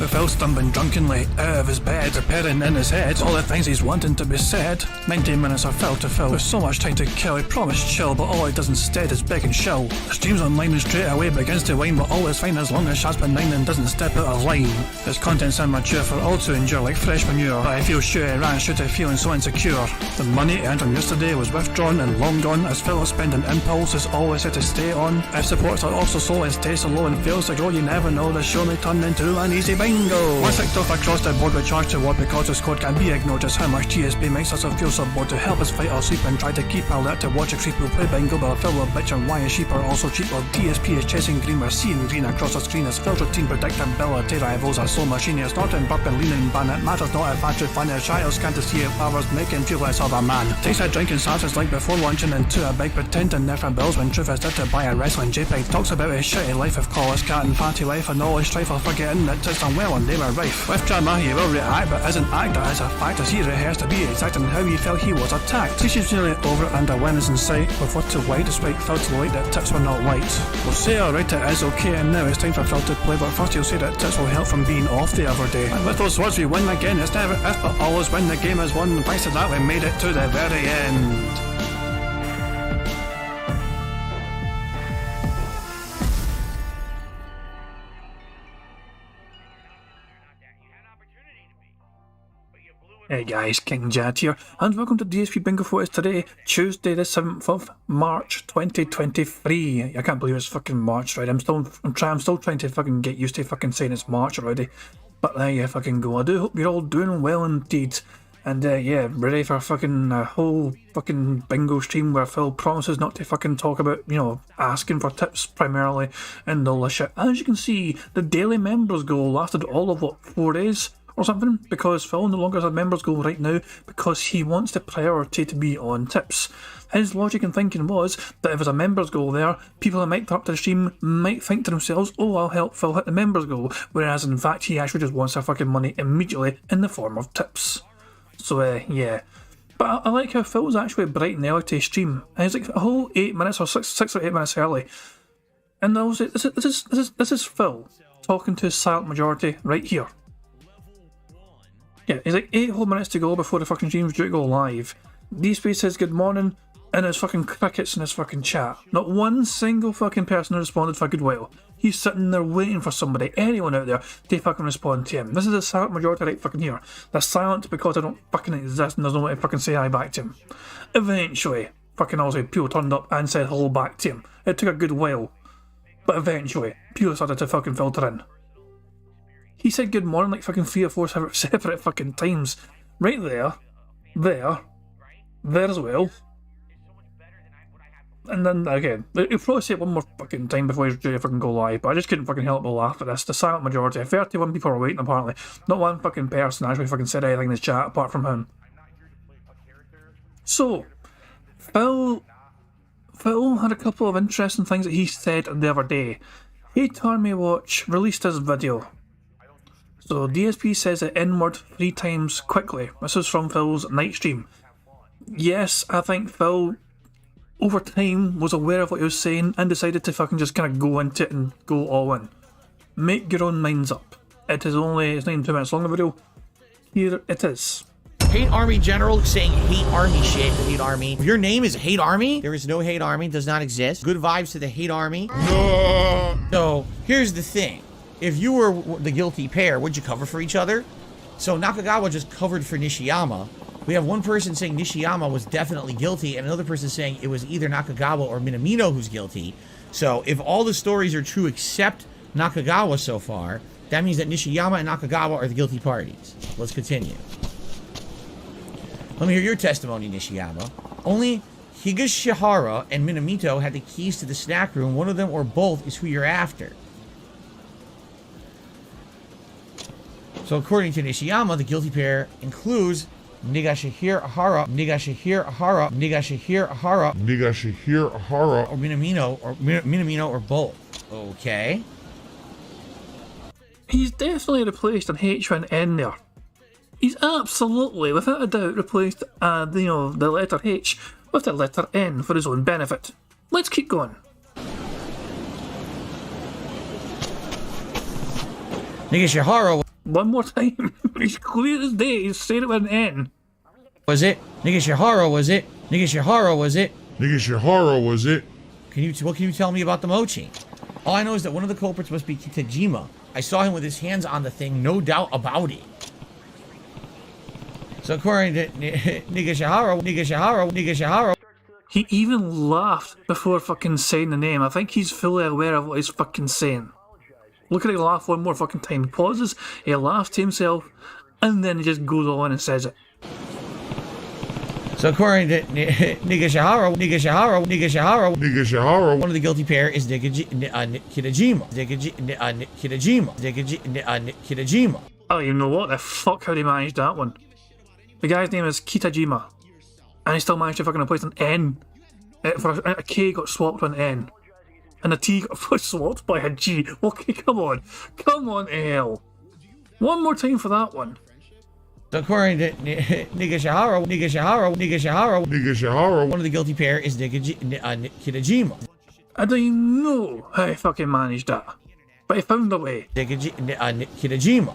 with Phil stumbling drunkenly out of his bed, appearing in his head all the things he's wanting to be said. 19 minutes of Phil to Phil, with so much time to kill. He promised chill, but all he does instead is beg and show. The stream's online and straight away begins to whine, but all is fine as long as Shaz benign and doesn't step out of line. His content's immature for all to endure like fresh manure, but I feel sure he ran shoot of feeling so insecure. The money earned from yesterday was withdrawn and long gone, as Phil spending impulse is always set to stay on. If supports are also slow and stays so low and fails to grow, you never know, the show may turn into an easy bingo. Once kicked off across the board with charge to what because his code can be ignored, just how much DSP makes us feel so bored. To help us fight or sleep and try to keep alert to watch a creep who play bingo, but Phil will bitch and why his sheep are also cheap. While DSP is chasing green, we're seeing green across the screen as Phil's routine predictability rivals are so machinist, snorting, burping, leaning, ban. It matters not if factory fun is Shoutouts can't see if hours making feel less of a man. Takes a drink and starts like before lunching into a big pretending different bills when truth is there to buy a wrestling JPEG. Talks about his shitty life of college cat and party life and all his strife of forgetting that it's unwell and they were rife. With drama he will react but isn't act, that is a fact as he rehearsed to be exact in how he felt he was attacked. She's nearly over it and a win is in sight, with what to white despite Phil to light that tips were not white. We'll say alright it is okay and now it's time for Phil to play, but first he'll say that tips will help from being off the other day. And with those words we win again, it's never if but always when the game is won. Thanks to that we made it to the very end. Hey guys, King Jad here, and welcome to DSP Bingo Photos today, Tuesday the 7th of March 2023. I can't believe it's fucking March, right? I'm still trying to fucking get used to fucking saying it's March already. But there you fucking go. I do hope you're all doing well indeed. And yeah, ready for fucking a whole fucking bingo stream where Phil promises not to fucking talk about, you know, asking for tips primarily and all this shit. As you can see, the daily members goal lasted all of what, 4 days? Or something, because Phil no longer has a members goal right now because he wants the priority to be on tips. His logic and thinking was that if there's a members goal there, people that might come up to the stream might think to themselves, oh, I'll help Phil hit the members goal, whereas in fact he actually just wants their fucking money immediately in the form of tips. So yeah. But I like how Phil was actually bright and early to stream, and he's like a whole 8 minutes or 6 or 8 minutes early. And I was like, this is Phil talking to a silent majority right here. Yeah, he's like 8 whole minutes to go before the fucking stream's due to go live. DSP says good morning, and there's fucking crickets in his fucking chat. Not one single fucking person responded for a good while. He's sitting there waiting for somebody, anyone out there, to fucking respond to him. This is a silent majority right fucking here. They're silent because I don't fucking exist and there's no way to fucking say hi back to him. Eventually, fucking also people turned up and said hello back to him. It took a good while, but eventually, people started to fucking filter in. He said good morning like fucking 3 or 4 separate fucking times. Right there, there as well. And then again, he'll probably say it one more fucking time before he's due to fucking go live, but I just couldn't fucking help but laugh at this. The silent majority, 31 people are waiting apparently. Not one fucking person actually fucking said anything in his chat apart from him. So, Phil had a couple of interesting things that he said the other day. Hate Army Watch released his video. So DSP says it inward 3 times quickly. This is from Phil's night stream. Yes, I think Phil, over time, was aware of what he was saying and decided to fucking just kind of go into it and go all in. Make your own minds up. It's not even 2 minutes long, the video. Here it is. Hate Army General saying hate Army shit. Hate Army. If your name is Hate Army, there is no Hate Army, does not exist. Good vibes to the Hate Army. No. So here's the thing. If you were the guilty pair, would you cover for each other? So Nakagawa just covered for Nishiyama. We have one person saying Nishiyama was definitely guilty and another person saying it was either Nakagawa or Minamino who's guilty. So if all the stories are true except Nakagawa so far, that means that Nishiyama and Nakagawa are the guilty parties. Let's continue. Let me hear your testimony, Nishiyama. Only Higashihara and Minamito had the keys to the snack room. One of them or both is who you're after. So according to Nishiyama, the guilty pair includes Nigashihira Ahara, or Minamino, or both. Okay. He's definitely replaced an H with an N there. He's absolutely, without a doubt, replaced the letter H with the letter N for his own benefit. Let's keep going. Nigashihara One more time. He's clear as day. He's saying it with an N. Was it? Nigashihara, was it? Nigashihara, was it? Nigashihara, was it? What can you tell me about the mochi? All I know is that one of the culprits must be Kitajima. I saw him with his hands on the thing, no doubt about it. So according to Nigashihara. He even laughed before fucking saying the name. I think he's fully aware of what he's fucking saying. Look at him laugh one more fucking time. He pauses, he laughs to himself, and then he just goes on and says it. So according to Nigashihara, one of the guilty pair is Kitajima. Kitajima. I don't even know what the fuck how they managed that one. The guy's name is Kitajima, and he still managed to fucking replace an N. For a K got swapped with an N, and a T got swapped by a G. Okay, come on, L. One more time for that one. So according to Nigashihara, one of the guilty pair is Kitajima. I don't even know how he fucking managed that, but he found a way. Kitajima.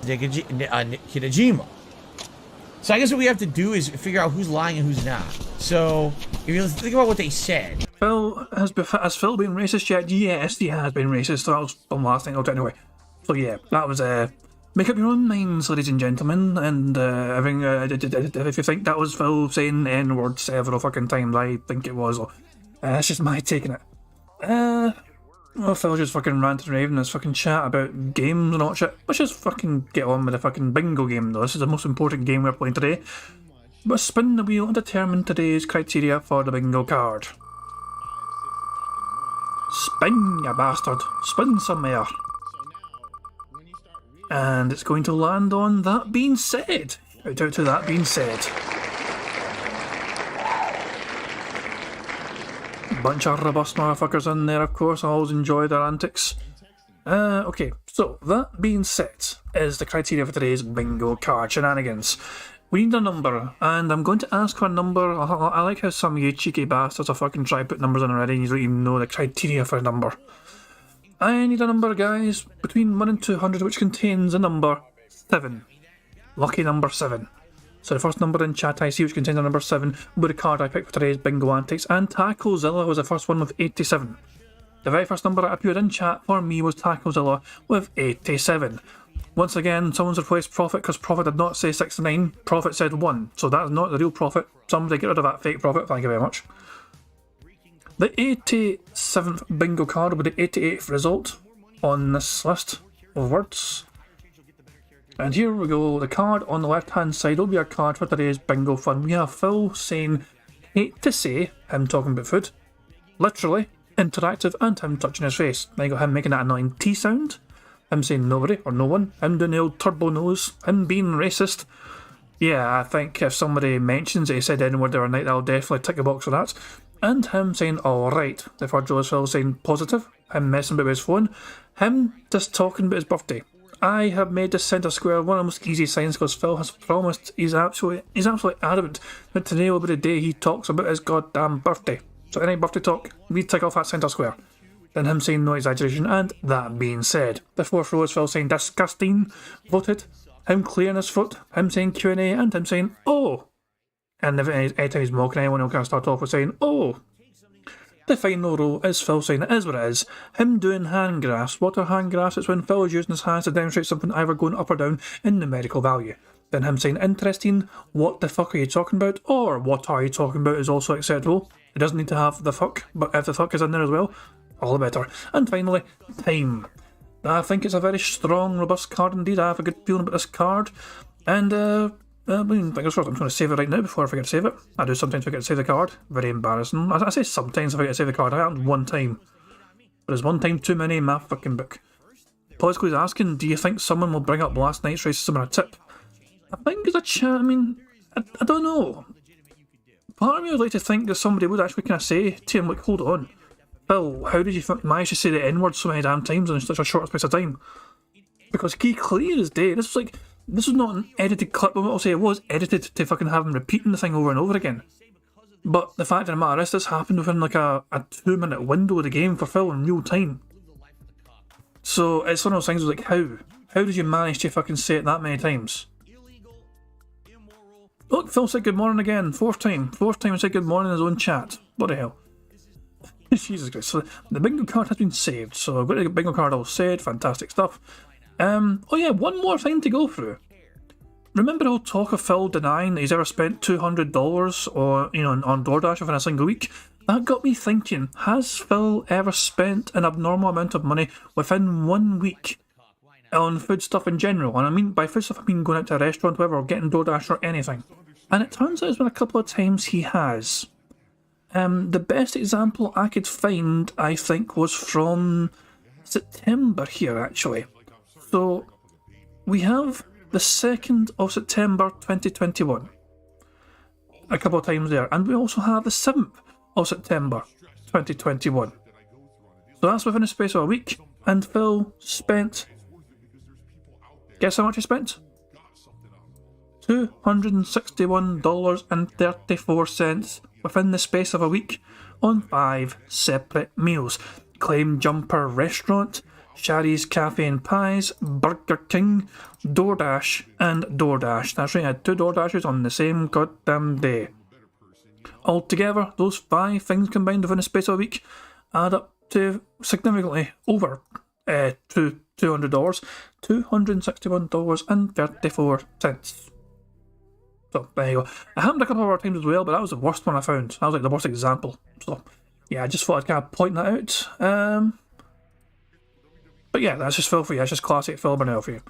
So I guess what we have to do is figure out who's lying and who's not. So if you think about what they said. Phil has Phil been racist yet? Yes, he has been racist. That was from last night. Anyway, so yeah, that was make up your own minds, ladies and gentlemen. And if you think that was Phil saying the N-word several fucking times, I think it was. That's just my take on it. Well, Phil just fucking ranted and raved in this fucking chat about games and all that shit. Let's just fucking get on with the fucking bingo game though. This is the most important game we're playing today. But spin the wheel and determine today's criteria for the bingo card. Spin, you bastard. Spin some more. And it's going to land on that being said. Shout out to that being said. Bunch of robust motherfuckers in there, of course. I always enjoy their antics. Okay, so that being said is the criteria for today's bingo card shenanigans. We need a number, and I'm going to ask for a number. I like how some of you cheeky bastards are fucking try to put numbers in already and you don't even know the criteria for a number. I need a number, guys, between 1 and 200, which contains a number 7. Lucky number 7. So the first number in chat I see which contains a number 7 will be the card I picked for today's bingo antics, and Tacozilla was the first one with 87. The very first number that appeared in chat for me was Tacozilla with 87. Once again, someone's replaced Prophet because Prophet did not say 69, Prophet said 1, so that is not the real Prophet. Somebody get rid of that fake Prophet, thank you very much. The 87th bingo card will be the 88th result on this list of words. And here we go, the card on the left hand side will be our card for today's bingo fun. We have Phil saying, hate to say, him talking about food, literally, interactive, and him touching his face. Then you got him making that annoying T sound, him saying nobody or no one, him doing the old turbo nose, him being racist. Yeah, I think if somebody mentions that he said N-word the other night, I'll definitely tick a box for that. And him saying alright. The third Joe is Phil saying positive, him messing about with his phone, him just talking about his birthday. I have made this centre square one of the most easy signs because Phil has promised he's absolutely adamant that today will be the day he talks about his goddamn birthday. So any birthday talk, we tick off that centre square. Then him saying no exaggeration, and that being said. The fourth row is Phil saying disgusting, voted, him clearing his foot, him saying Q&A, and him saying oh. And anytime he's mocking anyone, he'll kind of start off with saying oh. The final row is Phil saying it is what it is, him doing hand graphs. What are hand graphs? It's when Phil is using his hands to demonstrate something either going up or down in numerical value. Then him saying interesting, what the fuck are you talking about? Or what are you talking about is also acceptable. It doesn't need to have the fuck, but if the fuck is in there as well, all the better. And finally, time. I think it's a very strong, robust card indeed. I have a good feeling about this card. And fingers crossed, I'm going to save it right now before I forget to save it. I do sometimes forget to save the card. Very embarrassing. I say sometimes I forget to save the card. I happened one time. But there's one time too many in my fucking book. Politically is asking, do you think someone will bring up last night's racism in a tip? I think there's a chance. I mean, I don't know. Part of me would like to think that somebody would actually kind of say to him, like, hold on, Phil, how did you manage to say the N-word so many damn times in such a short space of time? Because he clear as day. This was not an edited clip, but what I'll say, it was edited to fucking have him repeating the thing over and over again. But the fact of the matter is, this happened within like a 2-minute window of the game for Phil in real time. So it's one of those things like, how How did you manage to fucking say it that many times? Look, Phil said good morning again. Fourth time he said good morning in his own chat. What the hell? Jesus Christ. So the bingo card has been saved. So I've got the bingo card all saved. Fantastic stuff. Oh yeah, one more thing to go through. Remember the whole talk of Phil denying that he's ever spent $200 or on DoorDash within a single week? That got me thinking, has Phil ever spent an abnormal amount of money within 1 week on food stuff in general? And I mean, by food stuff I mean going out to a restaurant, whatever, or getting DoorDash or anything. And it turns out it's been a couple of times he has. The best example I could find, I think, was from September here, actually. So, we have the 2nd of September 2021. A couple of times there. And we also have the 7th of September 2021. So that's within a space of a week. And Phil spent... Guess how much he spent? $261.34 within the space of a week on 5 separate meals. Claim Jumper Restaurant, Shari's Cafe and Pies, Burger King, DoorDash, and DoorDash. That's right, I had 2 DoorDashes on the same goddamn day. Altogether, those 5 things combined within a space of a week add up to significantly over $200, $261.34. So, there you go. It happened a couple of other times as well, but that was the worst one I found. That was like the worst example. So, yeah, I just thought I'd kind of point that out. But yeah, that's just Phil for you. That's just classic Phil Burnell for you.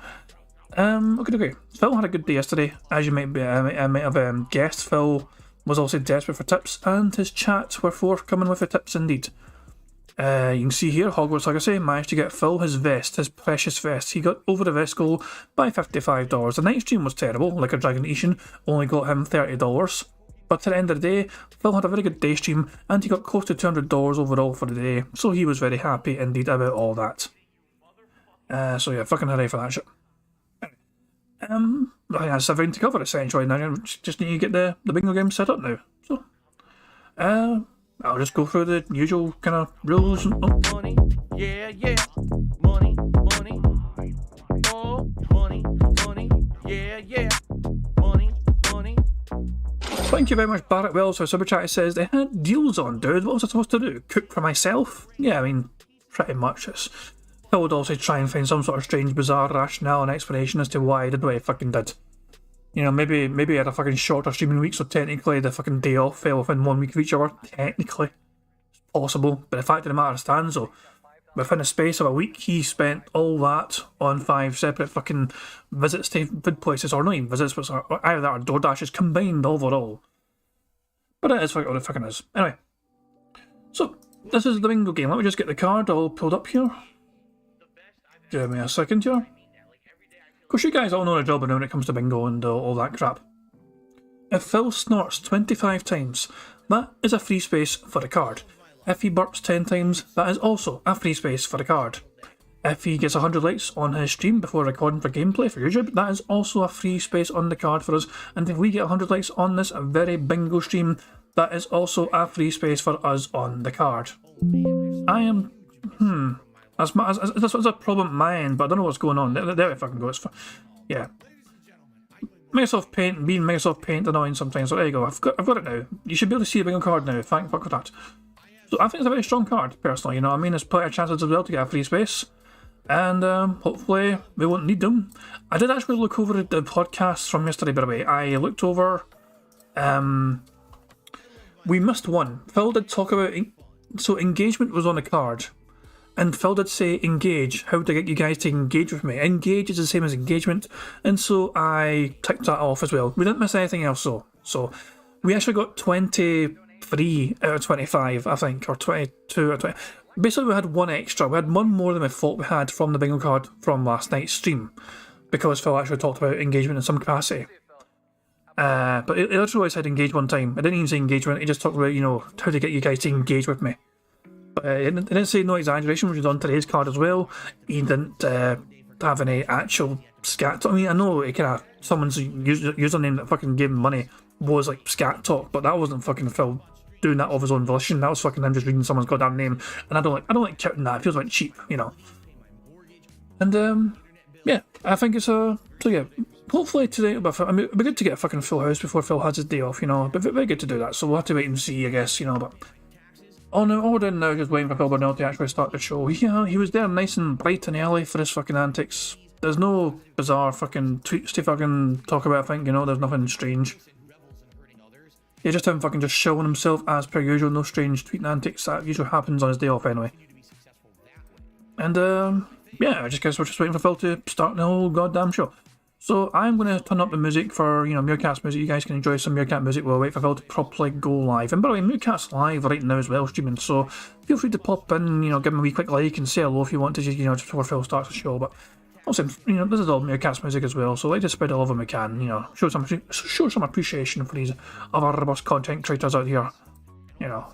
Okay. Phil had a good day yesterday. As you might have guessed, Phil was also desperate for tips, and his chats were forthcoming with the tips indeed. You can see here, Hogwarts Legacy managed to get Phil his vest, his precious vest. He got over the vest goal by $55. The night stream was terrible, like a Dragon Ishin, only got him $30. But at the end of the day, Phil had a very good day stream, and he got close to $200 overall for the day, so he was very happy indeed about all that. So yeah, fucking hooray for that shit. That's everything to cover essentially. Now just need to get the bingo game set up now. So, I'll just go through the usual kind of rules. Money, yeah, money, oh, money, yeah, money. Thank you very much, Barrett Wells, for Super Chat. It says they had deals on, dude. What was I supposed to do? Cook for myself? Yeah, I mean, pretty much. I would also try and find some sort of strange, bizarre rationale and explanation as to why I did what I fucking did. Maybe I had a fucking shorter streaming week, so technically the fucking day off fell within 1 week of each other. Technically. It's possible. But the fact of the matter stands, though, within a space of a week, he spent all that on 5 separate fucking visits to food places, or not even visits, but either that or DoorDashes combined overall. But it is what it fucking is. Anyway. So, this is the bingo game. Let me just get the card all pulled up here. Give me a second here. Of course, you guys all know the job when it comes to bingo and all that crap. If Phil snorts 25 times, that is a free space for the card. If he burps 10 times, that is also a free space for the card. If he gets 100 likes on his stream before recording for gameplay for YouTube, that is also a free space on the card for us. And if we get 100 likes on this very bingo stream, that is also a free space for us on the card. I am... That's a problem at my end, but I don't know what's going on. There we fucking go. Yeah. Microsoft Paint, being Microsoft Paint annoying sometimes, so there you go. I've got it now. You should be able to see a bingo card now. Thank fuck for that. So I think it's a very strong card, personally. I mean, there's plenty of chances as well to get a free space. And hopefully we won't need them. I did actually look over the podcasts from yesterday, by the way. I looked over... we missed one. Phil did talk about... So engagement was on the card. And Phil did say engage, how to get you guys to engage with me. Engage is the same as engagement, and so I ticked that off as well. We didn't miss anything else though. So we actually got 23 out of 25, I think, or 22 out of 20. Basically we had one extra. We had one more than we thought we had from the bingo card from last night's stream, because Phil actually talked about engagement in some capacity. But it literally said engage one time. It didn't even say engagement, it just talked about, how to get you guys to engage with me. But it didn't say no exaggeration, which was on today's card as well. He didn't have any actual scat. I mean, I know it kind of someone's username that fucking gave him money was like scat talk, but that wasn't fucking Phil doing that of his own volition. That was fucking him just reading someone's goddamn name, and I don't like counting that. It feels like cheap, And yeah, I think it's so yeah. Hopefully today, but I mean, it'd be good to get a fucking full house before Phil has his day off, you know. But very good to do that. So we'll have to wait and see, I guess, you know. But oh no, all we're doing now is just waiting for Phil Burnell to actually start the show. Yeah, he was there nice and bright and early for his fucking antics. There's no bizarre fucking tweets to fucking talk about. I think, you know, there's nothing strange. Yeah, just him fucking just showing himself as per usual. No strange tweeting antics. That usually happens on his day off anyway. And yeah, I just guess we're just waiting for Phil to start the whole goddamn show. So I'm going to turn up the music for, you know, Meerkat's music. You guys can enjoy some Meerkat music while I wait for Phil to properly go live. And by the way, Meerkat's live right now as well, streaming, so feel free to pop in, you know, give him a wee quick like and say hello if you want to, you know, just before Phil starts the show. But also, you know, this is all Meerkat's music as well, so like to spread all of them we can, you know, show some appreciation for these other robust content creators out here, you know,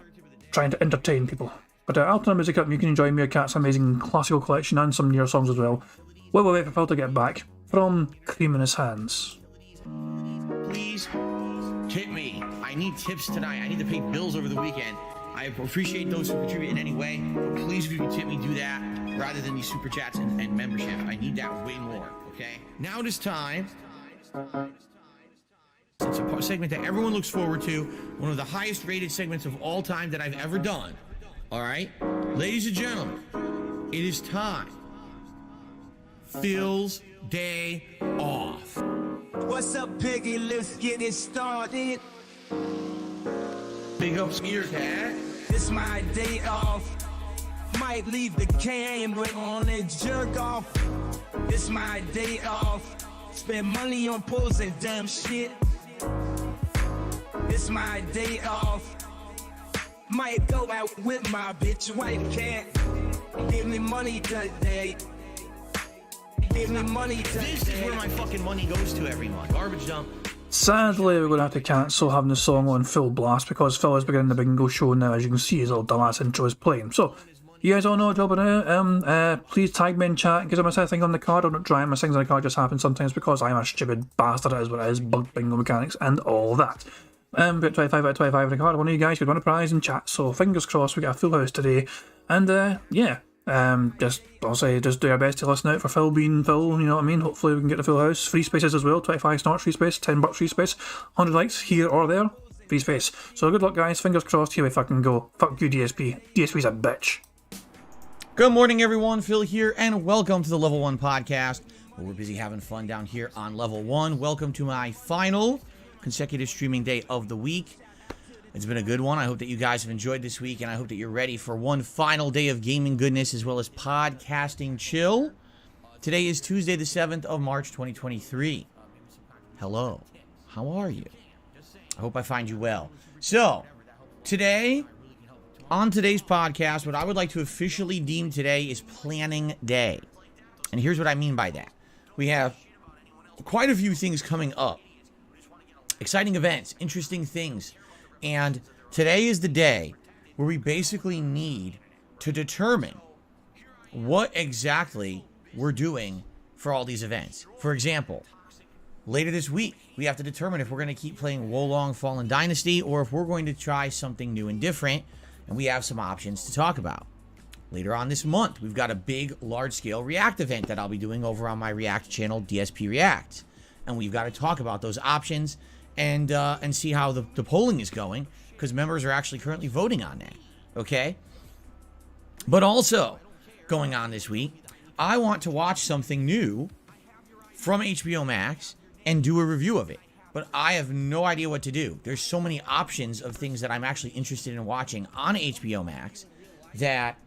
trying to entertain people. But I'll turn the music up and you can enjoy Meerkat's amazing classical collection and some newer songs as well. While we wait for Phil to get back. From Cream in His Hands. Please tip me. I need tips tonight. I need to pay bills over the weekend. I appreciate those who contribute in any way. Please, if you can tip me, do that rather than these super chats and membership. I need that way more, okay? Now it is time. It's a segment that everyone looks forward to. One of the highest rated segments of all time that I've ever done. All right? Ladies and gentlemen, it is time. Phil's day off. What's up, Piggy? Let's get it started. Big ups, Meerkat. It's my day off. Might leave the camera on and jerk off. It's my day off. Spend money on pulls and dumb shit. It's my day off. Might go out with my bitch wife cat. Give me money today. Give me money today. This is where my fucking money goes to every month. Garbage dump. Sadly, we're going to have to cancel having the song on full blast because Phil is beginning the bingo show now. As you can see, his little dumbass intro is playing. So, you guys all know what job now. Please tag me in chat because I'm going to say a thing on the card. I'm not trying. My things on the card just happen sometimes because I'm a stupid bastard. It is what it is. Bug bingo mechanics and all that. Got 25 out of 25 on the card. One of you guys could win a prize in chat. So, fingers crossed we get a full house today. And, yeah. I'll say, just do our best to listen out for Phil being Phil, you know what I mean? Hopefully we can get the full house. Free spaces as well, 25 starts free space, $10 free space, 100 likes here or there, free space. So good luck guys, fingers crossed, here we fucking go. Fuck you DSP, DSP's a bitch. Good morning everyone, Phil here, and welcome to the Level 1 podcast, where we're busy having fun down here on Level 1. Welcome to my final consecutive streaming day of the week. It's been a good one. I hope that you guys have enjoyed this week, and I hope that you're ready for one final day of gaming goodness as well as podcasting chill. Today is Tuesday, the 7th of March, 2023. Hello. How are you? I hope I find you well. So, today, on today's podcast, what I would like to officially deem today is planning day. And here's what I mean by that. We have quite a few things coming up. Exciting events, interesting things. And today is the day where we basically need to determine what exactly we're doing for all these events. For example, later this week, we have to determine if we're going to keep playing Wolong Fallen Dynasty or if we're going to try something new and different, and we have some options to talk about. Later on this month, we've got a big, large-scale React event that I'll be doing over on my React channel, DSP React. And we've got to talk about those options and see how the polling is going, because members are actually currently voting on that, okay? But also, going on this week, I want to watch something new from HBO Max and do a review of it. But I have no idea what to do. There's so many options of things that I'm actually interested in watching on HBO Max that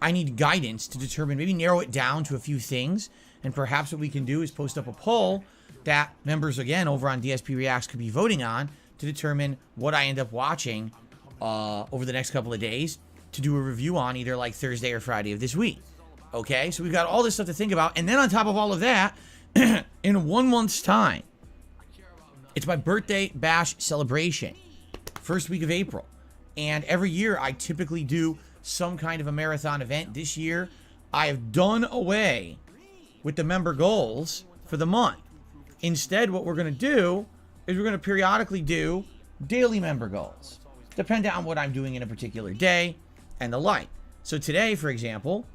I need guidance to determine, maybe narrow it down to a few things, and perhaps what we can do is post up a poll that members, again, over on DSP Reacts could be voting on to determine what I end up watching over the next couple of days to do a review on either like Thursday or Friday of this week. Okay, so we've got all this stuff to think about. And then on top of all of that, in 1 month's time, it's my birthday bash celebration, first week of April. And every year I typically do some kind of a marathon event. This year, I have done away with the member goals for the month. Instead, what we're going to do is we're going to periodically do daily member goals, depending on what I'm doing in a particular day and the like. So today, for example,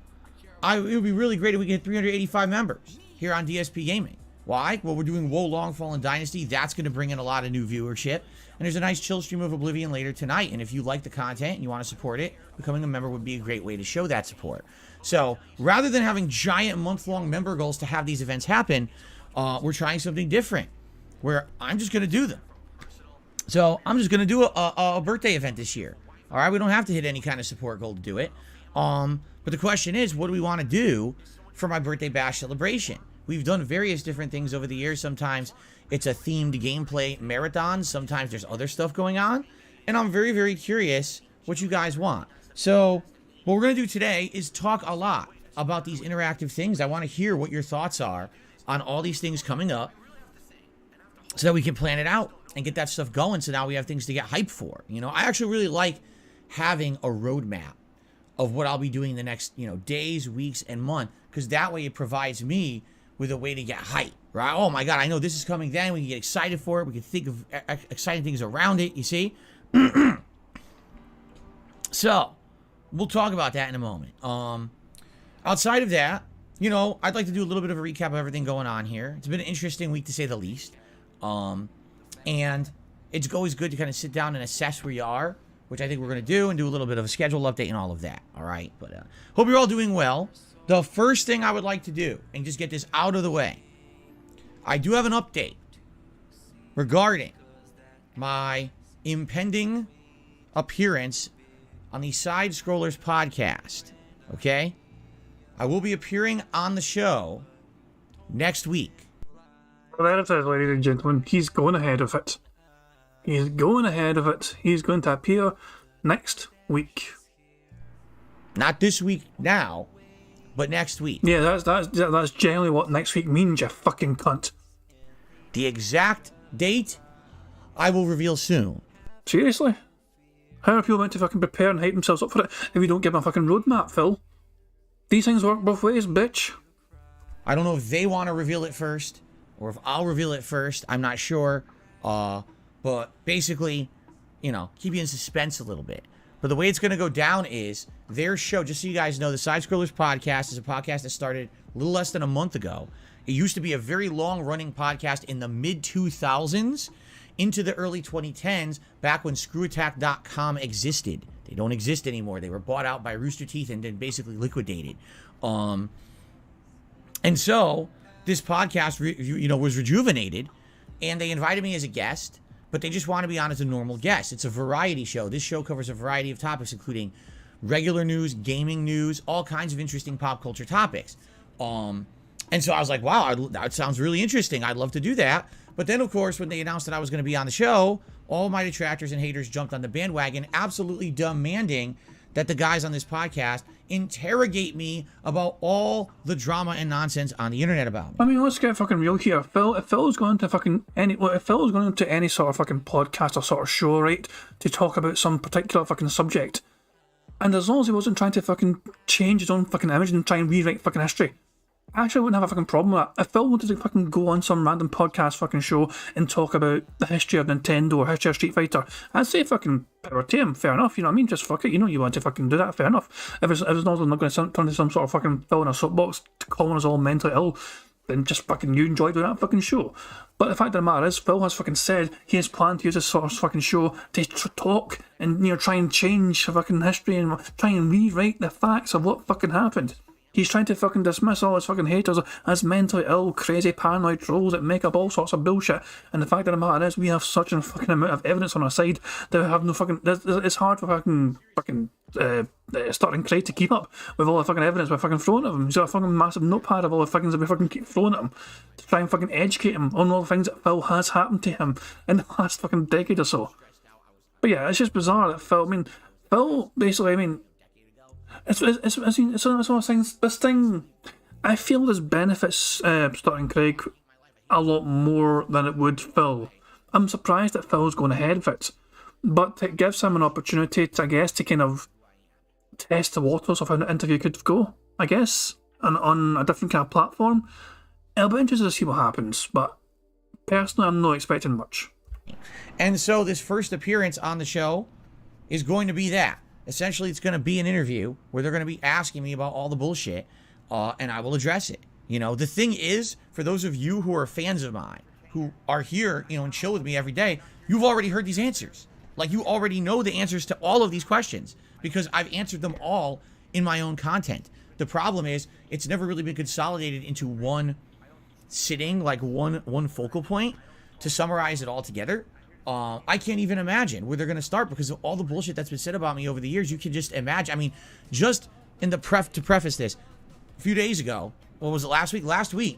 it would be really great if we get 385 members. here on DSP Gaming. Why? Well, we're doing Woe Long Fallen Dynasty. That's going to bring in a lot of new viewership. And there's a nice chill stream of Oblivion later tonight. And if you like the content and you want to support it, becoming a member would be a great way to show that support. So rather than having giant month-long member goals to have these events happen, we're trying something different where I'm just going to do them. So I'm just going to do a birthday event this year. All right, we don't have to hit any kind of support goal to do it. But the question is, what do we want to do for my birthday bash celebration? We've done various different things over the years. Sometimes it's a themed gameplay marathon. Sometimes there's other stuff going on. And I'm very, very curious what you guys want. So what we're going to do today is talk a lot about these interactive things. I want to hear what your thoughts are on all these things coming up so that we can plan it out and get that stuff going. So now we have things to get hyped for. You know, I actually really like having a roadmap of what I'll be doing the next, days, weeks, and month. Because that way it provides me with a way to get hyped, right? Oh my God, I know this is coming then. We can get excited for it. We can think of exciting things around it, you see? So, we'll talk about that in a moment. Outside of that, I'd like to do a little bit of a recap of everything going on here. It's been an interesting week to say the least. And it's always good to kind of sit down and assess where you are, which I think we're going to do, and do a little bit of a schedule update and all of that, all right? But hope you're all doing well. The first thing I would like to do, and just get this out of the way, I do have an update regarding my impending appearance on the Side Scrollers podcast, okay? I will be appearing on the show next week. Well, there it is, ladies and gentlemen. He's going ahead of it. He's going ahead of it. He's going to appear next week. Not this week now, but next week. Yeah, that's generally what next week means, you fucking cunt. The exact date I will reveal soon. Seriously? How are people meant to fucking prepare and hype themselves up for it if you don't give them a fucking roadmap, Phil? These things work both ways, bitch. I don't know if they want to reveal it first, or if I'll reveal it first. I'm not sure. But basically, keep you in suspense a little bit. But the way it's going to go down is their show, just so you guys know, the Side Scrollers podcast is a podcast that started a little less than a month ago. It used to be a very long-running podcast in the mid-2000s into the early 2010s, back when ScrewAttack.com existed. They don't exist anymore. They were bought out by Rooster Teeth and then basically liquidated. And so this podcast, was rejuvenated, and they invited me as a guest, but they just want to be on as a normal guest. It's a variety show. This show covers a variety of topics, including regular news, gaming news, all kinds of interesting pop culture topics. And so I was like, wow, that sounds really interesting. I'd love to do that. But then, of course, when they announced that I was going to be on the show, all my detractors and haters jumped on the bandwagon, absolutely demanding that the guys on this podcast interrogate me about all the drama and nonsense on the internet about me. I mean, let's get fucking real here. If Phil's going to any sort of fucking podcast or sort of show, right, to talk about some particular fucking subject, and as long as he wasn't trying to fucking change his own fucking image and try and rewrite fucking history, I actually wouldn't have a fucking problem with that. If Phil wanted to fucking go on some random podcast fucking show and talk about the history of Nintendo or history of Street Fighter, I'd say fucking power to him, fair enough, you know what I mean? Just fuck it, you want to fucking do that, fair enough. If it's not going to turn into some sort of fucking Phil in a soapbox calling us all mentally ill, then just fucking you enjoy doing that fucking show. But the fact of the matter is, Phil has fucking said he has planned to use this sort of fucking show to talk and, try and change fucking history and try and rewrite the facts of what fucking happened. He's trying to fucking dismiss all his fucking haters as mentally ill, crazy, paranoid trolls that make up all sorts of bullshit. And the fact of the matter is, we have such a fucking amount of evidence on our side that we have no fucking... It's hard for fucking starting Craig to keep up with all the fucking evidence we're fucking throwing at him. He's got a fucking massive notepad of all the things that we fucking keep throwing at him to try and fucking educate him on all the things that Phil has happened to him in the last fucking decade or so. But yeah, it's just bizarre that Phil basically, It's one of those things. This thing, I feel this benefits starting Craig a lot more than it would Phil. I'm surprised that Phil's going ahead with it, but it gives him an opportunity to, I guess, to kind of test the waters of how an interview could go, I guess, and on a different kind of platform. It'll be interesting to see what happens, but personally, I'm not expecting much. And so this first appearance on the show is going to be that. Essentially, it's going to be an interview where they're going to be asking me about all the bullshit, and I will address it. You know, the thing is, for those of you who are fans of mine, who are here, you know, and chill with me every day, you've already heard these answers. Like, you already know the answers to all of these questions because I've answered them all in my own content. The problem is, it's never really been consolidated into one sitting, like one focal point to summarize it all together. I can't even imagine where they're going to start because of all the bullshit that's been said about me over the years. You can just imagine. I mean, just in the to preface this, a few days ago, what was it, last week? Last week,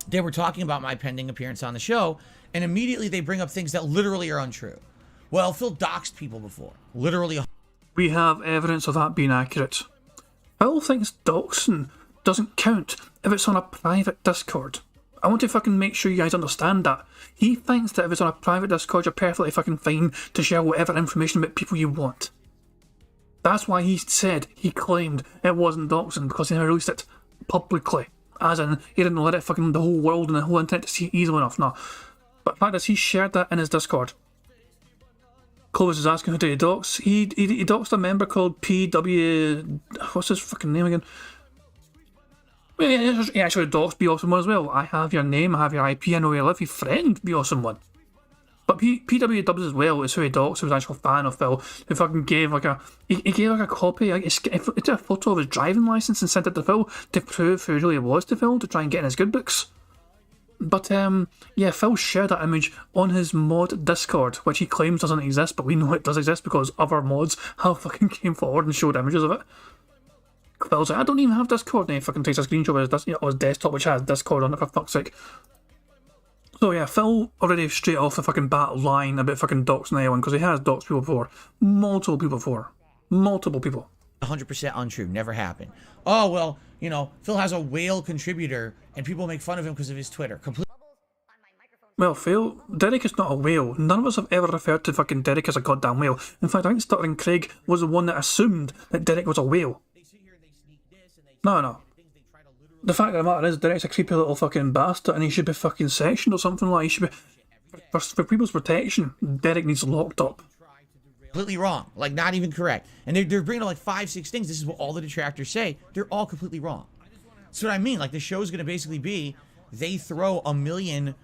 they were talking about my pending appearance on the show, and immediately they bring up things that literally are untrue. Well, Phil doxed people before. Literally. We have evidence of that being accurate. Phil thinks doxing doesn't count if it's on a private Discord. I want to fucking make sure you guys understand that. He thinks that if it's on a private Discord, you're perfectly fucking fine to share whatever information about people you want. That's why he said, he claimed it wasn't doxing, because he never released it publicly. As in, he didn't let it fucking the whole world and the whole internet to see it easily enough, no. But the fact is, he shared that in his Discord. Clovis is asking who did he dox. He doxed a member called PW... What's his fucking name again? He actually doxed Be Awesome One as well. I have your name, I have your IP, I know where you live. He friend Be Awesome One. But PW Dubs as well is who he doxed, who was an actual fan of Phil, who fucking gave like a... He gave like a copy, like, he took a photo of his driving licence and sent it to Phil to prove who he really was to Phil, to try and get in his good books. But, yeah, Phil shared that image on his mod Discord, which he claims doesn't exist, but we know it does exist because other mods have fucking came forward and showed images of it. Phil's like, I don't even have Discord, and he fucking takes a screenshot of his desktop, which has Discord on it, for fuck's sake. So yeah, Phil already straight off the fucking bat lying about fucking doxing anyone, because he has doxed people before. Multiple people before. Multiple people. 100% untrue. Never happened. Oh, well, you know, Phil has a whale contributor, and people make fun of him because of his Twitter. Well, Phil, Derek is not a whale. None of us have ever referred to fucking Derek as a goddamn whale. In fact, I think Stuttering Craig was the one that assumed that Derek was a whale. No. The fact of the matter is, Derek's a creepy little fucking bastard, and he should be fucking sectioned or something like. He should be for people's protection. Derek needs locked up. Completely wrong. Like, not even correct. And they're bringing up like 5-6 things. This is what all the detractors say. They're all completely wrong. That's what I mean. Like, the show's gonna basically be, they throw a million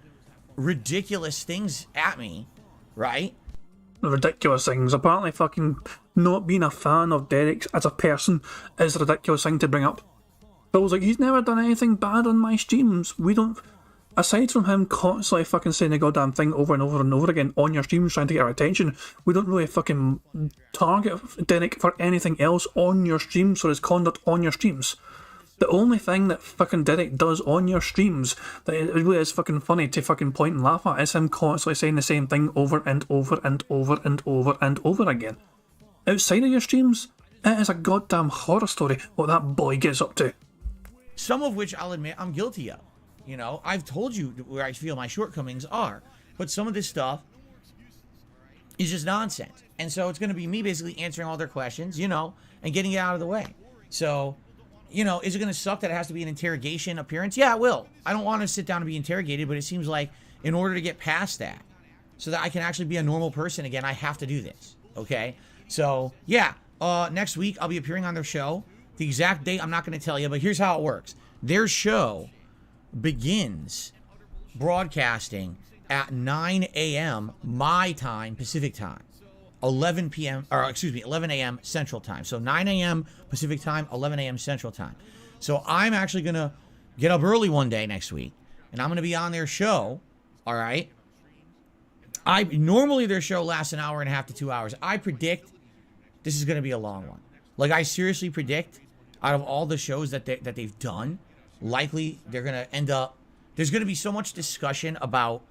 ridiculous things at me, right? Ridiculous things. Apparently, fucking not being a fan of Derek as a person is a ridiculous thing to bring up. Phil's like, he's never done anything bad on my streams. We don't... Aside from him constantly fucking saying the goddamn thing over and over and over again on your streams trying to get our attention, we don't really fucking target Derek for anything else on your streams or his conduct on your streams. The only thing that fucking Derek does on your streams that it really is fucking funny to fucking point and laugh at is him constantly saying the same thing over and over and over and over and over again. Outside of your streams, it is a goddamn horror story what that boy gets up to. Some of which I'll admit I'm guilty of. You know, I've told you where I feel my shortcomings are. But some of this stuff is just nonsense. And so it's going to be me basically answering all their questions, you know, and getting it out of the way. So, you know, is it going to suck that it has to be an interrogation appearance? Yeah, it will. I don't want to sit down and be interrogated, but it seems like in order to get past that, so that I can actually be a normal person again, I have to do this. Okay? So, yeah. Next week, I'll be appearing on their show. The exact date, I'm not going to tell you, but here's how it works. Their show begins broadcasting at 9 a.m. my time, Pacific time. 11 a.m. Central time. So 9 a.m. Pacific time, 11 a.m. Central time. So I'm actually going to get up early one day next week, and I'm going to be on their show, all right? Normally their show lasts an hour and a half to 2 hours. I predict this is going to be a long one. Like, I seriously predict out of all the shows that they've done, likely they're going to end up, there's going to be so much discussion about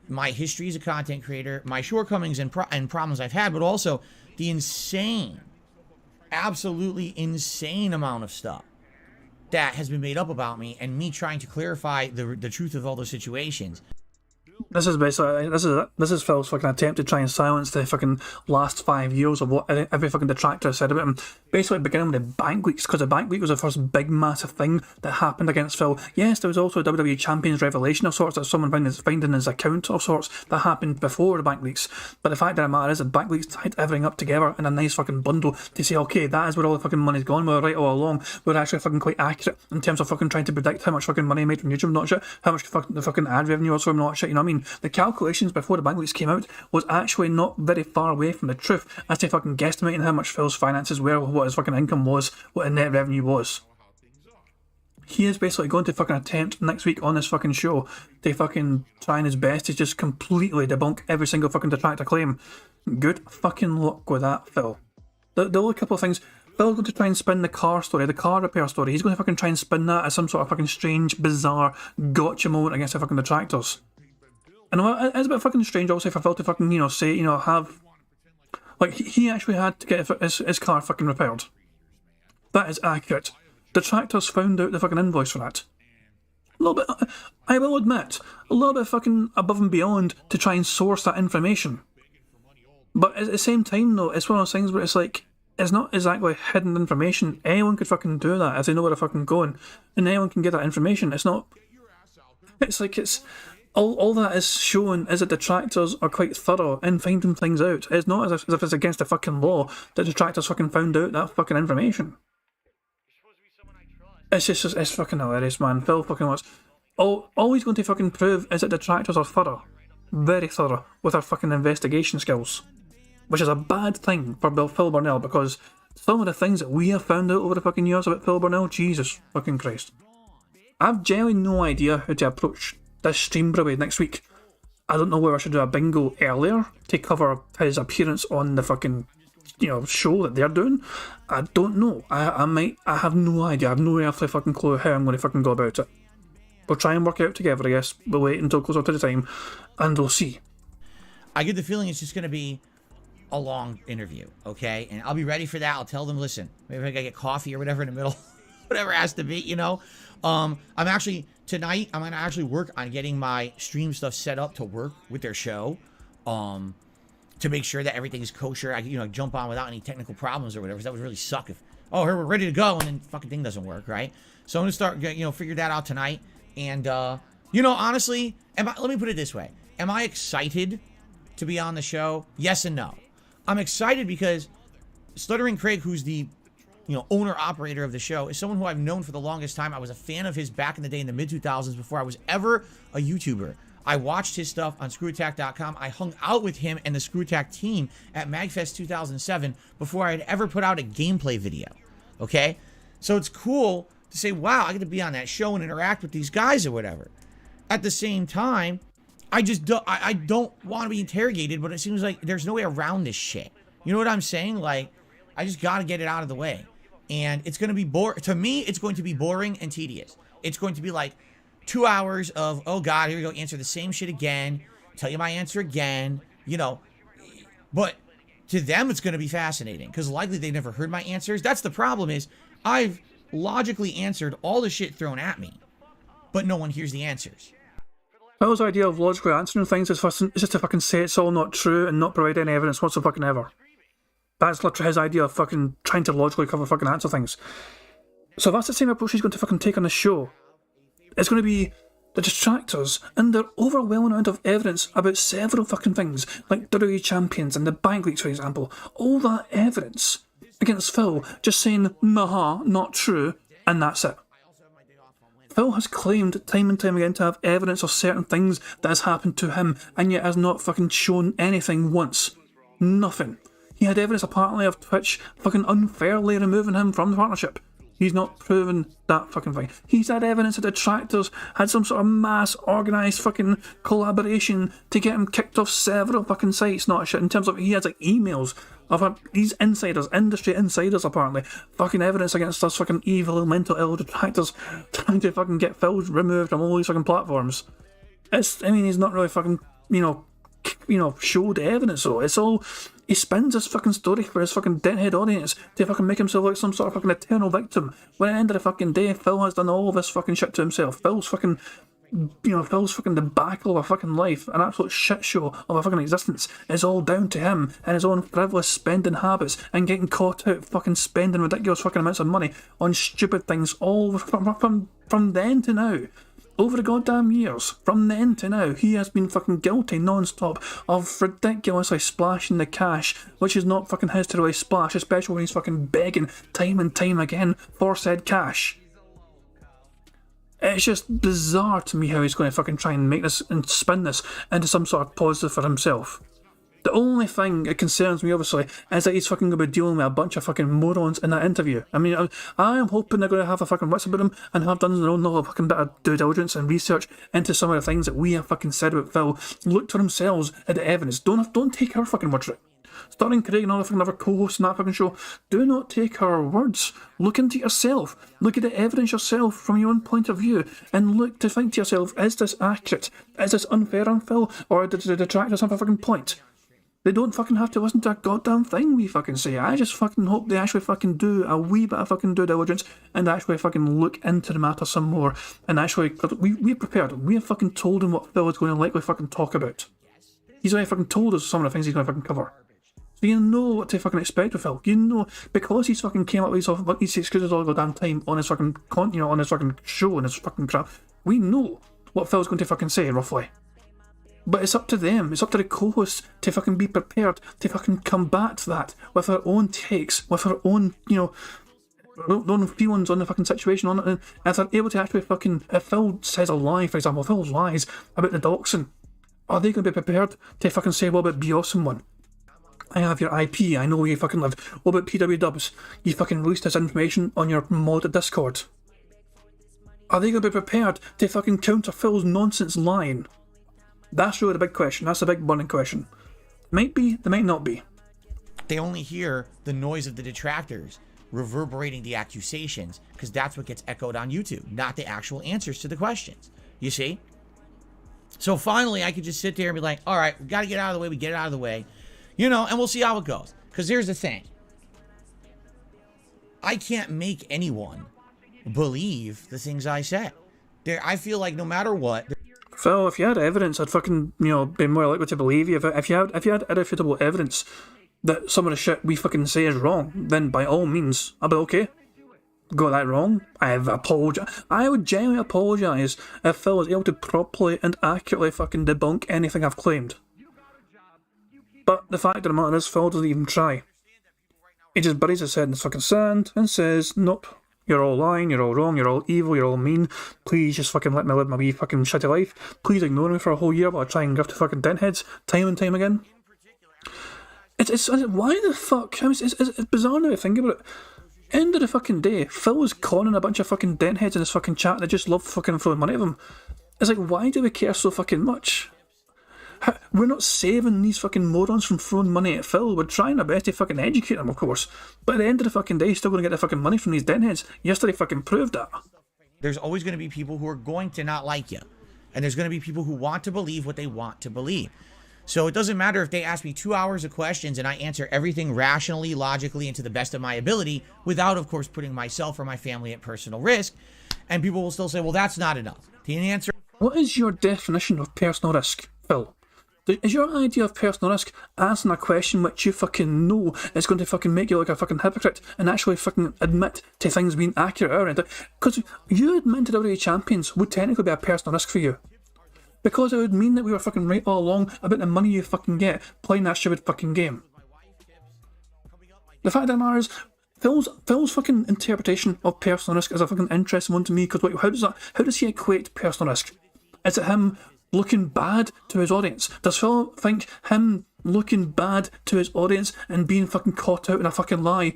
my history as a content creator, my shortcomings and problems I've had, but also the insane, absolutely insane amount of stuff that has been made up about me and me trying to clarify the truth of all those situations. This is basically this is Phil's fucking attempt to try and silence the fucking last 5 years of what every fucking detractor has said about him. Basically beginning with the bank leaks, because the bank leak was the first big massive thing that happened against Phil. Yes, there was also a WWE Champions revelation of sorts that someone found in his account of sorts that happened before the bank leaks. But the fact of the matter is, the bank leaks tied everything up together in a nice fucking bundle to say, okay, that is where all the fucking money's gone. We were right all along. We were actually fucking quite accurate in terms of fucking trying to predict how much fucking money he made from YouTube, not shit, how much the fucking ad revenue was from, not shit. You know what I mean? The calculations before the bank leaks came out was actually not very far away from the truth as to fucking guesstimating how much Phil's finances were, what his fucking income was, what his net revenue was. He is basically going to fucking attempt next week on this fucking show to fucking trying his best to just completely debunk every single fucking detractor claim. Good fucking luck with that, Phil. The only couple of things, Phil's going to try and spin the car story, the car repair story. He's going to fucking try and spin that as some sort of fucking strange, bizarre gotcha moment against the fucking detractors. And it's a bit fucking strange, obviously, for Phil to fucking, you know, say, you know, have... Like, he actually had to get his car fucking repaired. That is accurate. Detractors found out the fucking invoice for that. A little bit, I will admit, a little bit fucking above and beyond to try and source that information. But at the same time, though, it's one of those things where it's like, it's not exactly hidden information. Anyone could fucking do that if they know where they're fucking going. And anyone can get that information. It's not... It's like it's... All that is showing is that detractors are quite thorough in finding things out. It's not as if it's against the fucking law that detractors fucking found out that fucking information. It's just, it's fucking hilarious, man. Phil fucking wants... All he's going to fucking prove is that detractors are thorough. Very thorough with their fucking investigation skills. Which is a bad thing for Phil Burnell, because some of the things that we have found out over the fucking years about Phil Burnell, Jesus fucking Christ. I've genuinely no idea how to approach this stream brewery next week. I don't know whether I should do a bingo earlier to cover his appearance on the fucking, you know, show that they're doing. I don't know. I have no idea. I have no earthly fucking clue how I'm going to fucking go about it. We'll try and work it out together, I guess. We'll wait until closer to the time, and we'll see. I get the feeling it's just going to be a long interview, okay? And I'll be ready for that. I'll tell them, listen, maybe I gotta get coffee or whatever in the middle. Whatever it has to be, you know? Tonight, I'm going to actually work on getting my stream stuff set up to work with their show, to make sure that everything is kosher. I can, you know, jump on without any technical problems or whatever. That would really suck if, oh, here we're ready to go, and then fucking thing doesn't work, right? So I'm going to start, you know, figure that out tonight. And, you know, honestly, let me put it this way. Am I excited to be on the show? Yes and no. I'm excited because Stuttering Craig, who's the, you know, owner-operator of the show, is someone who I've known for the longest time. I was a fan of his back in the day in the mid-2000s before I was ever a YouTuber. I watched his stuff on ScrewAttack.com. I hung out with him and the ScrewAttack team at MagFest 2007 before I had ever put out a gameplay video, okay? So it's cool to say, wow, I get to be on that show and interact with these guys or whatever. At the same time, I don't want to be interrogated, but it seems like there's no way around this shit. You know what I'm saying? Like, I just got to get it out of the way. And it's going to be to me, it's going to be boring and tedious. It's going to be like 2 hours of, oh God, here we go, answer the same shit again, tell you my answer again, you know. But to them, it's going to be fascinating because likely they never heard my answers. That's the problem is I've logically answered all the shit thrown at me, but no one hears the answers. Phil's idea of logically answering things is just to fucking say it's all not true and not provide any evidence whatsoever. That's literally his idea of fucking trying to logically fucking answer things. So that's the same approach he's going to fucking take on the show. It's going to be the detractors and their overwhelming amount of evidence about several fucking things, like WWE Champions and the bank leaks, for example. All that evidence against Phil just saying, nah, not true, and that's it. Phil has claimed time and time again to have evidence of certain things that has happened to him, and yet has not fucking shown anything once. Nothing. He had evidence apparently of Twitch fucking unfairly removing him from the partnership. He's not proven that fucking thing. He's had evidence that detractors had some sort of mass organised fucking collaboration to get him kicked off several fucking sites, not shit, in terms of he has like emails of these insiders, industry insiders apparently, fucking evidence against us fucking evil, mental ill detractors trying to fucking get Phil removed from all these fucking platforms. He's not really fucking, showed evidence though. It's all, he spins this fucking story for his fucking deadhead audience to fucking make himself like some sort of fucking eternal victim. When at the end of the fucking day, Phil has done all of this fucking shit to himself. Phil's fucking, Phil's fucking debacle of a fucking life, an absolute shit show of a fucking existence, is all down to him and his own frivolous spending habits and getting caught out fucking spending ridiculous fucking amounts of money on stupid things all from then to now. Over the goddamn years, from then to now, he has been fucking guilty non-stop of ridiculously splashing the cash, which is not fucking his to really splash, especially when he's fucking begging time and time again for said cash. It's just bizarre to me how he's going to fucking try and make this and spin this into some sort of positive for himself. The only thing that concerns me, obviously, is that he's fucking going to be dealing with a bunch of fucking morons in that interview. I mean, I am hoping they're going to have a fucking wits about him and have done their own little fucking bit of due diligence and research into some of the things that we have fucking said about Phil. Look for themselves at the evidence. Don't take our fucking word for it. Starring Craig and all the fucking other co-hosts in that fucking show, do not take our words. Look into yourself. Look at the evidence yourself from your own point of view and look to think to yourself, is this accurate? Is this unfair on Phil? Or did the detractors have a fucking point? They don't fucking have to listen to a goddamn thing we fucking say. I just fucking hope they actually fucking do a wee bit of fucking due diligence and actually fucking look into the matter some more. And actually, we're prepared. We have fucking told him what Phil is going to likely fucking talk about. He's already fucking told us some of the things he's going to fucking cover. So you know what to fucking expect with Phil. You know, because he's fucking came up with these excuses all the damn time on his fucking, on his fucking show and his fucking crap. We know what Phil's going to fucking say, roughly. But it's up to them, it's up to the co-hosts to fucking be prepared to fucking combat that with their own takes, with their own, their own feelings on the fucking situation on it. And if they're able to actually fucking, if Phil says a lie, for example, if Phil lies about the doxing, are they going to be prepared to fucking say, what about Be Awesome One? I have your IP, I know where you fucking live. What about PW Dubs? You fucking released this information on your modded Discord. Are they going to be prepared to fucking counter Phil's nonsense lying? That's really the big question. That's the big burning question. Might be, they might not be. They only hear the noise of the detractors reverberating the accusations because that's what gets echoed on YouTube, not the actual answers to the questions. You see? So finally, I could just sit there and be like, all right, we got to get out of the way. We get it out of the way, and we'll see how it goes. Because here's the thing. I can't make anyone believe the things I say. I feel like no matter what... Phil, if you had evidence, I'd fucking, be more likely to believe you. If you had irrefutable evidence that some of the shit we fucking say is wrong, then by all means, I'd be okay. Got that wrong? I would genuinely apologise if Phil was able to properly and accurately fucking debunk anything I've claimed. But the fact of the matter is, Phil doesn't even try. He just buries his head in the fucking sand and says, nope. You're all lying, you're all wrong, you're all evil, you're all mean. Please just fucking let me live my wee fucking shitty life. Please ignore me for a whole year while I try and grift to fucking dentheads time and time again. It's why the fuck? I mean, it's bizarre now to think about it. End of the fucking day, Phil was conning a bunch of fucking dentheads in his fucking chat that just love fucking throwing money at him. It's like, why do we care so fucking much? We're not saving these fucking morons from throwing money at Phil. We're trying our best to fucking educate them, of course. But at the end of the fucking day, he's still going to get the fucking money from these dentheads. Yesterday fucking proved that. There's always going to be people who are going to not like you. And there's going to be people who want to believe what they want to believe. So it doesn't matter if they ask me 2 hours of questions and I answer everything rationally, logically, and to the best of my ability, without, of course, putting myself or my family at personal risk. And people will still say, well, that's not enough. The answer... What is your definition of personal risk, Phil? Is your idea of personal risk asking a question which you fucking know is going to fucking make you look like a fucking hypocrite and actually fucking admit to things being accurate? Because you admitting to WWE champions would technically be a personal risk for you. Because it would mean that we were fucking right all along about the money you fucking get playing that stupid fucking game. The fact of the matter is, Phil's fucking interpretation of personal risk is a fucking interesting one to me, because how does he equate personal risk? Is it him looking bad to his audience? Does Phil think him looking bad to his audience and being fucking caught out in a fucking lie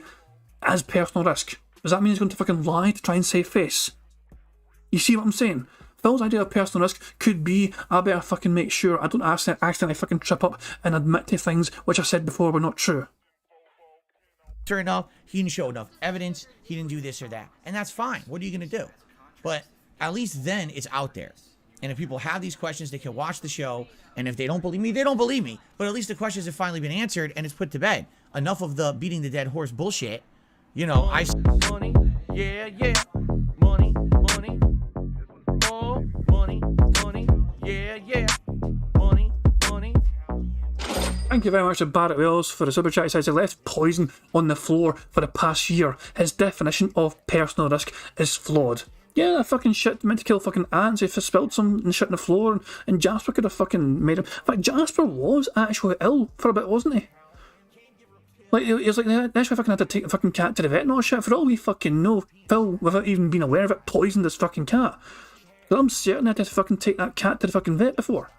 as personal risk? Does that mean he's going to fucking lie to try and save face? You see what I'm saying? Phil's idea of personal risk could be, I better fucking make sure I don't accidentally fucking trip up and admit to things which I said before were not true. Sure enough, he didn't show enough evidence, he didn't do this or that. And that's fine. What are you going to do? But at least then it's out there. And if people have these questions, they can watch the show. And if they don't believe me, they don't believe me. But at least the questions have finally been answered and it's put to bed. Enough of the beating the dead horse bullshit. Money, yeah, yeah. Money, money. Oh, money. Thank you very much to Barrett Wells for the super chat. He says he left poison on the floor for the past year. His definition of personal risk is flawed. Yeah, that fucking shit meant to kill fucking ants if he spilled some shit on the floor, and Jasper could have fucking made him. In fact, Jasper was actually ill for a bit, wasn't he? Like, he was like, that's why I fucking had to take the fucking cat to the vet and all shit. For all we fucking know, Phil, without even being aware of it, poisoned this fucking cat. Because I'm certain I had to fucking take that cat to the fucking vet before.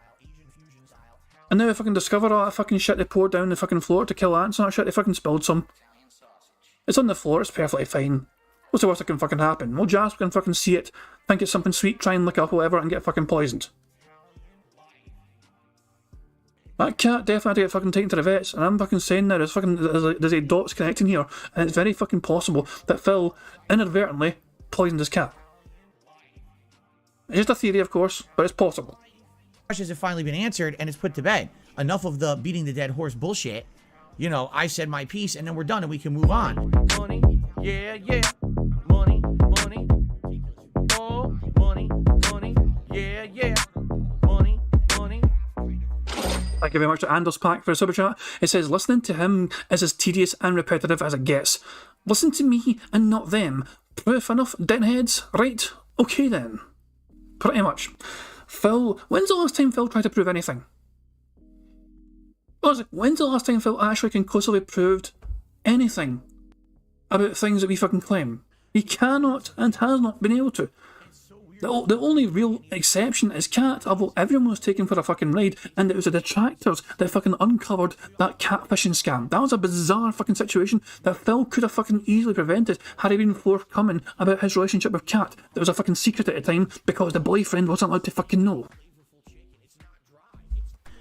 And now I fucking discover all that fucking shit they poured down the fucking floor to kill ants and that shit, they fucking spilled some. It's on the floor, it's perfectly fine. What's the worst that can fucking happen? Well, Jasper can fucking see it, think it's something sweet, try and lick up whatever and get fucking poisoned. That cat definitely had to get fucking taken to the vets, and I'm fucking saying now, there's a dots connecting here, and it's very fucking possible that Phil inadvertently poisoned his cat. It's just a theory, of course, but it's possible. Questions have finally been answered and it's put to bed. Enough of the beating the dead horse bullshit. You know, I said my piece and then we're done and we can move on. Money, yeah, yeah. Money, money. Oh, money, money. Yeah, yeah. Money, money. Thank you very much to Anders Pack for a super chat. It says, listening to him is as tedious and repetitive as it gets. Listen to me and not them. Proof enough, dickheads? Right, okay then. Pretty much. Phil, when's the last time Phil tried to prove anything? Honestly, when's the last time Phil actually conclusively proved anything about things that we fucking claim? He cannot and has not been able to. The only real exception is Cat, although everyone was taken for a fucking ride, and it was the detractors that fucking uncovered that catfishing scam. That was a bizarre fucking situation that Phil could have fucking easily prevented had he been forthcoming about his relationship with Cat. That was a fucking secret at the time because the boyfriend wasn't allowed to fucking know.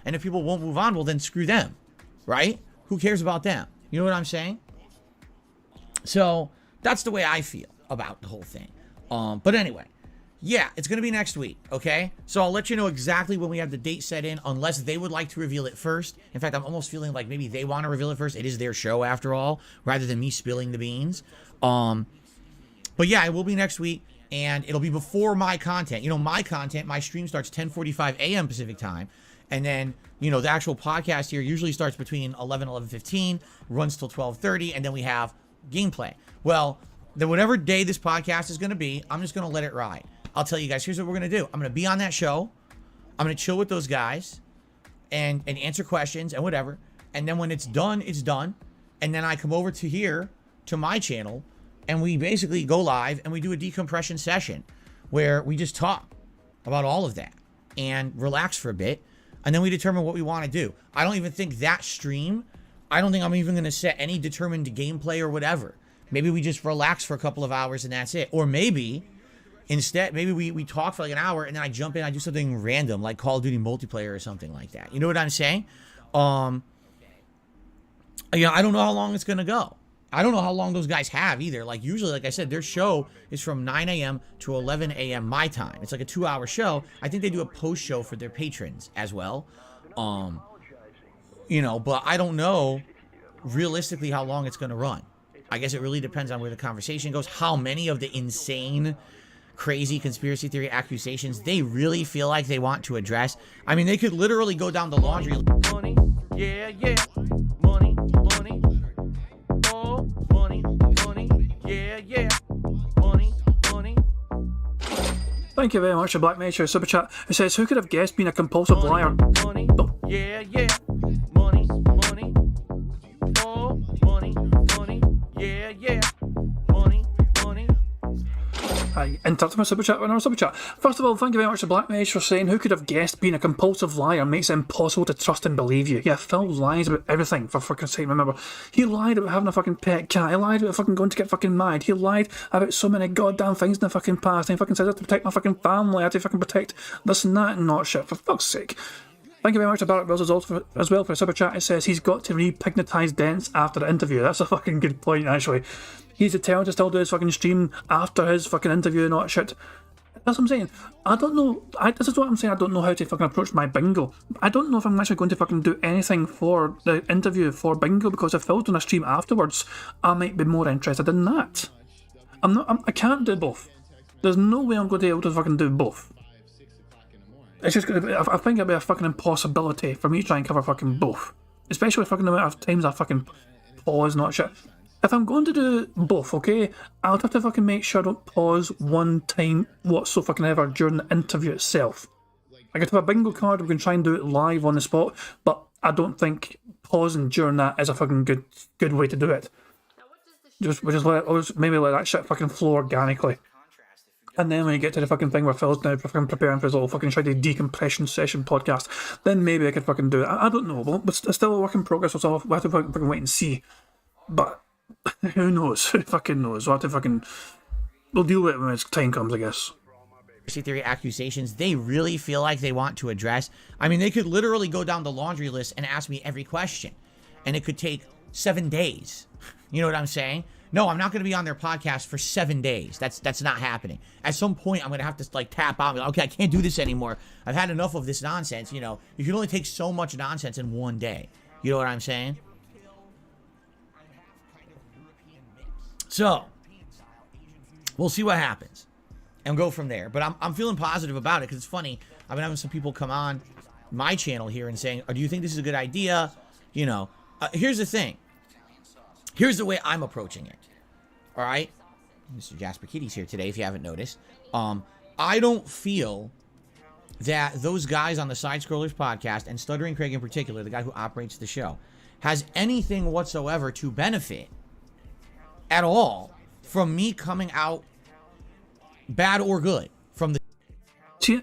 And if people won't move on, well then screw them, right? Who cares about them? You know what I'm saying? So that's the way I feel about the whole thing. But anyway. Yeah, it's going to be next week, okay? So I'll let you know exactly when we have the date set in, unless they would like to reveal it first. In fact, I'm almost feeling like maybe they want to reveal it first. It is their show, after all, rather than me spilling the beans. But yeah, it will be next week, and it'll be before my content. You know, my content, my stream starts 10:45 a.m. Pacific time, and then, you know, the actual podcast here usually starts between 11:15, runs till 12:30, and then we have gameplay. Well, then whatever day this podcast is going to be, I'm just going to let it ride. I'll tell you guys, here's what we're going to do. I'm going to be on that show. I'm going to chill with those guys and answer questions and whatever. And then when it's done, it's done. And then I come over to here, to my channel, and we basically go live and we do a decompression session where we just talk about all of that and relax for a bit. And then we determine what we want to do. I don't even think that stream, I don't think I'm even going to set any determined gameplay or whatever. Maybe we just relax for a couple of hours and that's it. Or maybe... instead, maybe we talk for like an hour and then I jump in, I do something random like Call of Duty multiplayer or something like that. You know what I'm saying? You know, I don't know how long it's going to go. I don't know how long those guys have either. Like usually, like I said, their show is from 9 a.m. to 11 a.m. my time. It's like a 2-hour show. I think they do a post show for their patrons as well. You know, but I don't know realistically how long it's going to run. I guess it really depends on where the conversation goes, how many of the insane, crazy conspiracy theory accusations they really feel like they want to address. I mean, they could literally go down the laundry. Money, yeah, yeah. Money, money. Oh, money, money. Yeah, yeah. Money, money. Thank you very much to Black Nature Super Chat. It says, who could have guessed being a compulsive liar? Money, yeah, yeah. Money, money. Oh, money, money. Yeah, yeah. Money, money. I interrupted my super chat with another super chat. First of all, thank you very much to Black Mage for saying, who could have guessed being a compulsive liar makes it impossible to trust and believe you. Yeah, Phil lies about everything, for fucking sake, remember. He lied about having a fucking pet cat, he lied about fucking going to get fucking married, he lied about so many goddamn things in the fucking past, and he fucking said I had to protect my fucking family, I had to fucking protect this and that and not shit, for fuck's sake. Thank you very much to Barrett Wells as well for a super chat. It says he's got to repignatize Dents after the interview. That's a fucking good point, actually. He's determined to still do his fucking stream after his fucking interview and all that shit. That's what I'm saying. I don't know. This is what I'm saying. I don't know how to fucking approach my bingo. I don't know if I'm actually going to fucking do anything for the interview for bingo, because if Phil's doing a stream afterwards, I might be more interested in that. I can't do both. There's no way I'm going to be able to fucking do both. It's just gonna be, I think it'll be a fucking impossibility for me to try and cover fucking both. especially with fucking amount of times I fucking pause and all that shit. If I'm going to do both, okay, I'll have to fucking make sure I don't pause one time whatsoever during the interview itself. I could have a bingo card, we can try and do it live on the spot, but I don't think pausing during that is a fucking good way to do it. Maybe let that shit fucking flow organically. And then when you get to the fucking thing where Phil's now fucking preparing for his little fucking shitty decompression session podcast, then maybe I could fucking do it. I don't know, but it's still a work in progress, so we'll have to fucking wait and see. But who knows? Who fucking knows? We'll deal with it when its time comes, I guess. Conspiracy theory accusations they really feel like they want to address. I mean, they could literally go down the laundry list and ask me every question, and it could take 7 days. You know what I'm saying? No, I'm not going to be on their podcast for 7 days. That's not happening. At some point, I'm going to have to like tap out and be like, okay, I can't do this anymore. I've had enough of this nonsense. You know, you can only take so much nonsense in 1 day. You know what I'm saying? So, we'll see what happens and go from there. But I'm feeling positive about it because it's funny. I've been having some people come on my channel here and saying, oh, do you think this is a good idea? You know, here's the thing. Here's the way I'm approaching it. All right? Mr. Jasper Kitty's here today, if you haven't noticed. I don't feel that those guys on the Side Scrollers podcast, and Stuttering Craig in particular, the guy who operates the show, has anything whatsoever to benefit at all from me coming out bad or good from the... See,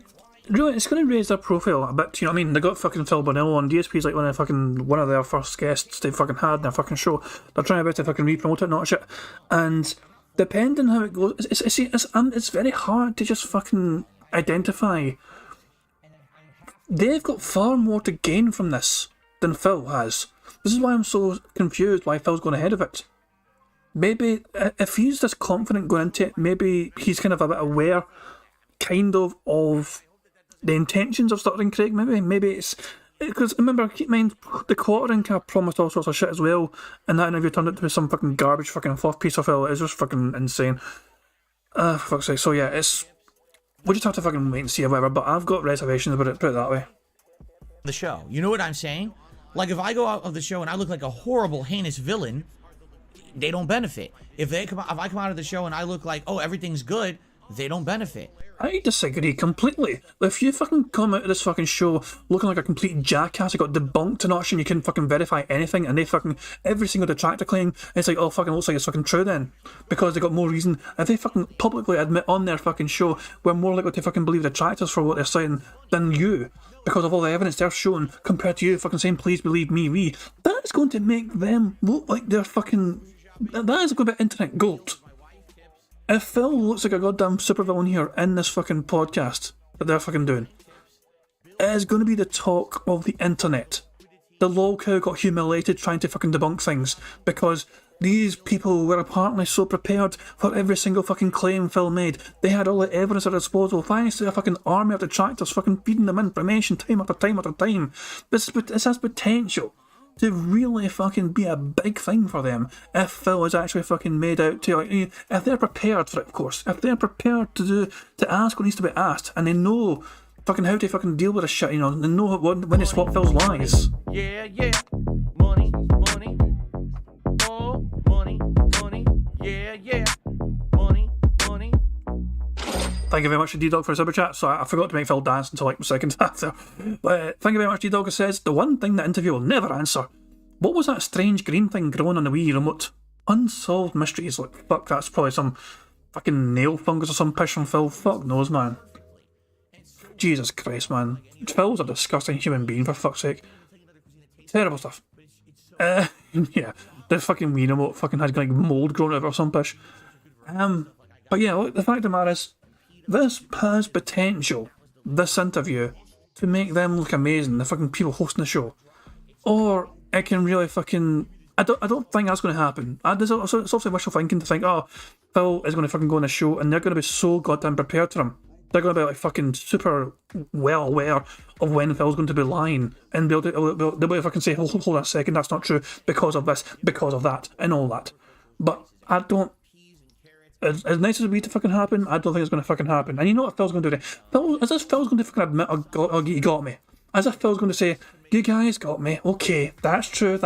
really, it's going to raise their profile a bit, you know what I mean? They got fucking Phil Bonnell on. DSP's like one of their first guests they fucking had in their fucking show. They're trying to fucking re-promote it and all that shit. And depending how it goes, it's very hard to just fucking identify. They've got far more to gain from this than Phil has. This is why I'm so confused why Phil's going ahead of it. Maybe, if he's this confident going into it, maybe he's kind of a bit aware, kind of the intentions of Stuttering Craig, maybe it's... Because remember, keep in mind, the quartering kind of promised all sorts of shit as well, and that interview turned out to be some fucking garbage fucking fluff piece of hell. It's just fucking insane. For fuck's sake. So yeah, we'll just have to fucking wait and see or whatever, but I've got reservations about it, put it that way. The show. You know what I'm saying? Like, if I go out of the show and I look like a horrible, heinous villain, they don't benefit. If I come out of the show and I look like, oh, everything's good, they don't benefit. I disagree completely. If you fucking come out of this fucking show looking like a complete jackass, you got debunked to not and you can fucking verify anything, and they fucking, every single detractor claim, it's like, oh, fucking looks like it's fucking true then. Because they got more reason. If they fucking publicly admit on their fucking show, we're more likely to fucking believe the detractors for what they're saying than you. Because of all the evidence they're showing compared to you fucking saying, please believe me, that's going to make them look like they're fucking... That is going to be internet gold. If Phil looks like a goddamn supervillain here in this fucking podcast that they're fucking doing, it is going to be the talk of the internet. The lol cow got humiliated trying to fucking debunk things because these people were apparently so prepared for every single fucking claim Phil made. They had all the evidence at their disposal, thanks to a fucking army of detractors fucking feeding them information time after time after time. This has potential to really fucking be a big thing for them if Phil is actually fucking made out to, like, if they're prepared for it, of course. If they're prepared to ask what needs to be asked, and they know fucking how to fucking deal with this shit, you know, they know when to swap Phil's lies. Yeah, money, oh, money, yeah, money. Thank you very much to D-Dog for his super chat. So I forgot to make Phil dance until like the second after. But thank you very much, D-Dog. It says, the one thing that interview will never answer. What was that strange green thing growing on the Wii remote? Unsolved mysteries. Like, fuck, that's probably some fucking nail fungus or some piss from Phil. Fuck knows, man. Jesus Christ, man. Phil's a disgusting human being, for fuck's sake. Terrible stuff. Yeah. The fucking Wii remote fucking had like mould growing out of it or some piss. But yeah, look, the fact of the matter is, this has potential, this interview, to make them look amazing, the fucking people hosting the show. Or it can really fucking... I don't think that's going to happen. It's also wishful thinking to think, oh, Phil is going to fucking go on a show and they're going to be so goddamn prepared for him. They're going to be like fucking super well aware of when Phil's going to be lying and they'll be able to fucking say, hold on a second, that's not true, because of this, because of that, and all that. But I don't... As nice as it would be to fucking happen, I don't think it's going to fucking happen. And you know what Phil's going to do? Phil's going to fucking admit, oh, he got me. As if Phil's going to say, you guys got me, okay, that's true.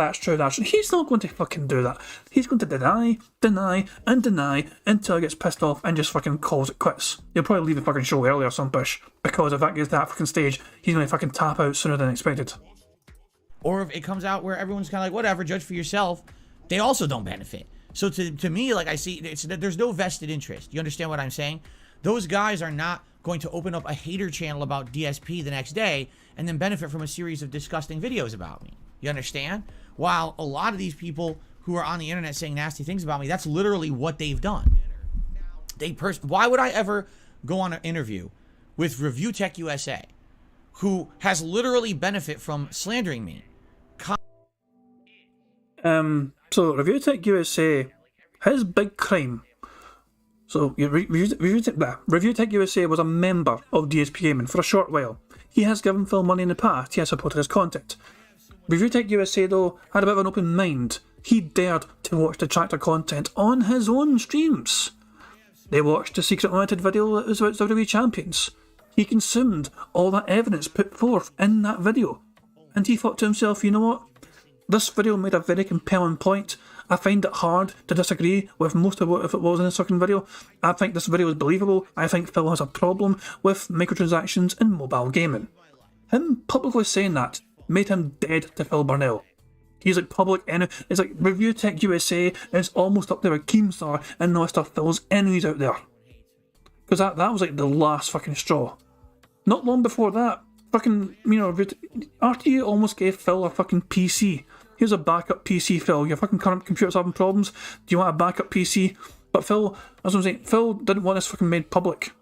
He's not going to fucking do that. He's going to deny until he gets pissed off and just fucking calls it quits. He'll probably leave the fucking show early or some push, because if that gets to that fucking stage, he's going to fucking tap out sooner than expected. Or if it comes out where everyone's kind of like, whatever, judge for yourself, they also don't benefit. So to me, like I see, there's no vested interest. You understand what I'm saying? Those guys are not going to open up a hater channel about DSP the next day and then benefit from a series of disgusting videos about me. You understand? While a lot of these people who are on the internet saying nasty things about me, that's literally what they've done. Why would I ever go on an interview with Review Tech USA, who has literally benefit from slandering me? So Review Tech USA, his big crime. So Review Tech USA was a member of DSP Gaming for a short while. He has given Phil money in the past. He has supported his content. Review Tech USA though had a bit of an open mind. He dared to watch detractor content on his own streams. They watched the Secret Limited video that was about WWE Champions. He consumed all that evidence put forth in that video. And he thought to himself, you know what? This video made a very compelling point. I find it hard to disagree with most of what if it was in this fucking video. I think this video is believable. I think Phil has a problem with microtransactions in mobile gaming. Him publicly saying that made him dead to Phil Burnell. He's like public enemy. It's like Review Tech USA is almost up there with Keemstar and the rest of Phil's enemies out there. Because that was like the last fucking straw. Not long before that, fucking, you know, RTA almost gave Phil a fucking PC. Here's a backup PC, Phil. Your fucking current computer's having problems. Do you want a backup PC? But Phil, as I'm saying, Phil didn't want this fucking made public.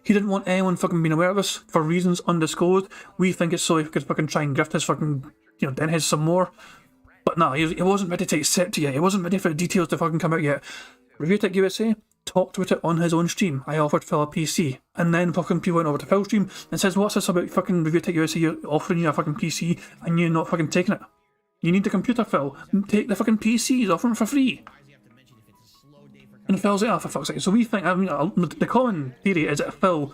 He didn't want anyone fucking being aware of this for reasons undisclosed. We think it's so he could fucking try and grift his fucking, you know, dent his some more. But no, he wasn't ready to accept it yet. He wasn't ready for the details to fucking come out yet. Review Tech USA talked about it on his own stream. I offered Phil a PC. And then fucking people went over to Phil's stream and says, what's this about fucking Review Tech USA? You're offering you a fucking PC and you're not fucking taking it. You need the computer, Phil. Take the fucking PCs, offer them for free. And Phil's like, oh, for fuck's sake. So we think, I mean, the common theory is that Phil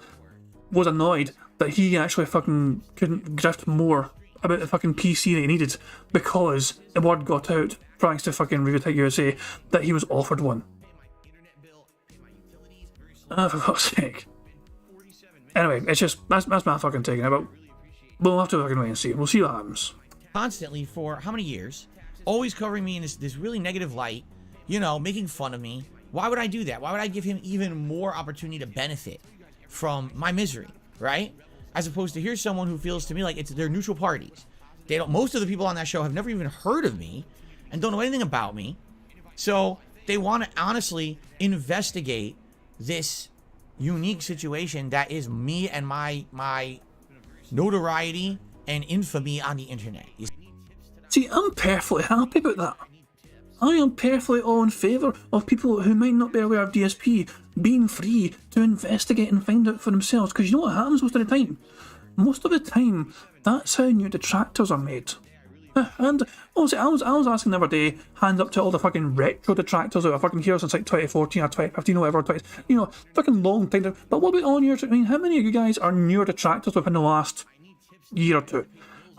was annoyed that he actually fucking couldn't grift more about the fucking PC that he needed because the word got out, thanks to fucking Review Tech USA, that he was offered one. For fuck's sake. Anyway, it's just, that's my fucking taking it, but we'll have to fucking wait and see. We'll see what happens. Constantly for how many years, always covering me in this really negative light, you know, making fun of me. Why would I do that? Why would I give him even more opportunity to benefit from my misery, right? As opposed to here's someone who feels to me like they're neutral parties. They don't. Most of the people on that show have never even heard of me and don't know anything about me. So they want to honestly investigate this unique situation that is me and my notoriety and infamy on the internet. See, I'm perfectly happy about that. I am perfectly all in favour of people who might not be aware of DSP being free to investigate and find out for themselves, because you know what happens most of the time? Most of the time, that's how new detractors are made. And honestly, I was asking the other day, hands up to all the fucking retro detractors that are fucking here since like 2014 or 2015 or whatever, you know, fucking long time. But what about all your, I mean, how many of you guys are newer detractors within the last year or two?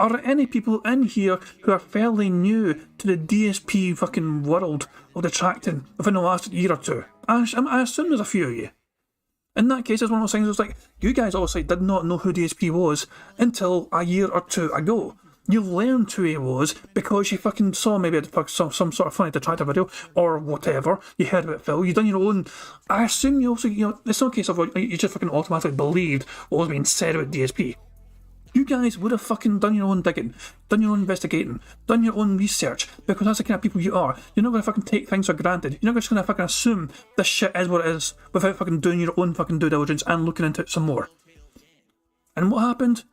Are there any people in here who are fairly new to the DSP fucking world of detracting within the last year or two? I assume there's a few of you. In that case, it's one of those things that's like, you guys obviously did not know who DSP was until a year or two ago. You learned who he was because you fucking saw maybe some sort of funny detractor video or whatever. You heard about Phil, you done your own. I assume you also, you know, it's not a case of you just fucking automatically believed what was being said about DSP. You guys would have fucking done your own digging, done your own investigating, done your own research, because that's the kind of people you are. You're not going to fucking take things for granted. You're not just going to fucking assume this shit is what it is without fucking doing your own fucking due diligence and looking into it some more. And what happened?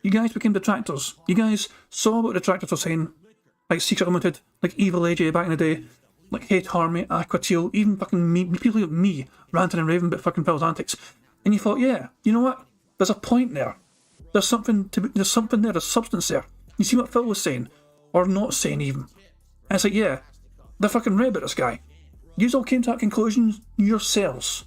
You guys became detractors. You guys saw what detractors were saying, like Secret Limited, like Evil AJ back in the day, like Hate Army, Aquatil, even fucking me, people like me, ranting and raving about fucking Phil's antics. And you thought, yeah, you know what? There's a point there. There's something there, there's substance there. You see what Phil was saying, or not saying even. And it's like, yeah, they're fucking right about this guy. You all came to that conclusion yourselves.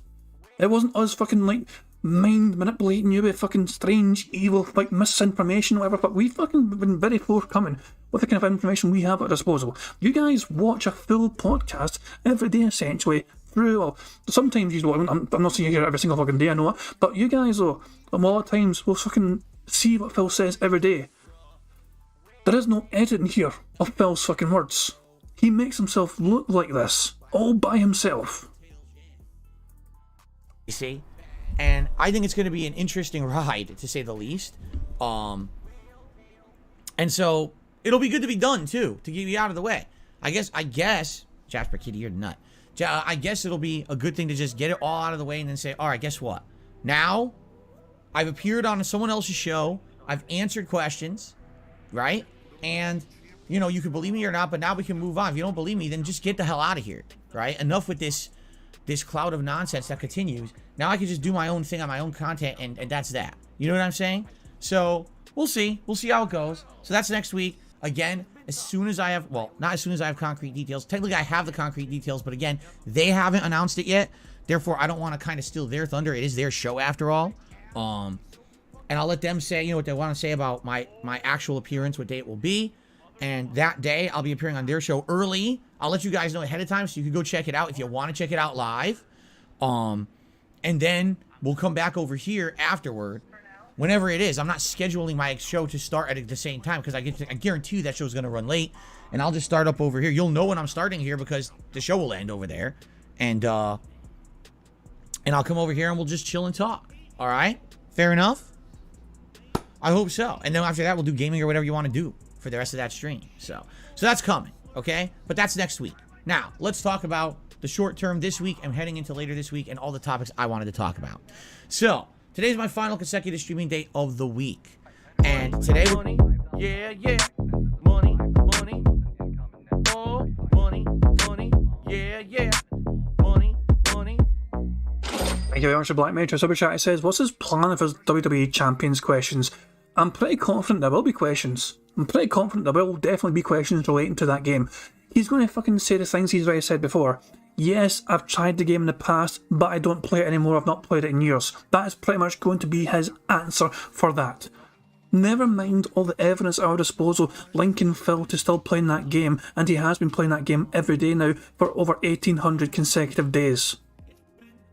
It wasn't us fucking like mind manipulating you with fucking strange, evil, like misinformation or whatever, but we've fucking been very forthcoming with the kind of information we have at our disposal. You guys watch a full podcast every day, essentially, through, well, sometimes you don't, I'm not seeing you here every single fucking day, I know it, but you guys, though, a lot of times will fucking see what Phil says every day. There is no editing here of Phil's fucking words. He makes himself look like this, all by himself. You see? And I think it's going to be an interesting ride, to say the least. And so it'll be good to be done too, to get you out of the way. I guess, Jasper Kitty, you're a nut. I guess it'll be a good thing to just get it all out of the way and then say, all right, guess what? Now, I've appeared on someone else's show. I've answered questions, right? And, you know, you can believe me or not, but now we can move on. If you don't believe me, then just get the hell out of here, right? Enough with this cloud of nonsense that continues. Now I can just do my own thing on my own content, and that's that. You know what I'm saying? So we'll see. We'll see how it goes. So that's next week. Again, as soon as I have, well, not as soon as I have concrete details. Technically, I have the concrete details, but again, they haven't announced it yet. Therefore, I don't want to kind of steal their thunder. It is their show after all. And I'll let them say, you know, what they want to say about my actual appearance, what day it will be. And that day, I'll be appearing on their show early. I'll let you guys know ahead of time so you can go check it out if you want to check it out live. And then we'll come back over here afterward, whenever it is. I'm not scheduling my show to start at the same time because I guarantee you that show's going to run late. And I'll just start up over here. You'll know when I'm starting here because the show will end over there. And I'll come over here and we'll just chill and talk. All right? Fair enough? I hope so. And then after that, we'll do gaming or whatever you want to do for the rest of that stream. So that's coming, okay? But that's next week. Now, let's talk about the short term this week and heading into later this week and all the topics I wanted to talk about. So, today's my final consecutive streaming day of the week. And today we're... Money, yeah, yeah. Money, money. Oh, money, money. Yeah, yeah. Money, money. Thank you very much for Black Major Super Chat. It says, what's his plan for his WWE Champions questions? I'm pretty confident there will be questions. I'm pretty confident there will definitely be questions relating to that game. He's going to fucking say the things he's already said before. Yes, I've tried the game in the past, but I don't play it anymore. I've not played it in years. That is pretty much going to be his answer for that. Never mind all the evidence at our disposal linking Phil to still playing that game, and he has been playing that game every day now for over 1,800 consecutive days.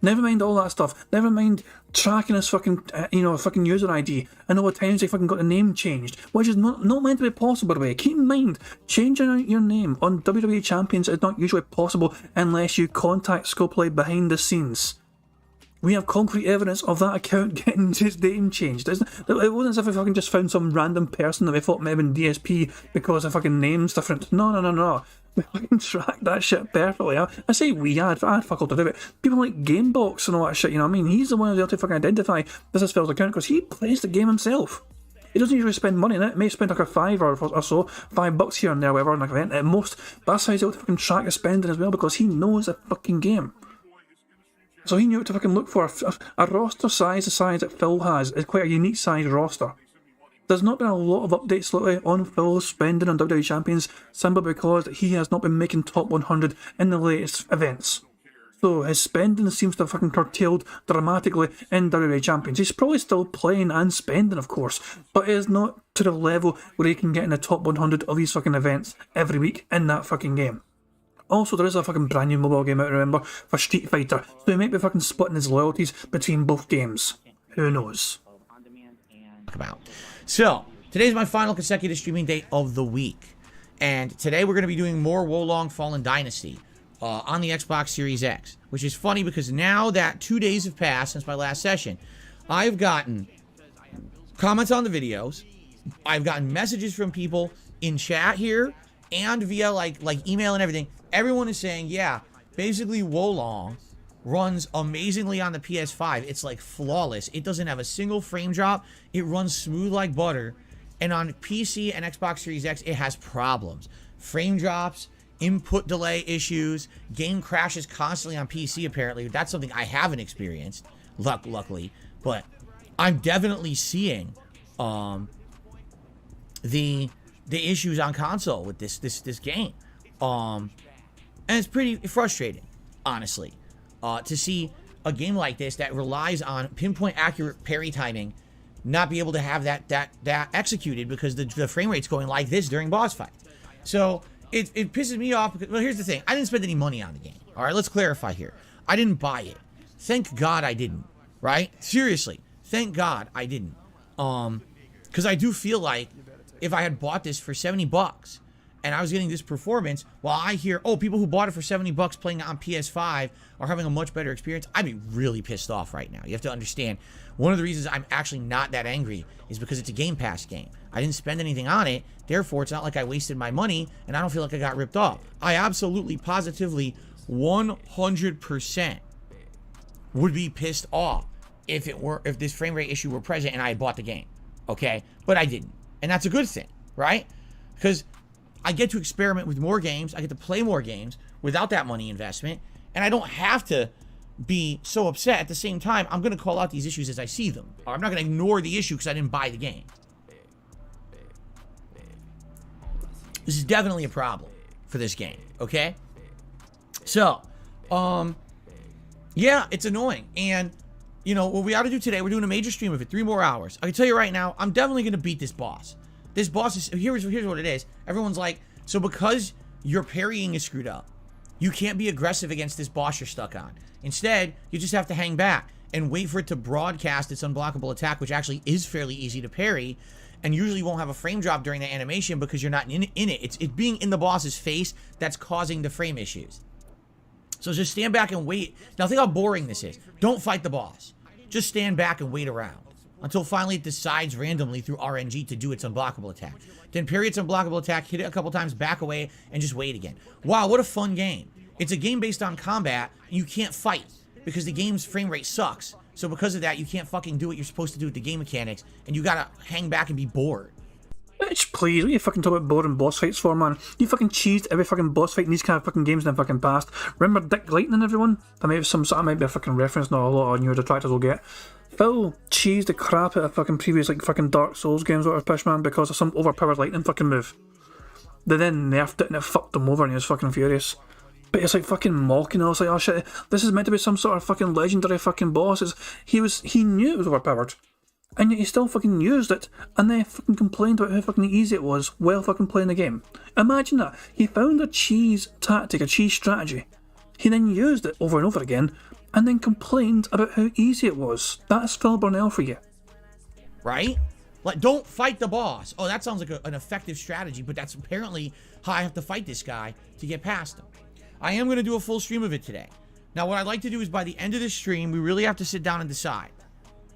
Never mind all that stuff. Never mind tracking his fucking, fucking user ID and all the times they fucking got the name changed, which is not meant to be possible, by the way. Keep in mind, changing your name on WWE Champions is not usually possible unless you contact Scopely behind the scenes. We have concrete evidence of that account getting his name changed. It wasn't as if we fucking just found some random person that we thought may have been DSP because the fucking name's different. No. We fucking track that shit perfectly. I say we, I had fuck all to do it. People like Gamebox and all that shit, you know what I mean? He's the one who's able to fucking identify this is Phil's account because he plays the game himself. He doesn't usually spend money in it. He may spend like a $5 or so, $5 here and there, whatever, on an event at most. But that's how he's able to fucking track the spending as well because he knows the fucking game. So he knew what to fucking look for. A roster size the size that Phil has is quite a unique size roster. There's not been a lot of updates lately on Phil's spending on WWE Champions simply because he has not been making top 100 in the latest events. So his spending seems to have fucking curtailed dramatically in WWE Champions. He's probably still playing and spending, of course, but it is not to the level where he can get in the top 100 of these fucking events every week in that fucking game. Also, there is a fucking brand new mobile game out, remember, for Street Fighter, so he might be fucking splitting his loyalties between both games. Who knows? So, today's my final consecutive streaming day of the week. And today we're going to be doing more Wolong Fallen Dynasty on the Xbox Series X. Which is funny because now that 2 days have passed since my last session, I've gotten comments on the videos, I've gotten messages from people in chat here, and via like email and everything. Everyone is saying, yeah, basically Wolong runs amazingly on the PS5. It's like flawless. It doesn't have a single frame drop. It runs smooth like butter. And on PC and Xbox Series X, it has problems. Frame drops, input delay issues, game crashes constantly on PC apparently. That's something I haven't experienced, luckily. But I'm definitely seeing the issues on console with this game. And it's pretty frustrating, honestly. To see a game like this that relies on pinpoint accurate parry timing not be able to have that executed because the frame rate's going like this during boss fights. So it pisses me off because, well, here's the thing. I didn't spend any money on the game. All right, let's clarify here. I didn't buy it. Thank God I didn't, right? Seriously, thank God I didn't. Because I do feel like if I had bought this for 70 bucks and I was getting this performance, while I hear, oh, people who bought it for 70 bucks playing on PS5 are having a much better experience, I'd be really pissed off right now. You have to understand, one of the reasons I'm actually not that angry is because it's a Game Pass game. I didn't spend anything on it, therefore it's not like I wasted my money, and I don't feel like I got ripped off. I absolutely, positively, 100% would be pissed off if this frame rate issue were present and I had bought the game, okay? But I didn't, and that's a good thing, right? Because I get to experiment with more games, I get to play more games without that money investment, and I don't have to be so upset. At the same time, I'm going to call out these issues as I see them. Or I'm not going to ignore the issue because I didn't buy the game. This is definitely a problem for this game, okay? So, yeah, it's annoying. And, you know, what we ought to do today, we're doing a major stream of it, 3 more hours. I can tell you right now, I'm definitely going to beat this boss. This boss is, here's what it is. Everyone's like, so because your parrying is screwed up, you can't be aggressive against this boss you're stuck on. Instead, you just have to hang back and wait for it to broadcast its unblockable attack, which actually is fairly easy to parry, and usually won't have a frame drop during the animation because you're not in it. It's being in the boss's face that's causing the frame issues. So just stand back and wait. Now think how boring this is. Don't fight the boss. Just stand back and wait around until finally it decides randomly through RNG to do its unblockable attack. Then parry its unblockable attack, hit it a couple times, back away, and just wait again. Wow, what a fun game. It's a game based on combat, and you can't fight because the game's frame rate sucks. So because of that, you can't fucking do what you're supposed to do with the game mechanics, and you gotta hang back and be bored. Bitch, please, what are you fucking talking about boring boss fights for, man? You fucking cheesed every fucking boss fight in these kind of fucking games in the fucking past. Remember Dick Lightning, everyone? That might be a fucking reference not a lot of newer detractors will get. Phil cheesed the crap out of fucking previous, like, fucking Dark Souls games out of Pishman because of some overpowered lightning fucking move. They then nerfed it and it fucked him over and he was fucking furious. But it's like fucking mocking. I was like, oh shit, this is meant to be some sort of fucking legendary fucking boss. He knew it was overpowered. And yet he still fucking used it, and then fucking complained about how fucking easy it was while fucking playing the game. Imagine that. He found a cheese tactic, a cheese strategy. He then used it over and over again, and then complained about how easy it was. That's Phil Burnell for you. Right? Like, don't fight the boss. Oh, that sounds like an effective strategy, but that's apparently how I have to fight this guy to get past him. I am going to do a full stream of it today. Now, what I'd like to do is by the end of this stream, we really have to sit down and decide.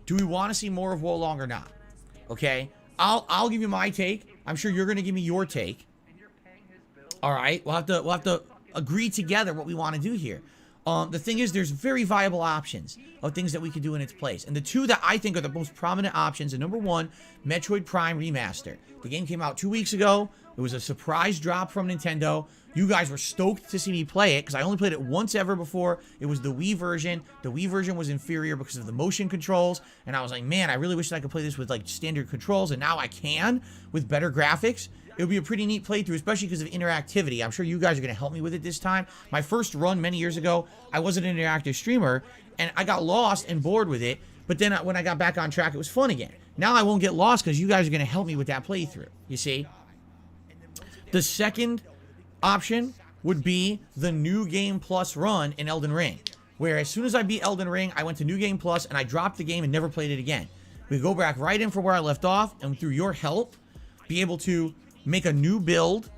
Do we want to see more of Wolong or not? Okay? I'll give you my take. I'm sure you're going to give me your take. All right? We'll have to agree together what we want to do here. The thing is, there's very viable options of things that we could do in its place. And the two that I think are the most prominent options are, number one, Metroid Prime Remaster. The game came out 2 weeks ago. It was a surprise drop from Nintendo. You guys were stoked to see me play it because I only played it once ever before. It was the Wii version. The Wii version was inferior because of the motion controls. And I was like, man, I really wish that I could play this with like standard controls. And now I can with better graphics. It would be a pretty neat playthrough, especially because of interactivity. I'm sure you guys are going to help me with it this time. My first run many years ago, I was an interactive streamer, and I got lost and bored with it. But then when I got back on track, it was fun again. Now I won't get lost because you guys are going to help me with that playthrough, you see? The second option would be the New Game Plus run in Elden Ring, where as soon as I beat Elden Ring, I went to New Game Plus, and I dropped the game and never played it again. We go back right in from where I left off, and through your help, be able to make a new build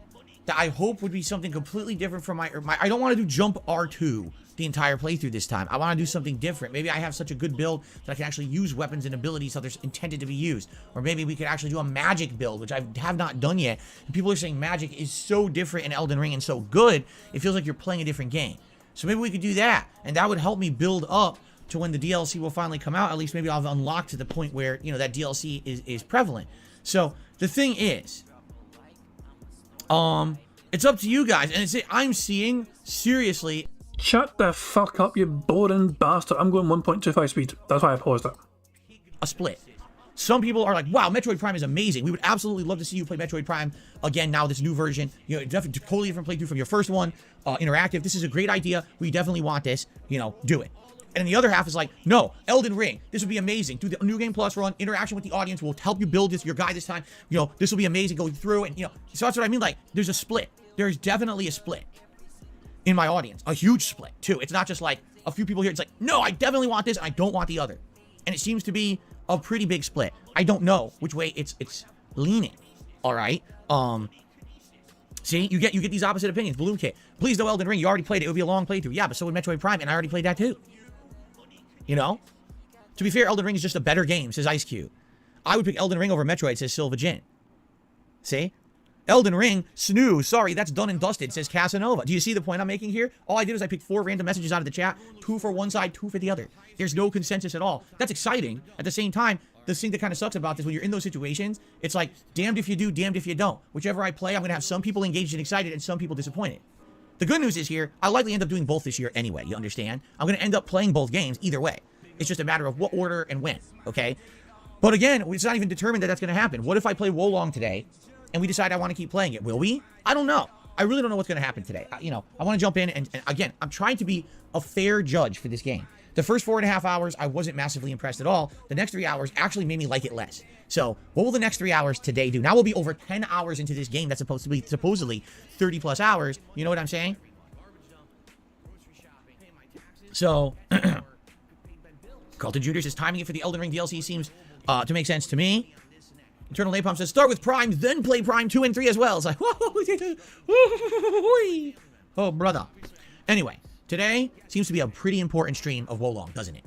that I hope would be something completely different from my I don't want to do jump R2 the entire playthrough this time. I want to do something different. Maybe I have such a good build that I can actually use weapons and abilities how they're intended to be used. Or maybe we could actually do a magic build, which I have not done yet. And people are saying magic is so different in Elden Ring and so good, it feels like you're playing a different game. So maybe we could do that, and that would help me build up to when the DLC will finally come out. At least maybe I'll have unlocked to the point where, you know, that DLC is prevalent. So the thing is, it's up to you guys, and I'm seeing, seriously... Shut the fuck up, you boring bastard. I'm going 1.25 speed. That's why I paused it. A split. Some people are like, wow, Metroid Prime is amazing. We would absolutely love to see you play Metroid Prime again now, this new version. You know, definitely totally different playthrough from your first one. Interactive. This is a great idea. We definitely want this. You know, do it. And then the other half is like, no, Elden Ring, this would be amazing. Do the New Game Plus run, interaction with the audience will help you build your guy this time. You know, this will be amazing going through. And, you know, so that's what I mean. Like, there's a split. There's definitely a split in my audience. A huge split, too. It's not just like a few people here. It's like, no, I definitely want this and I don't want the other. And it seems to be a pretty big split. I don't know which way it's leaning. All right. See, you get these opposite opinions. Balloon Kit, please no Elden Ring. You already played it. It would be a long playthrough. Yeah, but so would Metroid Prime, and I already played that too. You know? To be fair, Elden Ring is just a better game, says Ice Cube. I would pick Elden Ring over Metroid, says Silva Jin. See? Elden Ring, snooze. Sorry, that's done and dusted, says Casanova. Do you see the point I'm making here? All I did is I picked 4 random messages out of the chat. 2 for one side, 2 for the other. There's no consensus at all. That's exciting. At the same time, the thing that kind of sucks about this, when you're in those situations, it's like, damned if you do, damned if you don't. Whichever I play, I'm going to have some people engaged and excited and some people disappointed. The good news is here, I'll likely end up doing both this year anyway, you understand? I'm going to end up playing both games either way. It's just a matter of what order and when, okay? But again, it's not even determined that that's going to happen. What if I play Wolong today and we decide I want to keep playing it? Will we? I don't know. I really don't know what's going to happen today. You know, I want to jump in and again, I'm trying to be a fair judge for this game. The first 4.5 hours, I wasn't massively impressed at all. The next 3 hours actually made me like it less. So what will the next 3 hours today do? Now we'll be over 10 hours into this game that's supposed to be supposedly 30 plus hours. You know what I'm saying? So, Carlton Jr. says timing it for the Elden Ring DLC seems to make sense to me. Eternal Napalm says start with Prime, then play Prime 2 and 3 as well. It's like, oh, brother. Anyway. Today seems to be a pretty important stream of Wolong, doesn't it?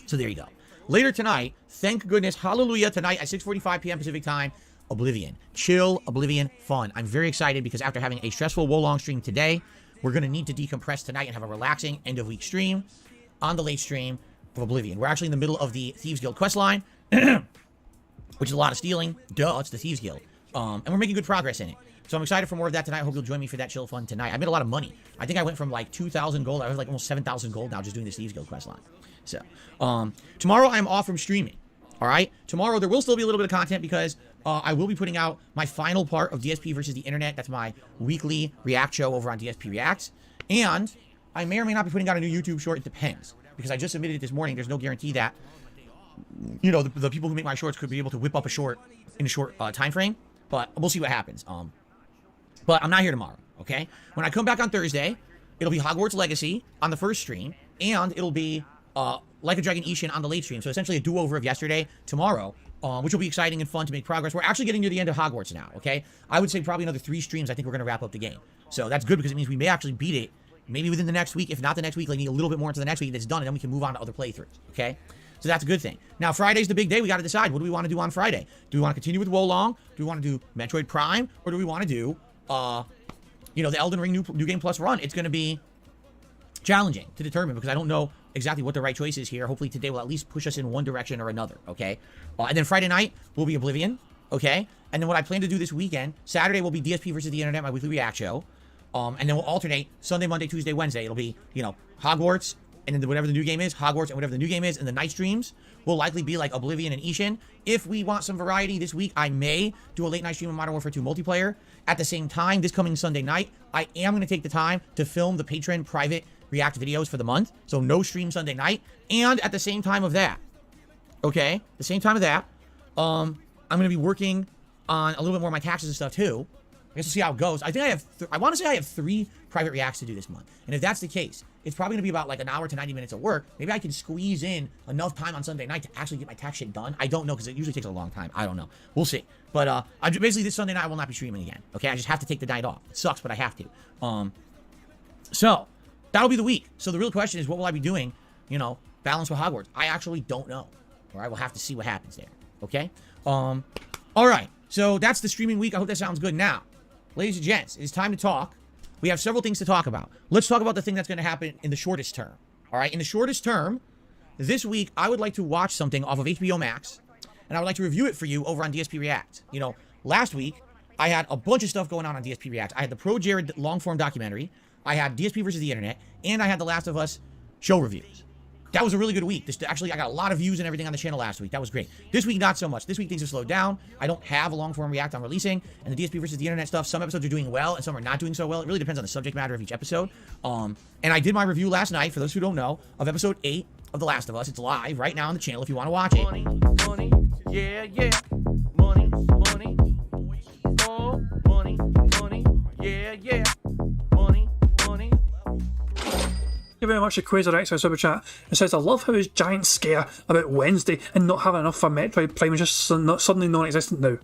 So there you go. Later tonight, thank goodness, hallelujah, tonight at 6:45 p.m. Pacific time, Oblivion. Chill, Oblivion, fun. I'm very excited because after having a stressful Wolong stream today, we're going to need to decompress tonight and have a relaxing end-of-week stream on the late stream of Oblivion. We're actually in the middle of the Thieves Guild questline, which is a lot of stealing. Duh, it's the Thieves Guild. And we're making good progress in it. So I'm excited for more of that tonight. I hope you'll join me for that chill fun tonight. I made a lot of money. I think I went from like 2,000 gold. I was like almost 7,000 gold now just doing the Thieves Guild questline. So, tomorrow I'm off from streaming. All right? Tomorrow there will still be a little bit of content because I will be putting out my final part of DSP versus the Internet. That's my weekly react show over on DSP Reacts. And I may or may not be putting out a new YouTube short. It depends. Because I just submitted it this morning. There's no guarantee that, you know, the people who make my shorts could be able to whip up a short in a short time frame. But we'll see what happens. But I'm not here tomorrow, okay? When I come back on Thursday, it'll be Hogwarts Legacy on the first stream, and it'll be Like a Dragon Ishin on the late stream. So essentially a do-over of yesterday tomorrow, which will be exciting and fun to make progress. We're actually getting near the end of Hogwarts now, okay? I would say probably another 3 streams, I think we're going to wrap up the game. So that's good because it means we may actually beat it maybe within the next week. If not the next week, like need a little bit more into the next week that's done, and then we can move on to other playthroughs, okay? So that's a good thing. Now, Friday's the big day. We got to decide. What do we want to do on Friday? Do we want to continue with Wolong? Do we want to do Metroid Prime? Or do we want to do, you know, the Elden Ring New Game Plus run? It's going to be challenging to determine because I don't know exactly what the right choice is here. Hopefully today will at least push us in one direction or another, okay? And then Friday night will be Oblivion, okay? And then what I plan to do this weekend, Saturday will be DSP versus the Internet, my weekly react show. And then we'll alternate Sunday, Monday, Tuesday, Wednesday. It'll be, you know, Hogwarts, and then whatever the new game is, Hogwarts, and whatever the new game is, and the night streams will likely be like Oblivion and Ishin. If we want some variety this week, I may do a late night stream of Modern Warfare 2 multiplayer. At the same time, this coming Sunday night, I am going to take the time to film the Patreon private react videos for the month. So no stream Sunday night. And at the same time of that, okay, the same time of that, I'm going to be working on a little bit more of my taxes and stuff too. I guess we'll see how it goes. I think I have, I want to say I have 3 private reacts to do this month. And if that's the case, it's probably going to be about like an hour to 90 minutes of work. Maybe I can squeeze in enough time on Sunday night to actually get my tax shit done. I don't know because it usually takes a long time. I don't know. We'll see. But basically this Sunday night I will not be streaming again. Okay, I just have to take the night off. It sucks, but I have to. So that'll be the week. So the real question is, what will I be doing? You know, balance with Hogwarts. I actually don't know. All right, we'll have to see what happens there. Okay. All right. So that's the streaming week. I hope that sounds good. Now, ladies and gents, it's time to talk. We have several things to talk about. Let's talk about the thing that's going to happen in the shortest term. All right, in the shortest term, this week, I would like to watch something off of HBO Max, and I would like to review it for you over on DSP React. You know, last week, I had a bunch of stuff going on DSP React. I had the Pro Jared long-form documentary, I had DSP versus the Internet, and I had The Last of Us show reviews. that was a really good week. Actually, I got a lot of views and everything on the channel last week. That was great. This week, not so much. This week, things have slowed down. I don't have a long-form react I'm releasing. And the DSP versus the internet stuff, some episodes are doing well and some are not doing so well. It really depends on the subject matter of each episode. And I did my review last night, for those who don't know, of episode 8 of The Last of Us. It's live right now on the channel if you want to watch it. Money, money, yeah, yeah. Money, money. Oh, money, money, yeah, yeah. Money, money. Thank you very much to Quasar X for Super Chat. It says, I love how his giant scare about Wednesday and not having enough for Metroid Prime is just not suddenly non-existent now.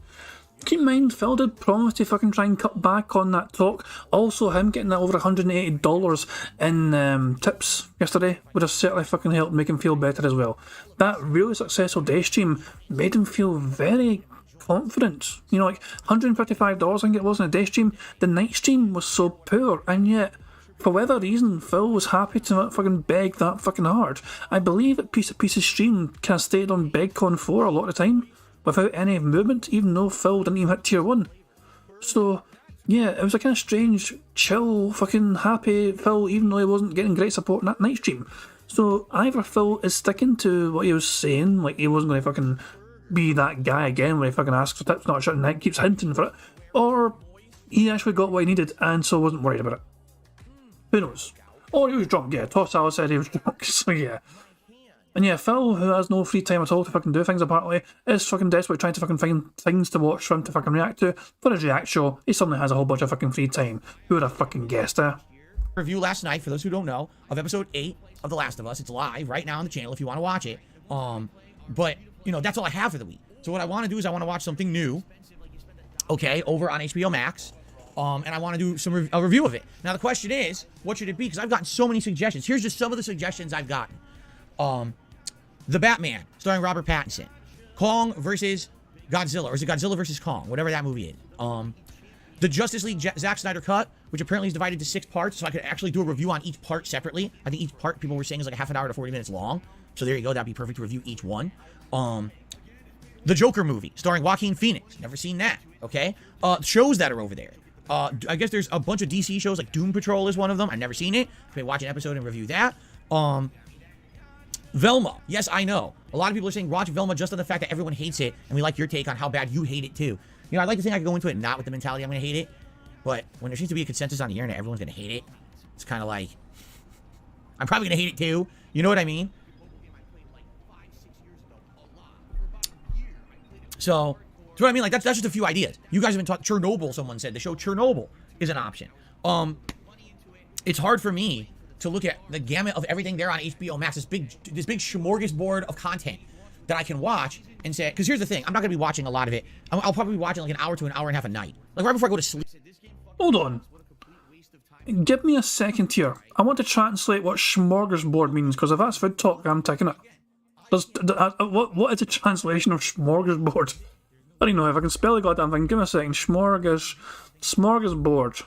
Keep in mind, Phil did promise to fucking try and cut back on that talk. Also, him getting that over $180 in tips yesterday would have certainly fucking helped make him feel better as well. That really successful day stream made him feel very confident. You know, like $155 I think it was in a day stream. The night stream was so poor, and yet, for whatever reason, Phil was happy to not fucking beg that fucking hard. I believe that piece of stream kind of stayed on BegCon 4 a lot of the time, without any movement, even though Phil didn't even hit tier 1. So, yeah, it was a kind of strange, chill, fucking happy Phil, even though he wasn't getting great support in that night stream. So, either Phil is sticking to what he was saying, like he wasn't going to fucking be that guy again when he fucking asks for tips, not shut and keeps hinting for it, or he actually got what he needed and so wasn't worried about it. Who knows? Or he was drunk, yeah. Toss Salad said he was drunk, so yeah. And yeah, Phil, who has no free time at all to fucking do things apparently, is fucking desperate trying to fucking find things to watch for him to fucking react to. For his react show, he suddenly has a whole bunch of fucking free time. Who would have fucking guessed, eh? Review last night, for those who don't know, of episode 8 of The Last of Us. It's live right now on the channel if you want to watch it. But, you know, that's all I have for the week. So what I want to do is I want to watch something new, okay, over on HBO Max. And I want to do a review of it. Now, the question is, what should it be? Because I've gotten so many suggestions. Here's just some of the suggestions I've gotten. The Batman, starring Robert Pattinson. Kong versus Godzilla. Or is it Godzilla versus Kong? Whatever that movie is. The Justice League Zack Snyder cut, which apparently is divided into 6 parts, so I could actually do a review on each part separately. I think each part, people were saying, is like a half an hour to 40 minutes long. So there you go. That'd be perfect to review each one. The Joker movie, starring Joaquin Phoenix. Never seen that. Okay? Shows that are over there. I guess there's a bunch of DC shows, like Doom Patrol is one of them. I've never seen it. Can watch an episode and review that. Velma. Yes, I know. A lot of people are saying watch Velma just on the fact that everyone hates it, and we like your take on how bad you hate it too. You know, I'd like to think I could go into it not with the mentality I'm going to hate it, but when there seems to be a consensus on the internet, everyone's going to hate it. It's kind of like, I'm probably going to hate it too. You know what I mean? So, that's what I mean. Like, that's just a few ideas. You guys have been talking Chernobyl, someone said. The show Chernobyl is an option. It's hard for me to look at the gamut of everything there on HBO Max, this big smorgasbord of content that I can watch and say, because here's the thing, I'm not going to be watching a lot of it. I'll probably be watching like an hour to an hour and a half a night. Like right before I go to sleep. Hold on. Give me a second here. I want to translate what smorgasbord means, because if that's food talk, I'm taking it. What is the translation of smorgasbord? I don't know if I can spell the goddamn thing. Give me a second. Smorgasbord.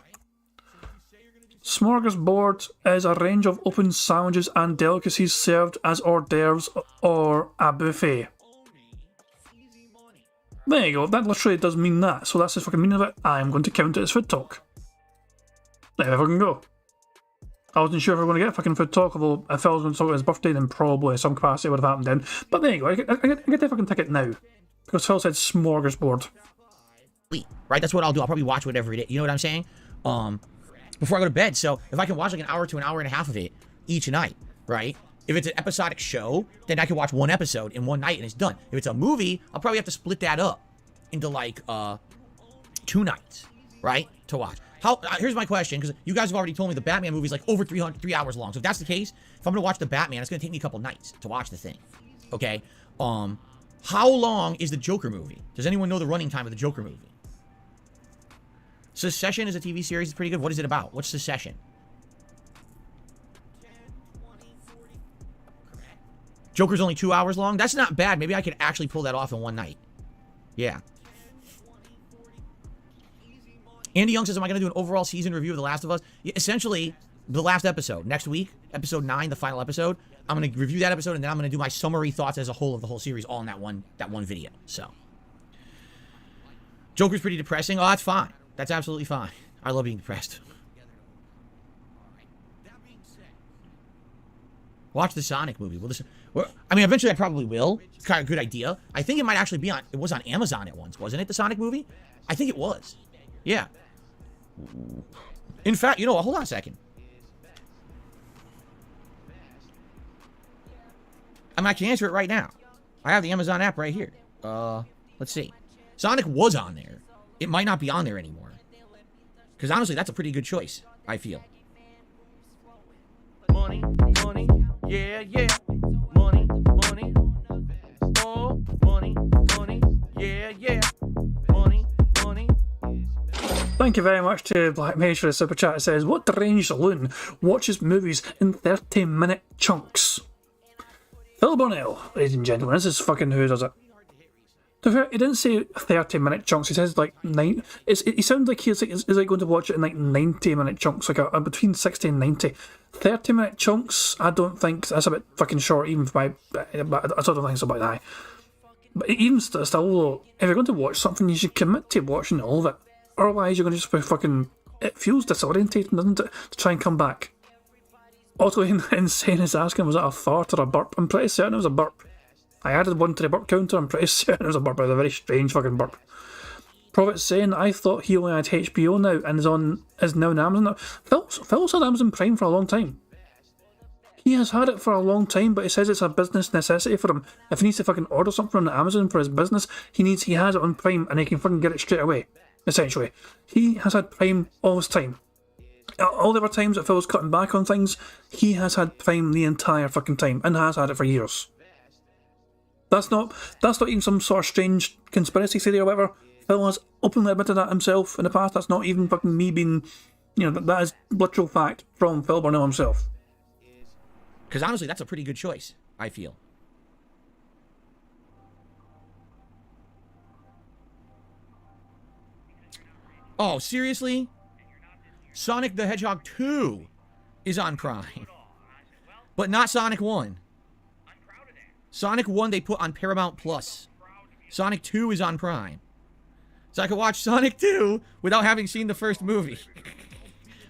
Smorgasbord is a range of open sandwiches and delicacies served as hors d'oeuvres or a buffet. There you go, that literally does mean that, so that's the fucking meaning of it. I'm going to count it as food talk. There we fucking go. I wasn't sure if we were going to get fucking food talk, although if I was going to talk about his birthday, then probably some capacity would have happened then. But there you go, I get the fucking ticket now. Because Phil said smorgasbord. Right, that's what I'll do. I'll probably watch whatever it is. You know what I'm saying? Before I go to bed. So if I can watch like an hour to an hour and a half of it each night, right? If it's an episodic show, then I can watch one episode in one night and it's done. If it's a movie, I'll probably have to split that up into like 2 nights, right? To watch. Here's my question, because you guys have already told me the Batman movie is like over 3 hours long. So if that's the case, if I'm gonna watch the Batman, it's gonna take me a couple nights to watch the thing. Okay. How long is the Joker movie? Does anyone know the running time of the Joker movie? Succession is a TV series. It's pretty good. What is it about? What's Succession? Joker's only 2 hours long? That's not bad. Maybe I could actually pull that off in one night. Yeah. Andy Young says, am I going to do an overall season review of The Last of Us? Yeah, essentially, the last episode. Next week, episode 9, the final episode. I'm going to review that episode, and then I'm going to do my summary thoughts as a whole of the whole series all in that one video. So. Joker's pretty depressing. Oh, that's fine. That's absolutely fine. I love being depressed. Watch the Sonic movie. I mean, eventually I probably will. It's kind of a good idea. I think it might actually be on, it was on Amazon at once, wasn't it, the Sonic movie? I think it was. Yeah. In fact, you know what, hold on a second. I mean, I can answer it right now. I have the Amazon app right here. Let's see. Sonic was on there. It might not be on there anymore. Because honestly, that's a pretty good choice, I feel. Money, money, yeah, yeah. Money, money, oh, money, money, yeah, yeah. Money, money. Thank you very much to Black Mage for the super chat. It says, what deranged loon watches movies in 30-minute chunks? Phil Burnell, ladies and gentlemen, this is fucking who does it. To be fair, he didn't say 30-minute chunks, he says like 9. He sounds like he's like going to watch it in like 90-minute chunks, like a between 60 and 90. 30-minute chunks, I don't think, that's a bit fucking short, even by, I sort of think it's about that. But even still though, if you're going to watch something, you should commit to watching all of it. Otherwise, you're going to just be fucking, it feels disorientating, doesn't it, to try and come back. Also, Insane is asking, was that a fart or a burp? I'm pretty certain it was a burp. I added one to the burp counter, I'm pretty certain it was a burp. It was a very strange fucking burp. Prophet's saying, I thought he only had HBO now and is now on Amazon. Phil's had Amazon Prime for a long time. He has had it for a long time, but he says it's a business necessity for him. If he needs to fucking order something on Amazon for his business, he has it on Prime and he can fucking get it straight away, essentially. He has had Prime all this time. All the other times that Phil's cutting back on things, he has had Prime the entire fucking time and has had it for years. That's not even some sort of strange conspiracy theory or whatever. Phil has openly admitted that himself in the past. That's not even fucking me being, you know, that is literal fact from Phil Burnell himself. Because honestly, that's a pretty good choice, I feel. Oh, seriously? Sonic the Hedgehog 2 is on Prime. But not Sonic 1. Sonic 1 they put on Paramount Plus. Sonic 2 is on Prime. So I can watch Sonic 2 without having seen the first movie.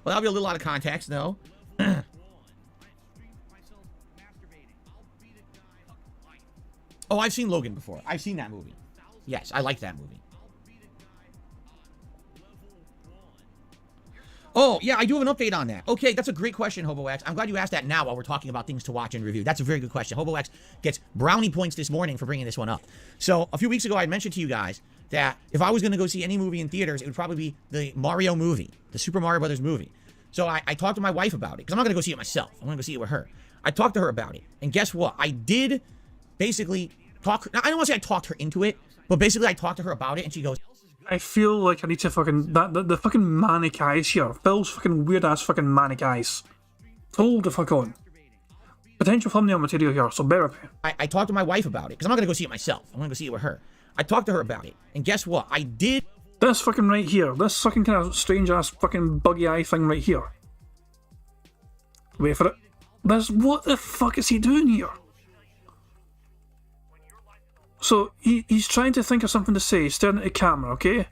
Well, that'll be a little out of context, no? Oh, I've seen Logan before. I've seen that movie. Yes, I like that movie. Oh, yeah, I do have an update on that. Okay, that's a great question, HoboX. I'm glad you asked that now while we're talking about things to watch and review. That's a very good question. HoboX gets brownie points this morning for bringing this one up. So, a few weeks ago, I mentioned to you guys that if I was going to go see any movie in theaters, it would probably be the Mario movie, the Super Mario Brothers movie. So, I talked to my wife about it, because I'm not going to go see it myself. I'm going to go see it with her. I talked to her about it, and guess what? I did basically talk... I don't want to say I talked her into it, but basically I talked to her about it, and she goes... I feel like I need to fucking... The fucking manic eyes here. Phil's fucking weird-ass fucking manic eyes. Hold the fuck on. Potential thumbnail material here, so bear with me. I talked to my wife about it, because I'm not going to go see it myself. I'm going to go see it with her. I talked to her about it, and guess what? I did... This fucking right here. This fucking kind of strange-ass fucking buggy eye thing right here. Wait for it. This... What the fuck is he doing here? So, he's trying to think of something to say, staring at the camera, okay?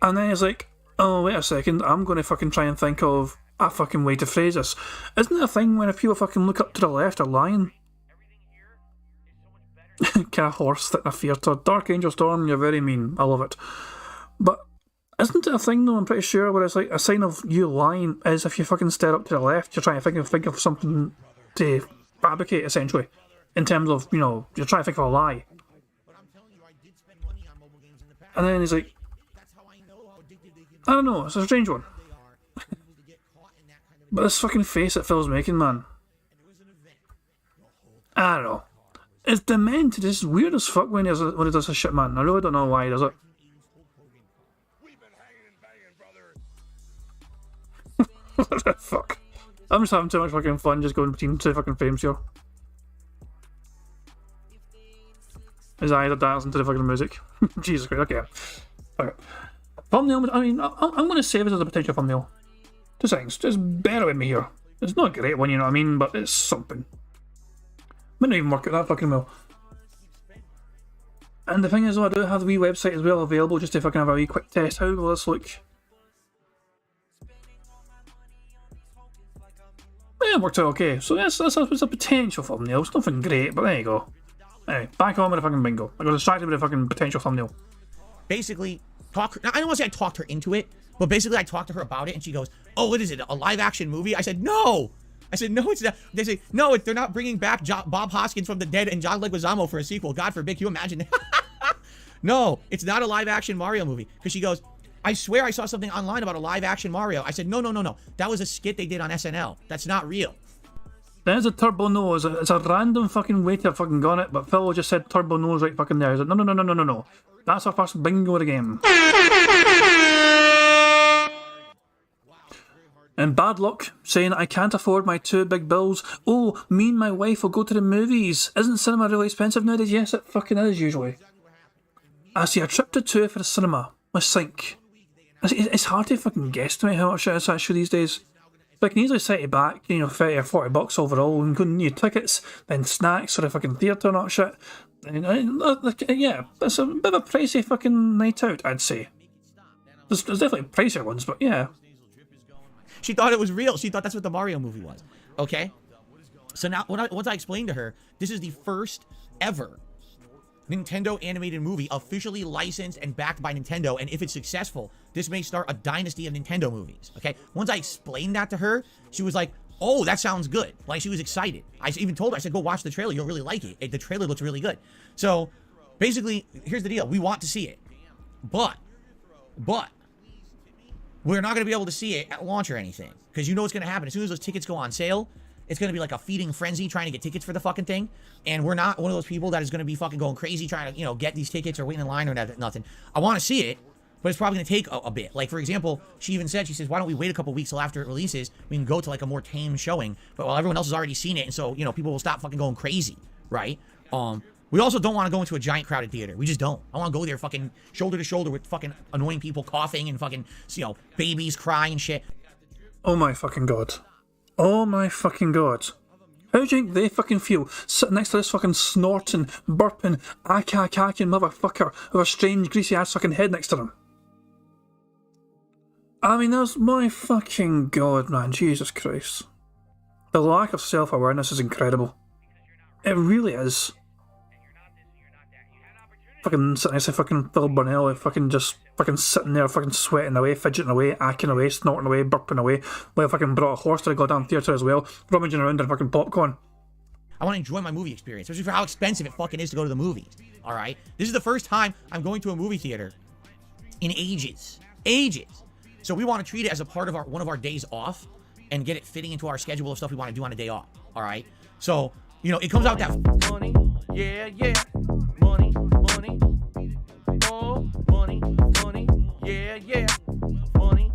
And then he's like, oh, wait a second, I'm going to fucking try and think of a fucking way to phrase this. Isn't it a thing when if people fucking look up to the left, they're lying? Kind of horse that in a theatre. Dark Angel Storm, you're very mean. I love it. But isn't it a thing though, I'm pretty sure, where it's like a sign of you lying is if you fucking stare up to the left, you're trying to think of something to fabricate, essentially. In terms of, you know, you're trying to think of a lie. And then he's like, I don't know, it's a strange one. But this fucking face that Phil's making, man. I don't know. It's demented, it's weird as fuck when he does this shit, man. I really don't know why he does it. What the fuck? I'm just having too much fucking fun just going between two fucking frames here. His eyes are dancing to the fucking music. Jesus Christ, okay. Okay. Thumbnail, I mean, I'm going to save it as a potential thumbnail. 2 seconds, just bear with me here. It's not a great one, you know what I mean, but it's something. Might not even work out that fucking well. And the thing is, though, I do have the wee website as well available, just if I can have a wee quick test. How will this look? yeah, it worked out okay. So yes, this was a potential thumbnail. It's nothing great, but there you go. Anyway, back on with the fucking bingo. I got distracted with a fucking potential thumbnail. Basically, I don't want to say I talked her into it, but basically I talked to her about it, and she goes, "Oh, what is it? A live action movie?" I said, "No." I said, "No, it's not." They say, "No, they're not bringing back Bob Hoskins from the dead and John Leguizamo for a sequel. God forbid." Can you imagine that? No, it's not a live action Mario movie. Because she goes, "I swear I saw something online about a live action Mario." I said, no. That was a skit they did on SNL. That's not real. There's a turbo no. It's a random fucking way to have fucking got it, but Phil just said turbo nose right fucking there. He's like, no. That's our first bingo of the game. And bad luck, saying I can't afford my 2 big bills. Oh, me and my wife will go to the movies. Isn't cinema really expensive nowadays? Yes, it fucking is usually. I see a trip to 2 for the cinema. Let's think. It's hard to fucking guesstimate how much it is actually these days. But I can easily set it back, 30 or 40 bucks overall, and go new tickets, then snacks for the fucking theatre and all that shit. And, yeah, it's a bit of a pricey fucking night out, I'd say. There's definitely pricier ones, but yeah. She thought it was real. She thought that's what the Mario movie was. Okay? So now, once I explained to her, this is the first ever Nintendo animated movie officially licensed and backed by Nintendo, and if it's successful, this may start a dynasty of Nintendo movies. Okay? Once I explained that to her, she was like, "Oh, that sounds good." Like, she was excited. I even told her, I said, "Go watch the trailer. You'll really like it. The trailer looks really good." So, basically, here's the deal. We want to see it. But, we're not going to be able to see it at launch or anything. Because you know what's going to happen. As soon as those tickets go on sale, it's going to be like a feeding frenzy trying to get tickets for the fucking thing. And we're not one of those people that is going to be fucking going crazy trying to, get these tickets or waiting in line or nothing. I want to see it, but it's probably going to take a bit. Like, for example, she even said, she says, "Why don't we wait a couple weeks till after it releases? We can go to like a more tame showing." But while everyone else has already seen it, and so, people will stop fucking going crazy, right? We also don't want to go into a giant crowded theater. We just don't. I want to go there fucking shoulder to shoulder with fucking annoying people coughing and fucking, babies crying and shit. Oh my fucking god. Oh my fucking god. How do you think they fucking feel sitting next to this fucking snorting, burping, acking motherfucker with a strange greasy ass fucking head next to them? I mean, that's my fucking god, man. Jesus Christ. The lack of self-awareness is incredible. It really is. Fucking sitting next to fucking Phil Burnell, fucking just fucking sitting there, fucking sweating away, fidgeting away, acting away, snorting away, burping away. Well, I fucking brought a horse to the goddamn theatre as well, rummaging around in fucking popcorn. I want to enjoy my movie experience, especially for how expensive it fucking is to go to the movies. Alright? This is the first time I'm going to a movie theater in ages. So we want to treat it as a part of one of our days off and get it fitting into our schedule of stuff we want to do on a day off. Alright? So, it comes out that... Money, yeah. Money. Oh, money, yeah. Money.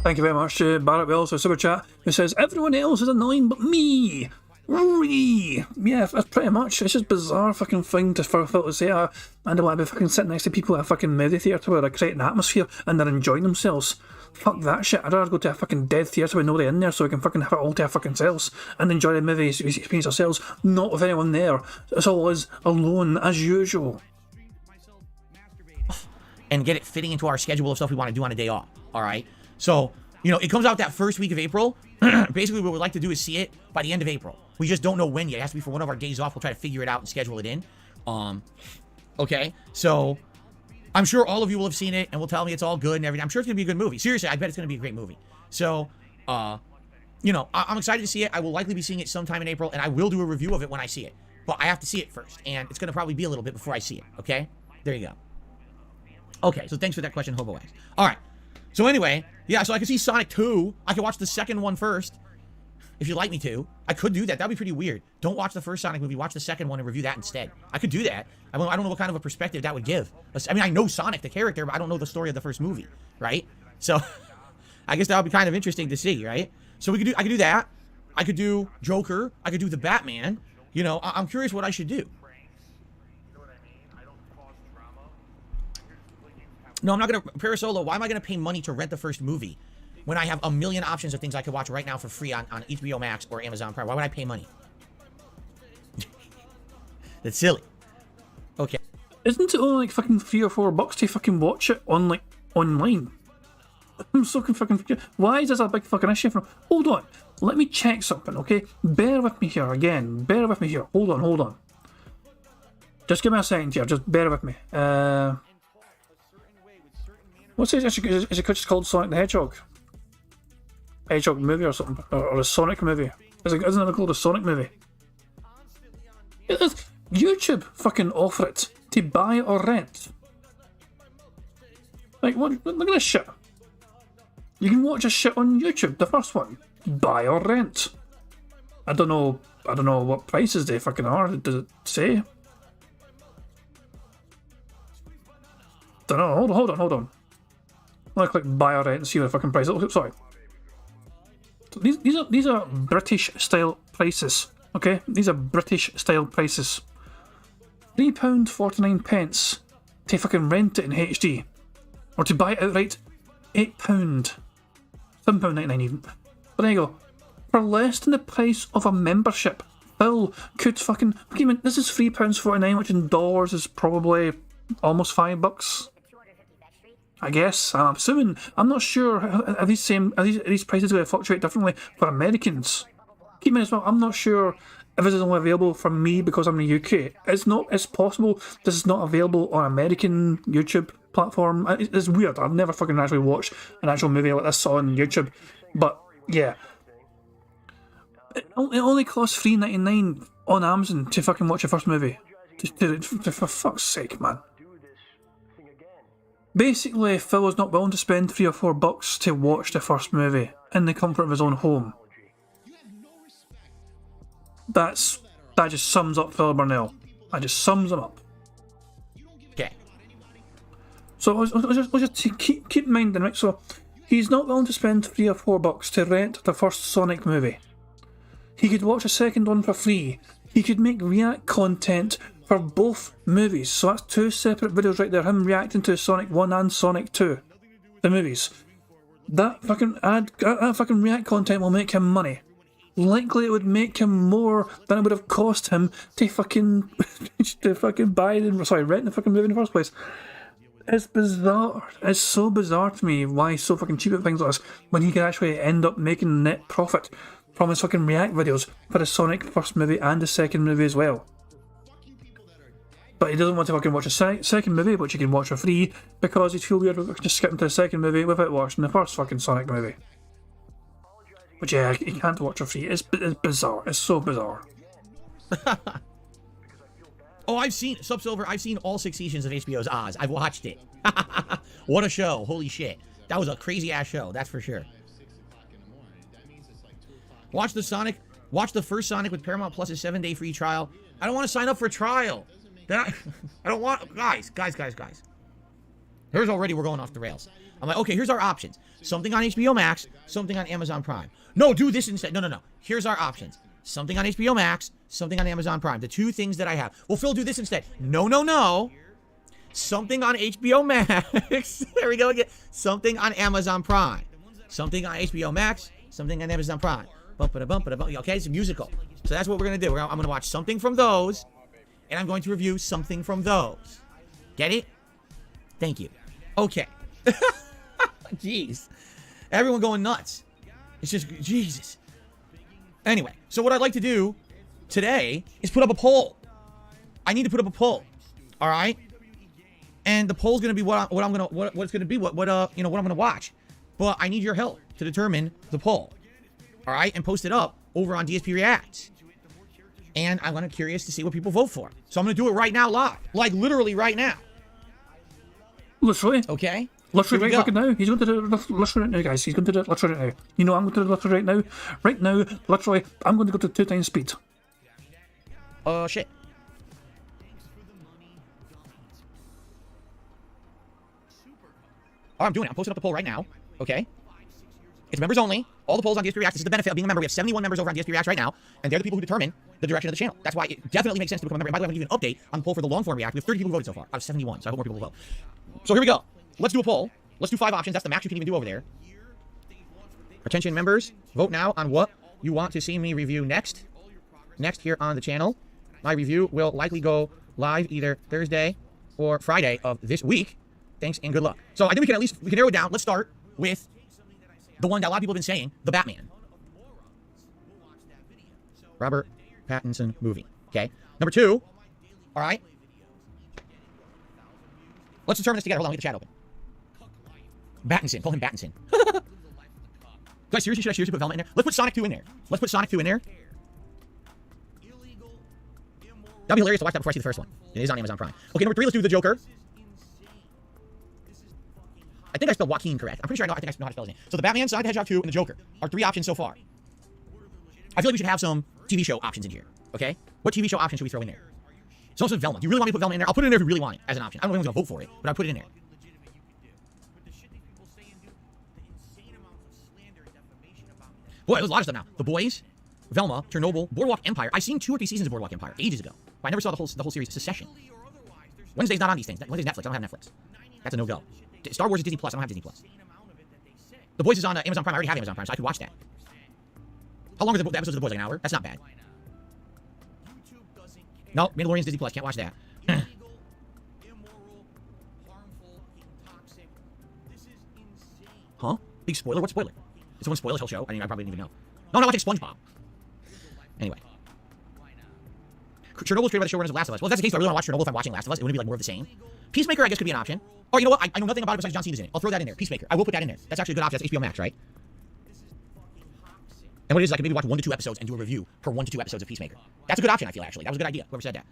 Thank you very much to Barrett Wells for Super Chat, who says, "Everyone else is annoying but me." Yeah, that's pretty much. It's just bizarre fucking thing for Phil to say. I don't want to be fucking sitting next to people at a fucking movie theatre where they're creating an atmosphere and they're enjoying themselves. Fuck that shit. I'd rather go to a fucking dead theatre with nobody in there so we can fucking have it all to our fucking selves and enjoy the movie experience ourselves, not with anyone there. It's all us alone as usual. And get it fitting into our schedule of stuff we want to do on a day off. Alright? So, it comes out that first week of April. Basically, what we'd like to do is see it by the end of April. We just don't know when yet. It has to be for one of our days off. We'll try to figure it out and schedule it in. Okay? So, I'm sure all of you will have seen it and will tell me it's all good and everything. I'm sure it's going to be a good movie. Seriously, I bet it's going to be a great movie. So, I'm excited to see it. I will likely be seeing it sometime in April, and I will do a review of it when I see it. But I have to see it first, and it's going to probably be a little bit before I see it. Okay? There you go. Okay, so thanks for that question, Hobo Wax. Alright. So anyway, yeah, so I can see Sonic 2. I can watch the second one first. If you'd like me to. I could do that. That'd be pretty weird. Don't watch the first Sonic movie. Watch the second one and review that instead. I could do that. I don't know what kind of a perspective that would give. I mean, I know Sonic, the character, but I don't know the story of the first movie, right? So, I guess that would be kind of interesting to see, right? So I could do that. I could do Joker. I could do the Batman. I'm curious what I should do. No, I'm not going to... Parasolo, why am I going to pay money to rent the first movie when I have a million options of things I could watch right now for free on HBO Max or Amazon Prime? Why would I pay money? That's silly. Okay. Isn't it only like fucking $3 or $4 to fucking watch it online? I'm so fucking confused. Why is this a big fucking issue from... Hold on. Let me check something, okay? Bear with me here again. Bear with me here. Hold on. Just give me a second here. Just bear with me. What's it? Is it just called Sonic the Hedgehog? Hedgehog movie or something? Or a Sonic movie? Isn't it called a Sonic movie? YouTube fucking offer it to buy or rent. Like, what? Look at this shit. You can watch a shit on YouTube, the first one. Buy or rent. I don't know what prices they fucking are. Does it say? Don't know. Hold on. I'm gonna click buy or rent and see what the fucking price is. Oh, sorry. So these are British style prices. Okay, these are British style prices. £3.49 to fucking rent it in HD, or to buy it outright, £8, £7.99 even. But there you go. For less than the price of a membership, Phil could fucking... Okay, man, this is £3.49, which in dollars is probably almost $5. I guess. I'm assuming. I'm not sure. Are these prices going to fluctuate differently for Americans? Keep in mind as well, I'm not sure if this is only available for me because I'm in the UK. It's possible this is not available on American YouTube platform. It's weird. I've never fucking actually watched an actual movie like this on YouTube. But yeah. It only costs $3.99 on Amazon to fucking watch your first movie. For fuck's sake, man. Basically, Phil was not willing to spend $3 or $4 to watch the first movie in the comfort of his own home. That just sums up Phil Burnell. That just sums him up. Okay. So let's just keep in mind then, right? So he's not willing to spend $3 or $4 to rent the first Sonic movie. He could watch a second one for free. He could make react content for both movies. So that's two separate videos right there. Him reacting to Sonic 1 and Sonic 2. The movies. That fucking react content will make him money. Likely it would make him more than it would have cost him to fucking rent the fucking movie in the first place. It's bizarre. It's so bizarre to me why he's so fucking cheap at things like this when he can actually end up making net profit from his fucking react videos for the Sonic first movie and the second movie as well. But he doesn't want to fucking watch a second movie, which you can watch for free, because he'd feel weird about just skipping to the second movie without watching the first fucking Sonic movie. Which, yeah, he can't watch for free. It's bizarre. It's so bizarre. Oh, I've seen Subsilver. I've seen all 6 seasons of HBO's Oz. I've watched it. What a show. Holy shit. That was a crazy ass show. That's for sure. Watch the first Sonic with Paramount Plus' 7-day free trial. I don't want to sign up for a trial. I don't want... Guys. Here's already we're going off the rails. I'm like, okay, here's our options. Something on HBO Max, something on Amazon Prime. No, do this instead. No. Here's our options. Something on HBO Max, something on Amazon Prime. The two things that I have. Well, Phil, do this instead. No. Something on HBO Max. There we go again. Something on Amazon Prime. Something on HBO Max, something on Amazon Prime. Okay, it's a musical. So that's what we're going to do. I'm going to watch something from those, and I'm going to review something from those. Get it? Thank you. Okay. Jeez. Everyone going nuts. It's just, Jesus. Anyway, so what I'd like to do today is put up a poll. I need to put up a poll. All right? And the poll's going to be what I'm going to watch. But I need your help to determine the poll. All right? And post it up over on DSP Reacts. And I'm kind of curious to see what people vote for. So I'm going to do it right now live. Like literally right now. Literally? Okay. Literally right fucking now. He's going to do it literally right now, guys. He's going to do it literally right now. You know I'm going to do it literally right now. Right now, literally, I'm going to go to 2 times speed. Oh, shit. Oh, I'm doing it. I'm posting up the poll right now. Okay. It's members only. All the polls on DSP Reacts. This is the benefit of being a member. We have 71 members over on DSP Reacts right now, and they're the people who determine the direction of the channel. That's why it definitely makes sense to become a member. And by the way, I'm going to give an update on the poll for the long form React. We have 30 people who voted so far out of 71, so I hope more people will vote. So here we go. Let's do a poll. Let's do 5 options. That's the max you can even do over there. Attention members, vote now on what you want to see me review next here on the channel. My review will likely go live either Thursday or Friday of this week. Thanks and good luck. So I think we can narrow it down. Let's start with the one that a lot of people have been saying, the Batman. Robert Pattinson movie. Okay. Number 2. All right. Let's determine this together. Hold on, let me get the chat open. Battinson. Call him Battinson. Should I seriously put Velma in there? Let's put Sonic 2 in there. Let's put Sonic 2 in there. That'd be hilarious to watch that before I see the first one. It is on Amazon Prime. Okay, number 3, let's do the Joker. I think I spelled Joaquin correct. I'm pretty sure I think I know how to spell his name. So the Batman, Sonic the Hedgehog 2, and the Joker are 3 options so far. I feel like we should have some TV show options in here. Okay? What TV show options should we throw in there? So also Velma. Do you really want me to put Velma in there? I'll put it in there if you really want it as an option. I don't know if anyone's gonna vote for it, but I'll put it in there. Boy, there's a lot of stuff now. The Boys, Velma, Chernobyl, Boardwalk Empire. I've seen 2 or 3 seasons of Boardwalk Empire ages ago, but I never saw the whole series. Secession. Wednesday's not on these things. Wednesday's Netflix. I don't have Netflix. That's a no-go. Star Wars is Disney Plus. I don't have Disney Plus. The Boys is on Amazon Prime. I already have Amazon Prime, so I could watch that. How long are the episodes of The Boys? Like an hour? That's not bad. No, Mandalorian's Disney Plus. Can't watch that. Huh? Big spoiler? What spoiler? Did someone spoil this whole show? I mean, I probably didn't even know. No, I'm not watching SpongeBob. Anyway. Chernobyl's created by the showrunners of Last of Us. Well, if that's the case, do I really want to watch Chernobyl if I'm watching Last of Us? It wouldn't be like more of the same. Peacemaker, I guess, could be an option. Oh, you know what? I know nothing about it besides John Cena's in it. I'll throw that in there. Peacemaker. I will put that in there. That's actually a good option. That's HBO Max, right? And what it is, I can maybe watch 1 to 2 episodes and do a review per 1 to 2 episodes of Peacemaker. That's a good option, I feel, actually. That was a good idea, whoever said that.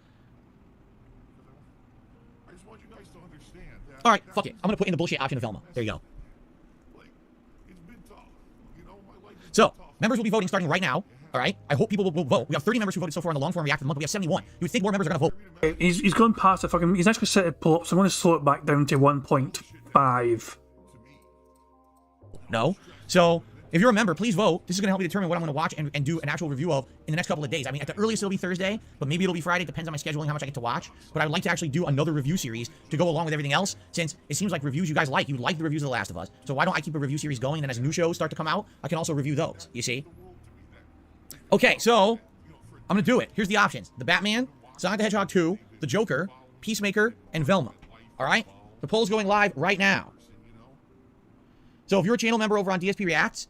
I just want you guys to understand that. All right, fuck it. I'm going to put in the bullshit option of Velma. There you go. It's been tough. You know, my life is So, tough. members will be voting starting right now. All right? I hope people will vote. We have 30 members who voted so far in the long form react of the month, but we have 71. You would think more members are going to vote. He's gone past the fucking. He's actually set it pull up, so I'm going to slow it back down to 1.5. No. So, if you're a member, please vote. This is going to help me determine what I'm going to watch and do an actual review of in the next couple of days. I mean, at the earliest, it'll be Thursday, but maybe it'll be Friday. Depends on my scheduling, how much I get to watch. But I would like to actually do another review series to go along with everything else, since it seems like reviews you guys like. You like the reviews of The Last of Us. So why don't I keep a review series going, and as new shows start to come out, I can also review those, you see? Okay, so I'm going to do it. Here's the options. The Batman, Sonic the Hedgehog 2, the Joker, Peacemaker, and Velma. All right? The poll's going live right now. So if you're a channel member over on DSP Reacts,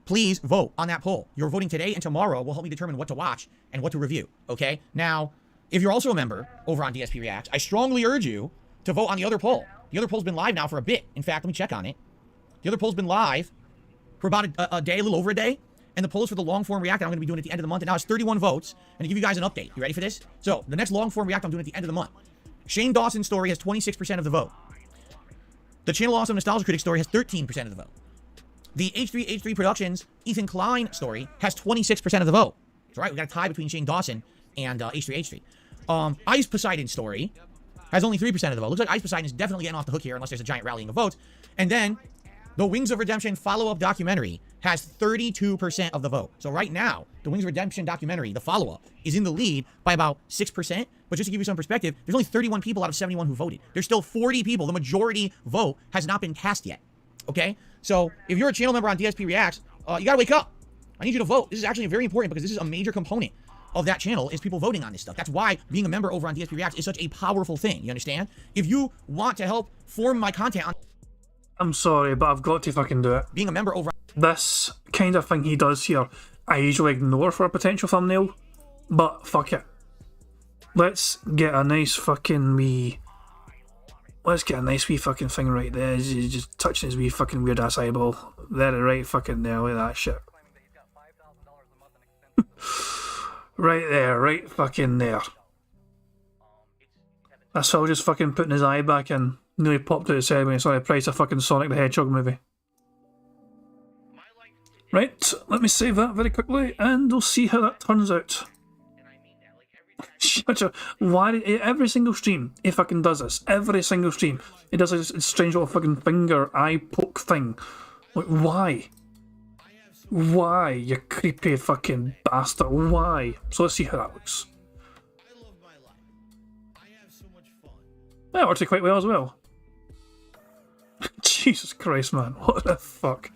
please vote on that poll. Your voting today and tomorrow will help me determine what to watch and what to review, okay? Now, if you're also a member over on DSP Reacts, I strongly urge you to vote on the other poll. The other poll's been live now for a bit. In fact, let me check on it. The other poll's been live for about a day, a little over a day. And the polls for the long form react I'm going to be doing at the end of the month. And now it's 31 votes. And to give you guys an update. You ready for this? So, the next long form react I'm doing at the end of the month. Shane Dawson's story has 26% of the vote. The Channel Awesome Nostalgia Critic story has 13% of the vote. The H3H3 Productions Ethan Klein story has 26% of the vote. That's right, we got a tie between Shane Dawson and H3H3. Ice Poseidon story has only 3% of the vote. Looks like Ice Poseidon is definitely getting off the hook here unless there's a giant rallying of votes. And then the Wings of Redemption follow-up documentary has 32% of the vote. So right now, the Wings of Redemption documentary, the follow-up, is in the lead by about 6%. But just to give you some perspective, there's only 31 people out of 71 who voted. There's still 40 people. The majority vote has not been cast yet. Okay? So if you're a channel member on DSP Reacts, you gotta wake up. I need you to vote. This is actually very important because this is a major component of that channel is people voting on this stuff. That's why being a member over on DSP Reacts is such a powerful thing. You understand? If you want to help form my content on... I'm sorry, but I've got to fucking do it. Being a member over... This kind of thing he does here, I usually ignore for a potential thumbnail, but fuck it. Let's get a nice fucking wee... Let's get a nice wee fucking thing right there. He's just touching his wee fucking weird ass eyeball. There, right fucking there, look at that shit. Right there, right fucking there. That's Phil just fucking putting his eye back in. Nearly popped out his head when he saw the price of fucking Sonic the Hedgehog movie. Right, let me save that very quickly and we'll see how that turns out. Why every single stream he fucking does this? Every single stream he does this strange little fucking finger eye poke thing. Like why? Why, you creepy fucking bastard? Why? So let's see how that looks. That worked quite well as well. Jesus Christ, man! What the fuck?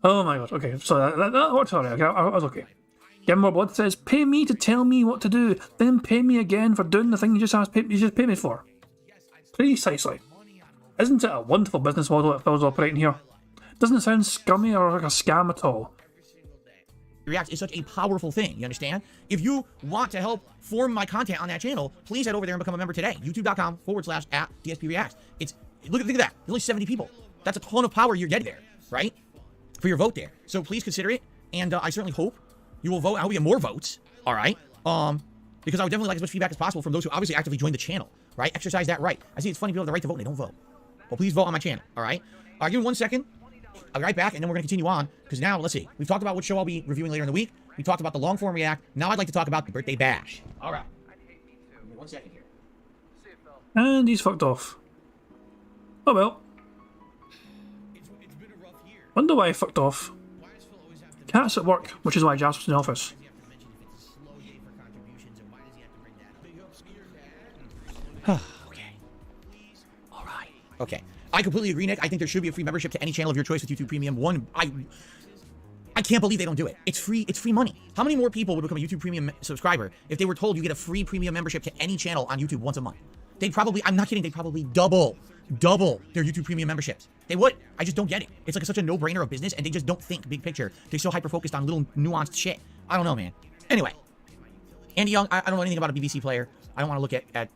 Oh my god. Okay, so that worked alright. Okay, I was okay. More Blood says, "Pay me to tell me what to do, then pay me again for doing the thing you just pay me for." Precisely. Isn't it a wonderful business model that Phil's operating here? Doesn't sound scummy or like a scam at all. React is such a powerful thing, you understand? If you want to help form my content on that channel, please head over there and become a member today. YouTube.com/@DSP Reacts. Think of that. There's only 70 people. That's a ton of power you're getting there, right? For your vote there. So please consider it, and I certainly hope you will vote. I hope we get more votes, all right? Because I would definitely like as much feedback as possible from those who obviously actively joined the channel, right? Exercise that right. I see it's funny people have the right to vote and they don't vote. Well, please vote on my channel, all right? Give me 1 second. I'll be right back, and then we're going to continue on, because now, let's see. We've talked about what show I'll be reviewing later in the week. We talked about the long-form react. Now I'd like to talk about the birthday bash. All right. Give me 1 second here. And he's fucked off. Oh well. Wonder why he fucked off. Cat's at work, which is why Jasper's in the office. Okay. All right. Okay. I completely agree, Nick. I think there should be a free membership to any channel of your choice with YouTube Premium. I can't believe they don't do it. It's free money. How many more people would become a YouTube Premium subscriber if they were told you get a free premium membership to any channel on YouTube once a month? They'd probably, I'm not kidding, they'd probably double their YouTube Premium memberships. They would. I just don't get it. It's like such a no-brainer of business, and they just don't think big picture. They're so hyper-focused on little nuanced shit. I don't know, man. Anyway. Andy Young, I don't know anything about a BBC player. I don't want to look at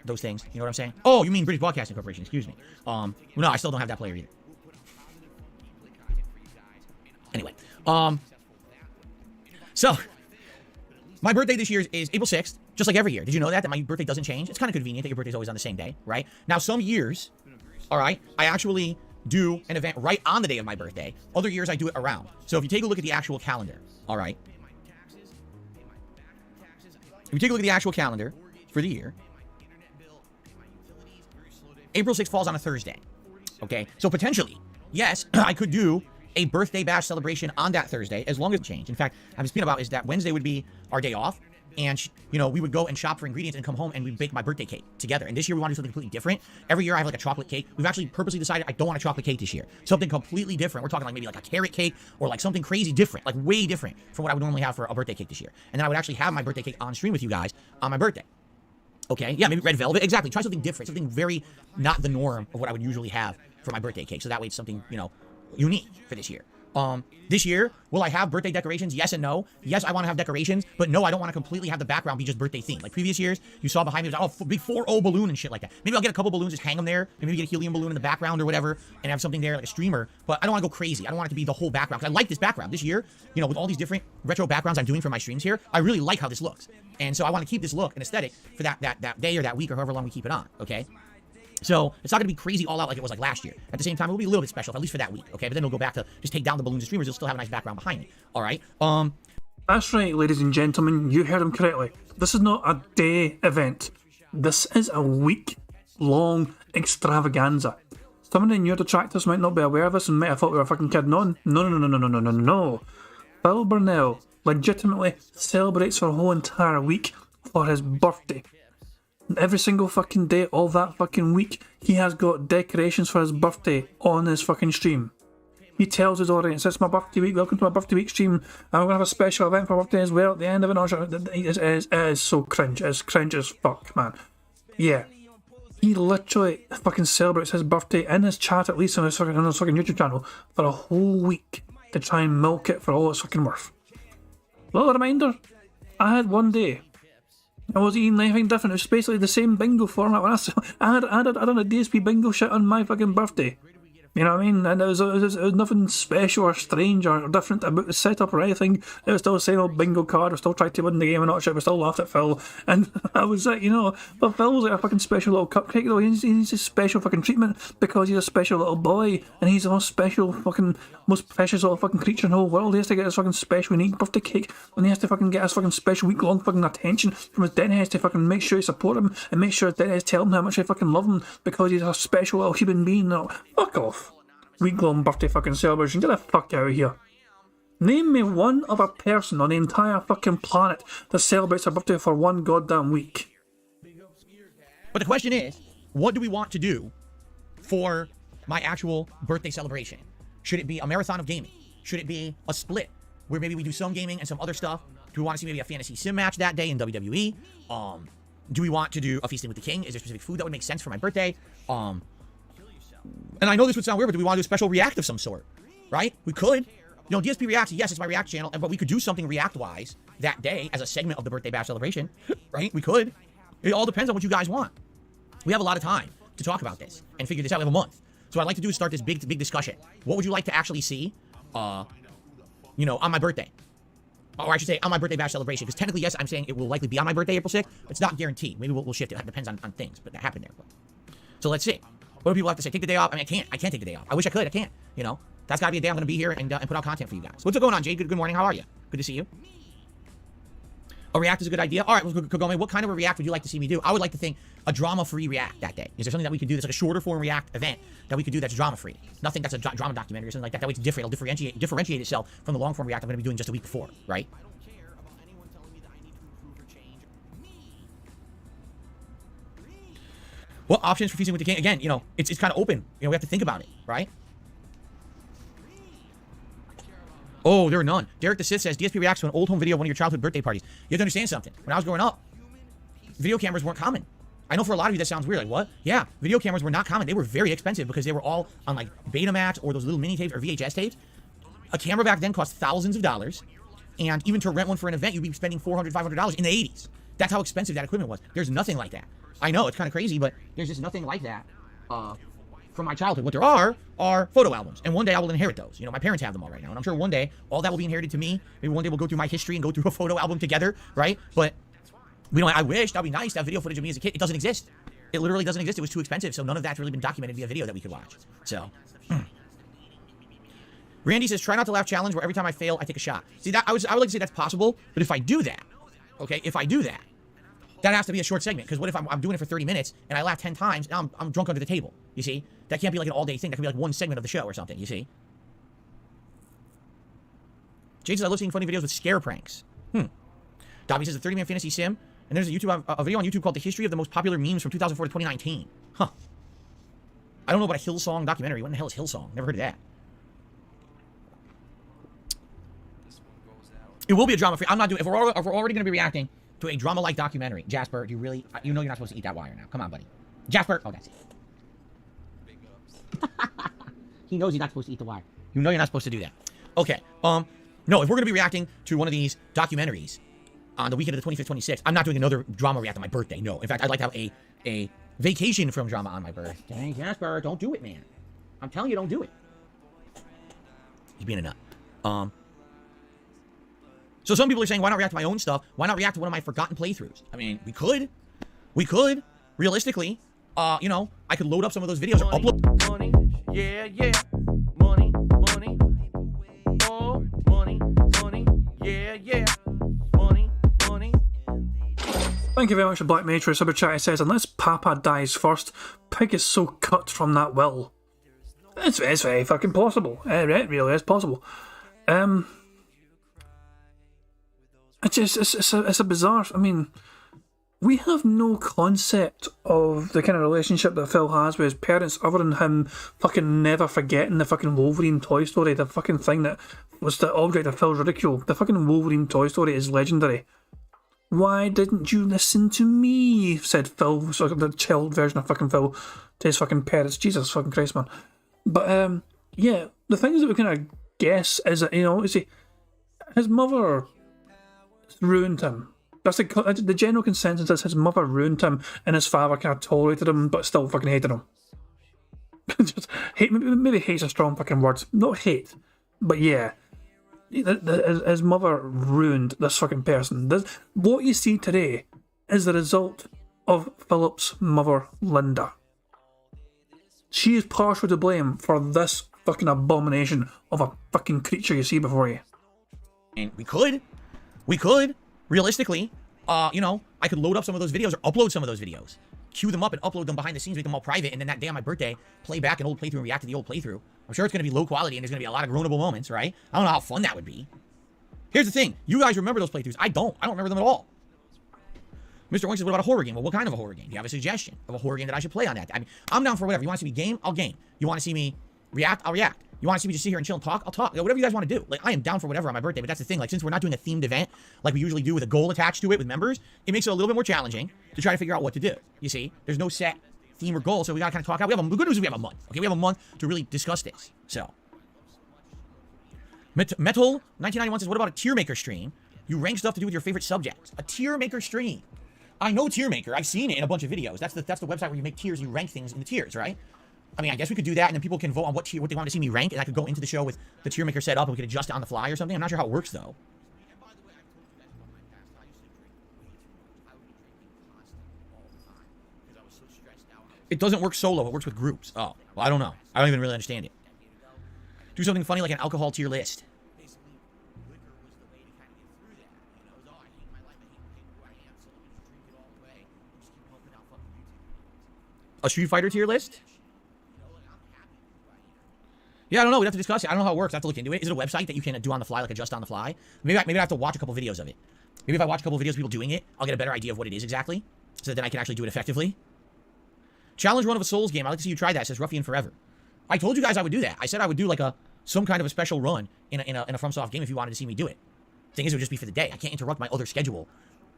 those things. You know what I'm saying? Oh, you mean British Broadcasting Corporation, excuse me. No, I still don't have that player either. Anyway, so my birthday this year is April 6th, just like every year. Did you know that my birthday doesn't change? It's kind of convenient that your birthday's always on the same day, right? Now, some years, all right, I actually do an event right on the day of my birthday. Other years, I do it around. So if you take a look at the actual calendar, all right, if you take a look at the actual calendar for the year, April 6th falls on a Thursday, okay? So potentially, yes, I could do a birthday bash celebration on that Thursday, as long as it changed. In fact, I've been speaking about is that Wednesday would be our day off, and, you know, we would go and shop for ingredients and come home and we'd bake my birthday cake together. And this year we want to do something completely different. Every year I have like a chocolate cake. We've actually purposely decided I don't want a chocolate cake this year. Something completely different. We're talking like maybe like a carrot cake or like something crazy different, like way different from what I would normally have for a birthday cake this year. And then I would actually have my birthday cake on stream with you guys on my birthday. Okay, yeah, maybe red velvet. Exactly. Try something different, something very not the norm of what I would usually have for my birthday cake. So that way it's something, you know, unique for this year. This year, will I have birthday decorations? Yes and no. Yes, I want to have decorations, but no, I don't want to completely have the background be just birthday themed. Like previous years, you saw behind me, it was, big 4-0 balloon and shit like that. Maybe I'll get a couple balloons, just hang them there, maybe get a helium balloon in the background or whatever, and have something there like a streamer, but I don't want to go crazy. I don't want it to be the whole background, because I like this background. This year, you know, with all these different retro backgrounds I'm doing for my streams here, I really like how this looks. And so I want to keep this look and aesthetic for that day or that week or however long we keep it on, okay? So it's not going to be crazy all out like it was like last year. At the same time, it'll be a little bit special, at least for that week, okay? But then we'll go back to just take down the balloons and streamers. You'll still have a nice background behind me, all right? That's right, ladies and gentlemen. You heard him correctly. This is not a day event. This is a week-long extravaganza. Some of the newer detractors might not be aware of this and might have thought we were fucking kidding on. No. Bill Burnell legitimately celebrates for a whole entire week for his birthday. Every single fucking day, all that fucking week, he has got decorations for his birthday on his fucking stream. He tells his audience, it's my birthday week, welcome to my birthday week stream, and we're going to have a special event for birthday as well at the end of it. It is so cringe. It's cringe as fuck, man. Yeah. He literally fucking celebrates his birthday in his chat, at least on his fucking YouTube channel, for a whole week to try and milk it for all it's fucking worth. Little reminder, I had one day. I wasn't eating anything different. It was basically the same bingo format. I had a DSP Bingo shit on my fucking birthday. You know what I mean? And it was nothing special or strange or different about the setup or anything. It was still the same old bingo card. I still tried to win the game and not shit. We still laughed at Phil. And that was it, you know. But Phil was like a fucking special little cupcake though. He needs a special fucking treatment because he's a special little boy. And he's the most special fucking, most precious little fucking creature in the whole world. He has to get his fucking special unique birthday cake. And he has to fucking get his fucking special week-long fucking attention from his deadheads to fucking make sure he support him. And make sure his deadheads tell him how much they fucking love him because he's a special little human being. No, fuck off. Week-long birthday fucking celebration. Get the fuck out of here. Name me one other person on the entire fucking planet that celebrates their birthday for one goddamn week. But the question is, what do we want to do for my actual birthday celebration? Should it be a marathon of gaming? Should it be a split where maybe we do some gaming and some other stuff? Do we want to see maybe a fantasy sim match that day in WWE? Do we want to do a feasting with the king? Is there specific food that would make sense for my birthday? And I know this would sound weird, but do we want to do a special react of some sort? right? We could. You know, DSP Reacts, yes, it's my React channel, but we could do something React-wise that day as a segment of the birthday bash celebration, right? We could. It all depends on what you guys want. We have a lot of time to talk about this and figure this out. We have a month. So what I'd like to do is start this big discussion. What would you like to actually see, you know, on my birthday? Or I should say on my birthday bash celebration. Because technically, yes, I'm saying it will likely be on my birthday, April 6th. But it's not guaranteed. Maybe we'll shift it. It depends on things, but that happened there. So let's see. What do people have to say? Take the day off? I mean, I can't take the day off. I wish I could. I can't. You know, that's got to be a day I'm going to be here and put out content for you guys. What's going on, Jade? Good morning. How are you? Good to see you. A react is a good idea. All right, Kagome, what kind of a react would you like to see me do? I would like to think a drama-free react that day. Is there something that we could do that's like a shorter form react event that we could do that's drama-free? Nothing that's a drama documentary or something like that. That way it's different. It'll differentiate itself from the long-form react I'm going to be doing just a week before, right? What options for feasting with the king? Again, you know, it's kind of open. You know, we have to think about it, right? Oh, there are none. Derek the Sith says, DSP reacts to an old home video of one of your childhood birthday parties. You have to understand something. When I was growing up, video cameras weren't common. I know for a lot of you that sounds weird. Like, what? Yeah, video cameras were not common. They were very expensive because they were all on, like, Betamax or those little mini tapes or VHS tapes. A camera back then cost thousands of dollars. And even to rent one for an event, you'd be spending $400, $500 in the 80s. That's how expensive that equipment was. There's nothing like that. I know, it's kind of crazy, but there's just nothing like that from my childhood. What there are photo albums. And one day I will inherit those. You know, my parents have them all right now. And I'm sure one day, all that will be inherited to me. Maybe one day we'll go through my history and go through a photo album together, right? But, you know, I wish, that'd be nice to have video footage of me as a kid. It doesn't exist. It literally doesn't exist. It was too expensive. So none of that's really been documented via video that we could watch. So, Randy says, try not to laugh challenge where every time I fail, I take a shot. See, that I would like to say that's possible. But if I do that, okay, that has to be a short segment, because what if I'm doing it for 30 minutes and I laugh 10 times and I'm drunk under the table, you see? That can't be like an all-day thing. That could be like one segment of the show or something, you see? Jade says, I love seeing funny videos with scare pranks. Dobby says, a 30-man fantasy sim, and there's a video on YouTube called The History of the Most Popular Memes from 2004 to 2019. Huh. I don't know about a Hillsong documentary. What in the hell is Hillsong? Never heard of that. It will be a drama-free. I'm not doing... If we're already going to be reacting to a drama-like documentary. Jasper, do you really... You know you're not supposed to eat that wire now. Come on, buddy. Jasper! Oh, that's it. He knows he's not supposed to eat the wire. You know you're not supposed to do that. Okay. No, if we're going to be reacting to one of these documentaries on the weekend of the 25th, 26th, I'm not doing another drama react on my birthday. No. In fact, I'd like to have a vacation from drama on my birthday. Dang, Jasper, don't do it, man. I'm telling you, don't do it. He's being a nut. So some people are saying, why not react to my own stuff? Why not react to one of my forgotten playthroughs? I mean, we could. Realistically, you know, I could load up some of those videos or upload. Money, yeah, yeah. Money, money. Oh, money, money. Yeah, yeah. Money, money. Thank you very much for Black Mage for Super Chat. It says, unless Papa dies first, Pig is so cut from that will. It's very fucking possible. It really is possible. It's a bizarre... I mean, we have no concept of the kind of relationship that Phil has with his parents other than him fucking never forgetting the fucking Wolverine Toy Story, the fucking thing that was the object of Phil's ridicule. The fucking Wolverine Toy Story is legendary. Why didn't you listen to me? Said Phil, so the child version of fucking Phil to his fucking parents. Jesus fucking Christ, man. But, yeah, the things that we kind of guess is that, you know, his mother ruined him. That's the general consensus is his mother ruined him and his father kind of tolerated him but still fucking hated him. Just hate, maybe hate's a strong fucking word. Not hate, but yeah. His mother ruined this fucking person. What you see today is the result of Philip's mother, Linda. She is partially to blame for this fucking abomination of a fucking creature you see before you. And we could, realistically, you know, I could load up some of those videos or upload some of those videos. Queue them up and upload them behind the scenes, make them all private, and then that day on my birthday, play back an old playthrough and react to the old playthrough. I'm sure it's going to be low quality and there's going to be a lot of groanable moments, right? I don't know how fun that would be. Here's the thing. You guys remember those playthroughs. I don't remember them at all. Mr. Wink says, what about a horror game? Well, what kind of a horror game? Do you have a suggestion of a horror game that I should play on that? I mean, I'm down for whatever. You want to see me game? I'll game. You want to see me react? I'll react. You want to see me just sit here and chill and talk? I'll talk. Whatever you guys want to do. Like, I am down for whatever on my birthday, but that's the thing. Like, since we're not doing a themed event like we usually do with a goal attached to it with members, it makes it a little bit more challenging to try to figure out what to do. You see? There's no set theme or goal, so we got to kind of talk out. The good news is we have a month. Okay, we have a month to really discuss this. So, Metal 1991 says, what about a tier maker stream? You rank stuff to do with your favorite subjects. A tier maker stream. I know tier maker. I've seen it in a bunch of videos. That's the website where you make tiers. You rank things in the tiers, right? I mean, I guess we could do that, and then people can vote on what tier, what they want to see me rank, and I could go into the show with the tier maker set up, and we could adjust it on the fly or something. I'm not sure how it works though. It doesn't work solo. It works with groups. Oh, well, I don't know. I don't even really understand it. Do something funny like an alcohol tier list. A Street Fighter tier list? Yeah, I don't know. We'd have to discuss it. I don't know how it works. I have to look into it. Is it a website that you can do on the fly, like adjust on the fly? Maybe I have to watch a couple videos of it. Maybe if I watch a couple videos of people doing it, I'll get a better idea of what it is exactly, so that then I can actually do it effectively. Challenge run of a Souls game. I'd like to see you try that, says Ruffian Forever. I told you guys I would do that. I said I would do like some kind of a special run in a FromSoft game if you wanted to see me do it. Thing is, it would just be for the day. I can't interrupt my other schedule,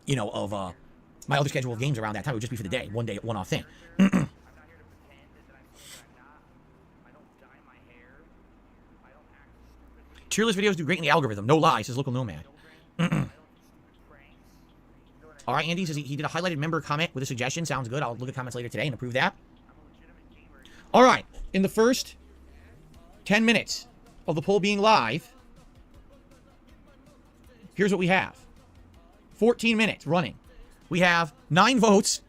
you know, of my other schedule of games around that time. It would just be for the day, one-off thing. Tier list videos do great in the algorithm. No lie, says Local Nomad. All right, Andy says he did a highlighted member comment with a suggestion. Sounds good. I'll look at comments later today and approve that. All right, in the first 10 minutes of the poll being live, here's what we have. 14 minutes running. We have 9 votes.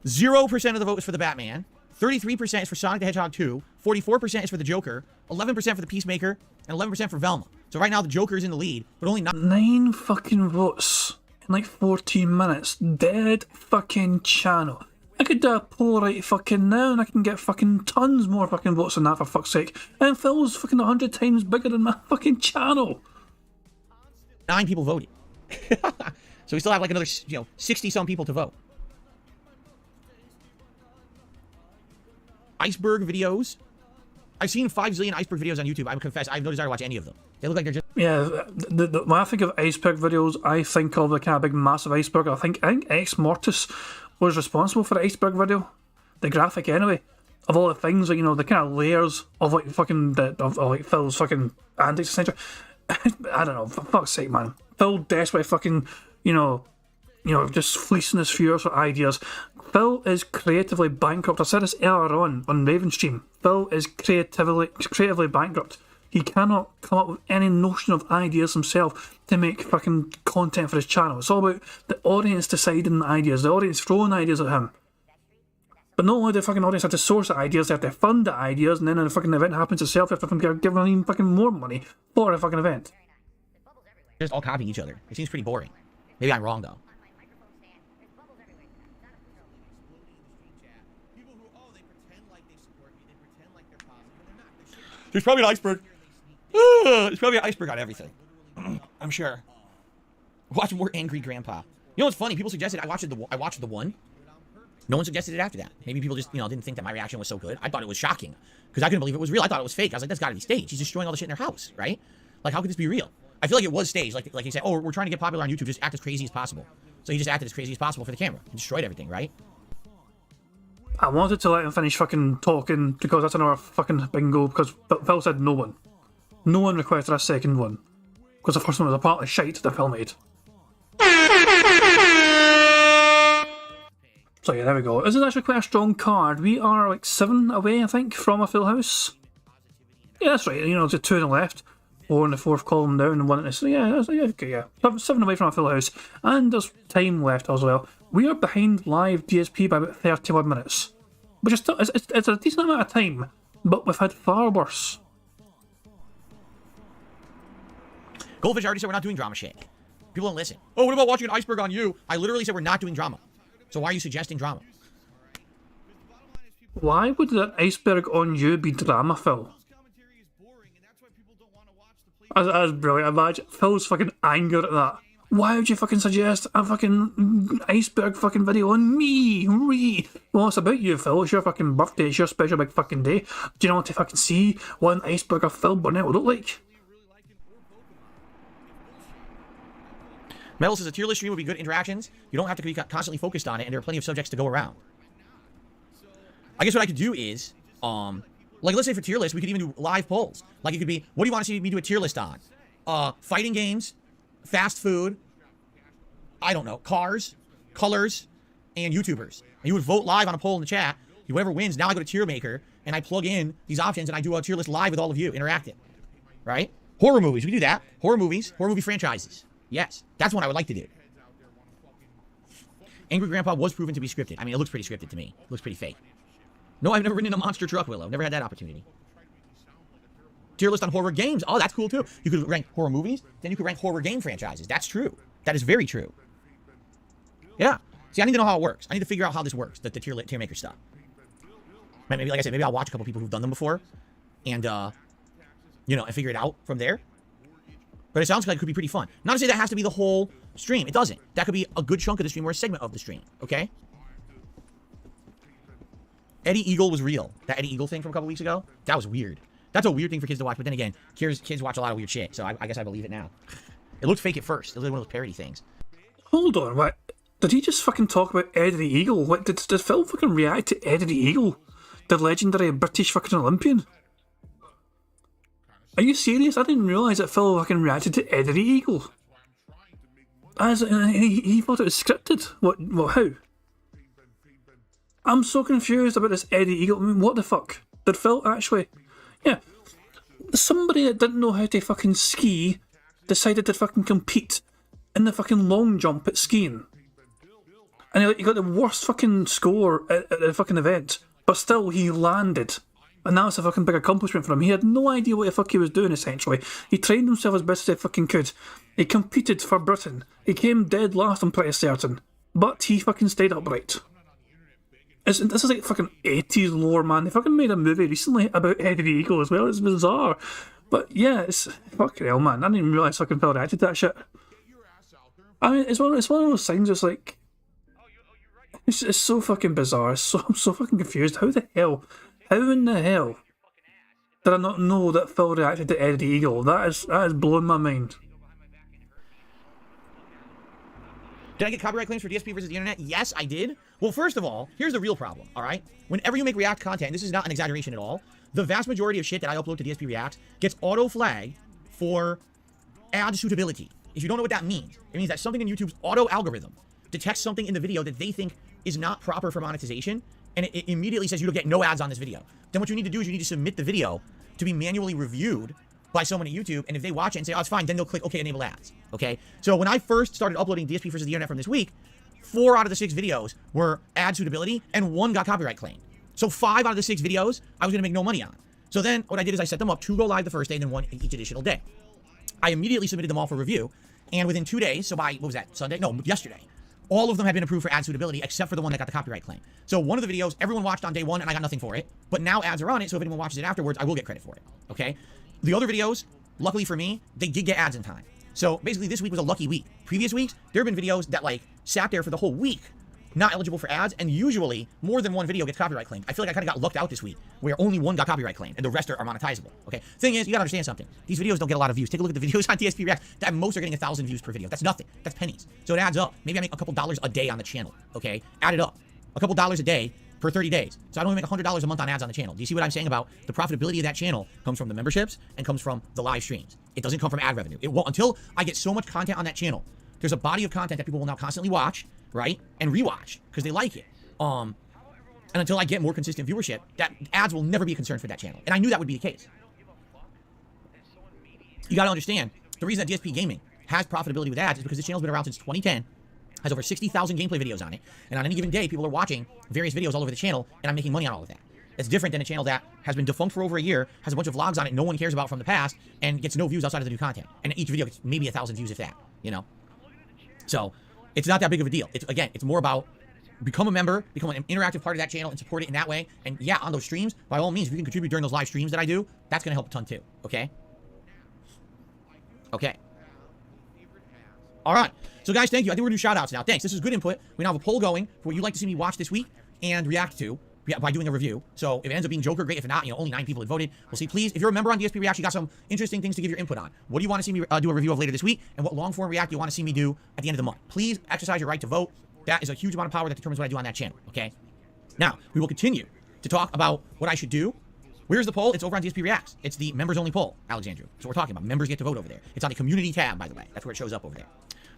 0% of the vote is for the Batman. 33% is for Sonic the Hedgehog 2. 44% is for the Joker. 11% for the Peacemaker. And 11% for Velma. So right now the Joker is in the lead, but only 9 fucking votes in like 14 minutes. Dead fucking channel. I could do a poll right fucking now and I can get fucking tons more fucking votes than that, for fuck's sake. And Phil's fucking 100 times bigger than my fucking channel. 9 people voted. So we still have like another, 60 some people to vote. Iceberg videos. I've seen 5 zillion Iceberg videos on YouTube. I would confess, I have no desire to watch any of them. They look like they're just... Yeah, when I think of iceberg videos, I think of the kind of big massive iceberg. I think Ex Mortis was responsible for the iceberg video. The graphic anyway. Of all the things, like, the kind of layers of like fucking, of like Phil's fucking antics, etc. I don't know, for fuck's sake, man. Phil desperately fucking, just fleecing his viewers for ideas. Phil is creatively bankrupt. I said this earlier on Raven Stream. Phil is creatively bankrupt. He cannot come up with any notion of ideas himself to make fucking content for his channel. It's all about the audience deciding the ideas, the audience throwing ideas at him. But not only do the fucking audience have to source the ideas, they have to fund the ideas, and then when the fucking event happens itself, they have to give them even fucking more money for the fucking event. Just all copying each other. It seems pretty boring. Maybe I'm wrong, though. There's probably an iceberg. There's probably an iceberg on everything. I'm sure. Watch more Angry Grandpa. You know what's funny? People suggested I watched the one. No one suggested it after that. Maybe people just didn't think that my reaction was so good. I thought it was shocking because I couldn't believe it was real. I thought it was fake. I was like, that's got to be staged. He's destroying all the shit in their house, right? Like, how could this be real? I feel like it was staged. Like he said, oh, we're trying to get popular on YouTube. Just act as crazy as possible. So he just acted as crazy as possible for the camera. He destroyed everything, right? I wanted to let him finish fucking talking because that's another fucking bingo, because Phil said no one. No one requested a second one. Because the first one was apparently shite that Phil made. So yeah, there we go. This is actually quite a strong card. We are like 7 away, I think, from a full house. Yeah, that's right. Just 2 on the left, 4 in the 4th column down, and 1 in the... So yeah, okay, yeah. 7 away from a full house. And there's time left as well. We are behind live DSP by about 31 minutes. Which is still, it's a decent amount of time, but we've had far worse. Goldfish already said we're not doing drama shit. People don't listen. Oh, what about watching an iceberg on you? I literally said we're not doing drama. So why are you suggesting drama? Why would an iceberg on you be drama, Phil? That's brilliant. Imagine Phil's fucking anger at that. Why would you fucking suggest a fucking iceberg fucking video on me? Well, it's about you, Phil. It's your fucking birthday. It's your special big fucking day. Do you want to fucking see what an iceberg of Phil Burnett would look like? Metal says a tier list stream would be good interactions. You don't have to be constantly focused on it, and there are plenty of subjects to go around. I guess what I could do is, Like, let's say for tier list, we could even do live polls. Like, it could be, what do you want to see me do a tier list on? Fighting games, fast food, I don't know, cars, colors, and YouTubers. And you would vote live on a poll in the chat. Whoever wins, now I go to Tier Maker, and I plug in these options, and I do a tier list live with all of you, interacting. Right? Horror movies, we can do that. Horror movies, horror movie franchises. Yes, that's one I would like to do. Angry Grandpa was proven to be scripted. I mean, it looks pretty scripted to me. It looks pretty fake. No, I've never ridden in a monster truck, Willow. Never had that opportunity. Tier list on horror games. Oh, that's cool, too. You could rank horror movies, then you could rank horror game franchises. That's true. That is very true. Yeah. See, I need to know how it works. I need to figure out how this works, the tier maker stuff. Maybe, like I said, maybe I'll watch a couple people who've done them before and, you know, and figure it out from there. But it sounds like it could be pretty fun. Not to say that has to be the whole stream. It doesn't. That could be a good chunk of the stream or a segment of the stream, okay? Eddie Eagle was real. That Eddie Eagle thing from a couple weeks ago, that was weird. That's a weird thing for kids to watch, but then again, kids watch a lot of weird shit, so I guess I believe it now. It looked fake at first. It was one of those parody things. Hold on, what? Did he just fucking talk about Eddie the Eagle? What, did Phil fucking react to Eddie the Eagle? The legendary British fucking Olympian? Are you serious? I didn't realise that Phil fucking reacted to Eddie the Eagle. He thought it was scripted. What, how? I'm so confused about this Eddie Eagle. I mean, what the fuck? Did Phil actually... Yeah. Somebody that didn't know how to fucking ski decided to fucking compete in the fucking long jump at skiing. And he got the worst fucking score at the fucking event. But still, he landed. And that was a fucking big accomplishment for him. He had no idea what the fuck he was doing, essentially. He trained himself as best as he fucking could. He competed for Britain. He came dead last, I'm pretty certain. But he fucking stayed upright. This is like fucking 80s lore, man. They fucking made a movie recently about Eddie the Eagle as well. It's bizarre. But yeah, it's fucking hell, man. I didn't even realise fucking Phil reacted to that shit. I mean, it's one of those things. It's like, it's so fucking bizarre. I'm so fucking confused. How in the hell did I not know that Phil reacted to Eddie the Eagle? That is blowing my mind. Did I get copyright claims for DSP versus the internet? Yes, I did. Well, first of all, here's the real problem, all right? Whenever you make React content, this is not an exaggeration at all, the vast majority of shit that I upload to DSP React gets auto-flagged for ad suitability. If you don't know what that means, it means that something in YouTube's auto algorithm detects something in the video that they think is not proper for monetization, and it immediately says you'll get no ads on this video. Then what you need to do is you need to submit the video to be manually reviewed by someone at YouTube, and if they watch it and say, oh, it's fine, then they'll click, okay, enable ads, okay? So when I first started uploading DSP versus the internet from this week, 4 out of the 6 videos were ad suitability, and 1 got copyright claimed. So 5 out of the 6 videos, I was gonna make no money on. So then what I did is I set them up 2 go live the first day, and then 1 each additional day. I immediately submitted them all for review, and within 2 days, so by, what was that, Sunday? No, yesterday, all of them had been approved for ad suitability, except for the one that got the copyright claim. So one of the videos, everyone watched on day 1, and I got nothing for it, but now ads are on it, so if anyone watches it afterwards, I will get credit for it, okay? The other videos, luckily for me, they did get ads in time. So basically this week was a lucky week. Previous weeks, there have been videos that like sat there for the whole week, not eligible for ads, and usually more than one video gets copyright claimed. I feel like I kind of got lucked out this week, where only 1 got copyright claimed, and the rest are monetizable, okay? Thing is, you gotta understand something. These videos don't get a lot of views. Take a look at the videos on DSP React. At most are getting 1,000 views per video. That's nothing. That's pennies. So it adds up. Maybe I make a couple dollars a day on the channel, okay? Add it up. A couple dollars a day per 30 days. So I don't even make $100 a month on ads on the channel. Do you see what I'm saying about the profitability of that channel comes from the memberships and comes from the live streams. It doesn't come from ad revenue. It won't until I get so much content on that channel. There's a body of content that people will now constantly watch, right? And rewatch because they like it. And until I get more consistent viewership, that ads will never be a concern for that channel. And I knew that would be the case. You got to understand, the reason that DSP Gaming has profitability with ads is because this channel's been around since 2010, has over 60,000 gameplay videos on it, and on any given day, people are watching various videos all over the channel, and I'm making money on all of that. It's different than a channel that has been defunct for over a year, has a bunch of vlogs on it no one cares about from the past, and gets no views outside of the new content. And each video gets maybe 1,000 views, if that, you know? So, it's not that big of a deal. It's more about become a member, become an interactive part of that channel, and support it in that way. And yeah, on those streams, by all means, if you can contribute during those live streams that I do, that's going to help a ton too, okay? Okay. All right. So guys, thank you. I think we're going to do shout-outs now. Thanks. This is good input. We now have a poll going for what you'd like to see me watch this week and react to by doing a review. So if it ends up being Joker, great. If not, you know, only 9 people had voted. We'll see. Please, if you're a member on DSP React, you got some interesting things to give your input on. What do you want to see me do a review of later this week? And what long-form react do you want to see me do at the end of the month? Please exercise your right to vote. That is a huge amount of power that determines what I do on that channel, okay? Now, we will continue to talk about what I should do Where's the poll? It's over on DSP Reacts. It's the members-only poll, Alexandru. That's what we're talking about. Members get to vote over there. It's on the community tab, by the way. That's where it shows up over there.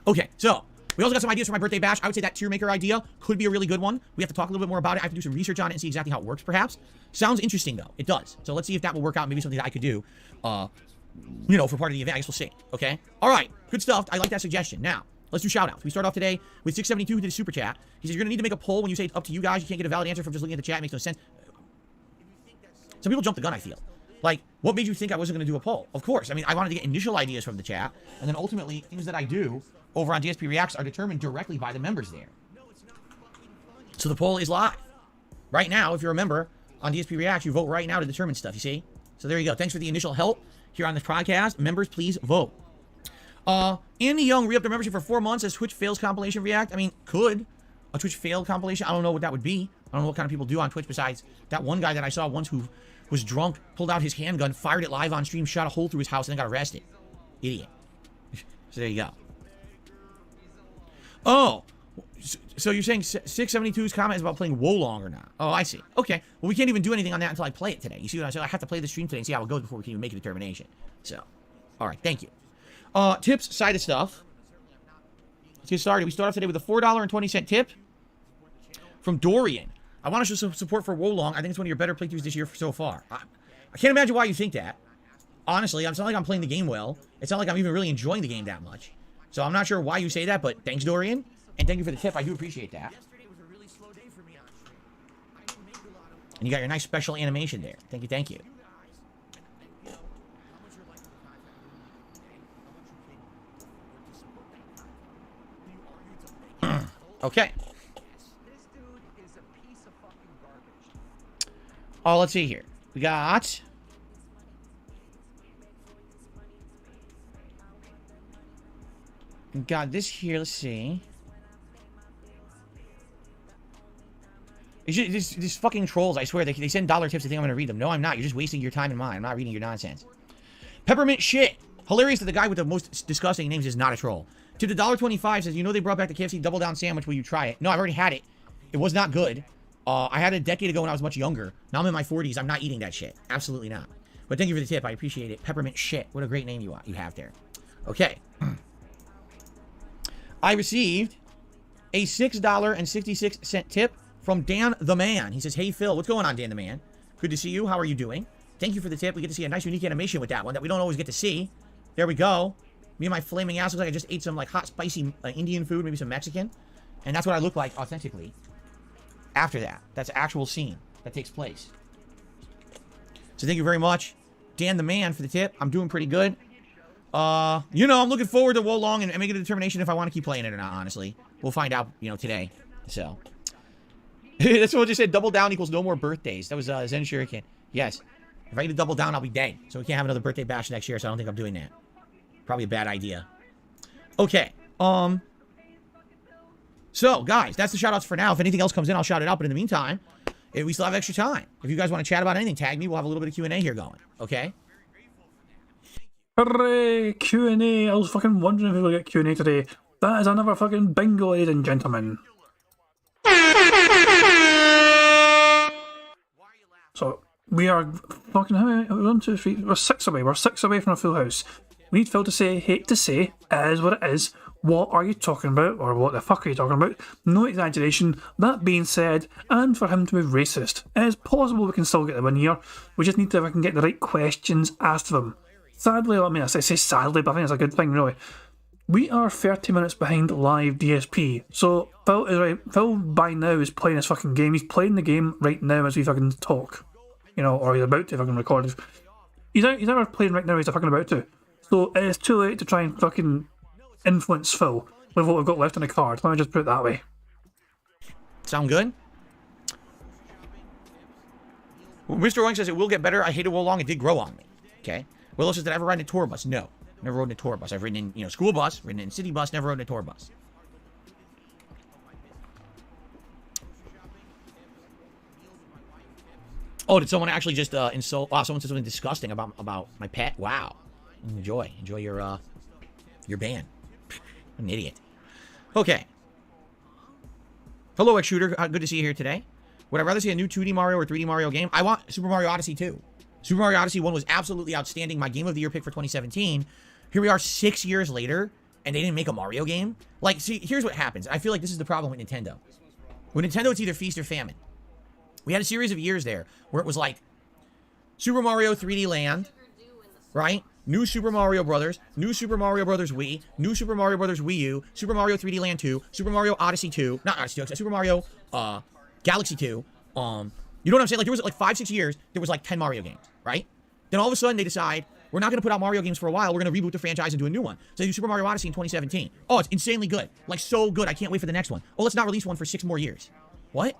Okay, so we also got some ideas for my birthday bash. I would say that tier maker idea could be a really good one. We have to talk a little bit more about it. I have to do some research on it and see exactly how it works, perhaps. Sounds interesting, though. It does. So let's see if that will work out. Maybe something that I could do, you know, for part of the event. I guess we'll see. Okay? All right. Good stuff. I like that suggestion. Now, let's do shout-outs. We start off today with 672, who did a super chat. He says, you're going to need to make a poll when you say it's up to you guys. You can't get a valid answer from just looking at the chat. It makes no sense. Some people jump the gun, I feel. Like, what made you think I wasn't going to do a poll? Of course. I mean, I wanted to get initial ideas from the chat, and then ultimately, things that I do over on DSP Reacts are determined directly by the members there. So the poll is live. Right now, if you're a member on DSP Reacts, you vote right now to determine stuff, you see? So there you go. Thanks for the initial help here on this podcast. Members, please vote. Andy Young re-upped their membership for 4 months as Twitch fails compilation react. I mean, could a Twitch fail compilation? I don't know what that would be. I don't know what kind of people do on Twitch besides that one guy that I saw once who was drunk, pulled out his handgun, fired it live on stream, shot a hole through his house, and then got arrested. Idiot. So there you go. Oh, so you're saying 672's comment is about playing Wolong or not? Oh, I see. Okay. Well, we can't even do anything on that until I play it today. You see what I'm saying? I have to play the stream today and see how it goes before we can even make a determination. So, all right. Thank you. Tips, side of stuff. Let's get started. We start off today with a $4.20 tip from Dorian. I want to show some support for Wolong. I think it's one of your better playthroughs this year so far. I can't imagine why you think that. Honestly, it's not like I'm playing the game well. It's not like I'm even really enjoying the game that much. So I'm not sure why you say that, but thanks, Dorian. And thank you for the tip. I do appreciate that. And you got your nice special animation there. Thank you, thank you. Okay. Oh, let's see here. We got... this here. Let's see. These fucking trolls, I swear. They send dollar tips to think I'm going to read them. No, I'm not. You're just wasting your time and mine. I'm not reading your nonsense. Peppermint shit. Hilarious that the guy with the most disgusting names is not a troll. To the $1.25 says, you know they brought back the KFC Double Down Sandwich. Will you try it? No, I've already had it. It was not good. I had it a decade ago when I was much younger. Now I'm in my 40s. I'm not eating that shit. Absolutely not. But thank you for the tip. I appreciate it. Peppermint shit. What a great name you have there. Okay. I received a $6.66 tip from Dan the Man. He says, hey, Phil. What's going on, Dan the Man? Good to see you. How are you doing? Thank you for the tip. We get to see a nice, unique animation with that one that we don't always get to see. There we go. Me and my flaming ass looks like I just ate some, like, hot, spicy Indian food, maybe some Mexican. And that's what I look like authentically after that. That's an actual scene that takes place. So thank you very much, Dan the Man, for the tip. I'm doing pretty good. You know, I'm looking forward to Wolong and making a determination if I want to keep playing it or not, honestly. We'll find out, you know, today. So. That's what just said. Double down equals no more birthdays. That was Zen Shuriken. Yes. If I get a double down, I'll be dead. So we can't have another birthday bash next year, so I don't think I'm doing that. Probably a bad idea. Okay. So, guys, that's the shoutouts for now. If anything else comes in, I'll shout it out. But in the meantime, we still have extra time. If you guys want to chat about anything, tag me. We'll have a little bit of Q&A here going. Okay? Hooray! Q&A. I was fucking wondering if we would get Q&A today. That is another fucking bingo, ladies and gentlemen. So, we are fucking, how many? 1, 2, 3, we're 6 away. We're 6 away from a full house. We need Phil to say, hate to say, it is what it is. What are you talking about? Or what the fuck are you talking about? No exaggeration. That being said, and for him to be racist, it is possible we can still get the win here. We just need to, if I can get the right questions asked of him. Sadly, I mean, I say sadly, but I think it's a good thing, really. We are 30 minutes behind live DSP. So, Phil is right. Phil, by now, is playing his fucking game. He's playing the game right now as we fucking talk. You know, or he's about to fucking record. He's never playing right now, he's fucking about to. So, it's too late to try and fucking influence Phil with what we've got left on the card. Let me just put it that way. Sound good? Well, Mr. Oink says it will get better. I hated Wolong. It did grow on me. Okay. Willow says, did I ever ride in a tour bus? No. Never rode in a tour bus. I've ridden in, you know, school bus, ridden in city bus, never rode in a tour bus. Oh, did someone actually just insult? Wow, someone said something disgusting about my pet. Wow. Enjoy your ban. An idiot. Okay. Hello, X-Shooter. Good to see you here today. Would I rather see a new 2D Mario or 3D Mario game? I want Super Mario Odyssey 2. Super Mario Odyssey 1 was absolutely outstanding. My Game of the Year pick for 2017. Here we are 6 years later, and they didn't make a Mario game? Like, see, here's what happens. I feel like this is the problem with Nintendo. With Nintendo, it's either feast or famine. We had a series of years there where it was like Super Mario 3D Land, right? New Super Mario Brothers, New Super Mario Brothers Wii, New Super Mario Brothers Wii U, Super Mario 3D Land 2, Super Mario Odyssey 2, not Odyssey 2, Super Mario Galaxy 2. You know what I'm saying? Like, there was like 5-6 years, there was like 10 Mario games, right? Then all of a sudden they decide, we're not going to put out Mario games for a while, we're going to reboot the franchise and do a new one. So they do Super Mario Odyssey in 2017. Oh, it's insanely good. Like, so good, I can't wait for the next one. Oh, let's not release one for 6 more years. What?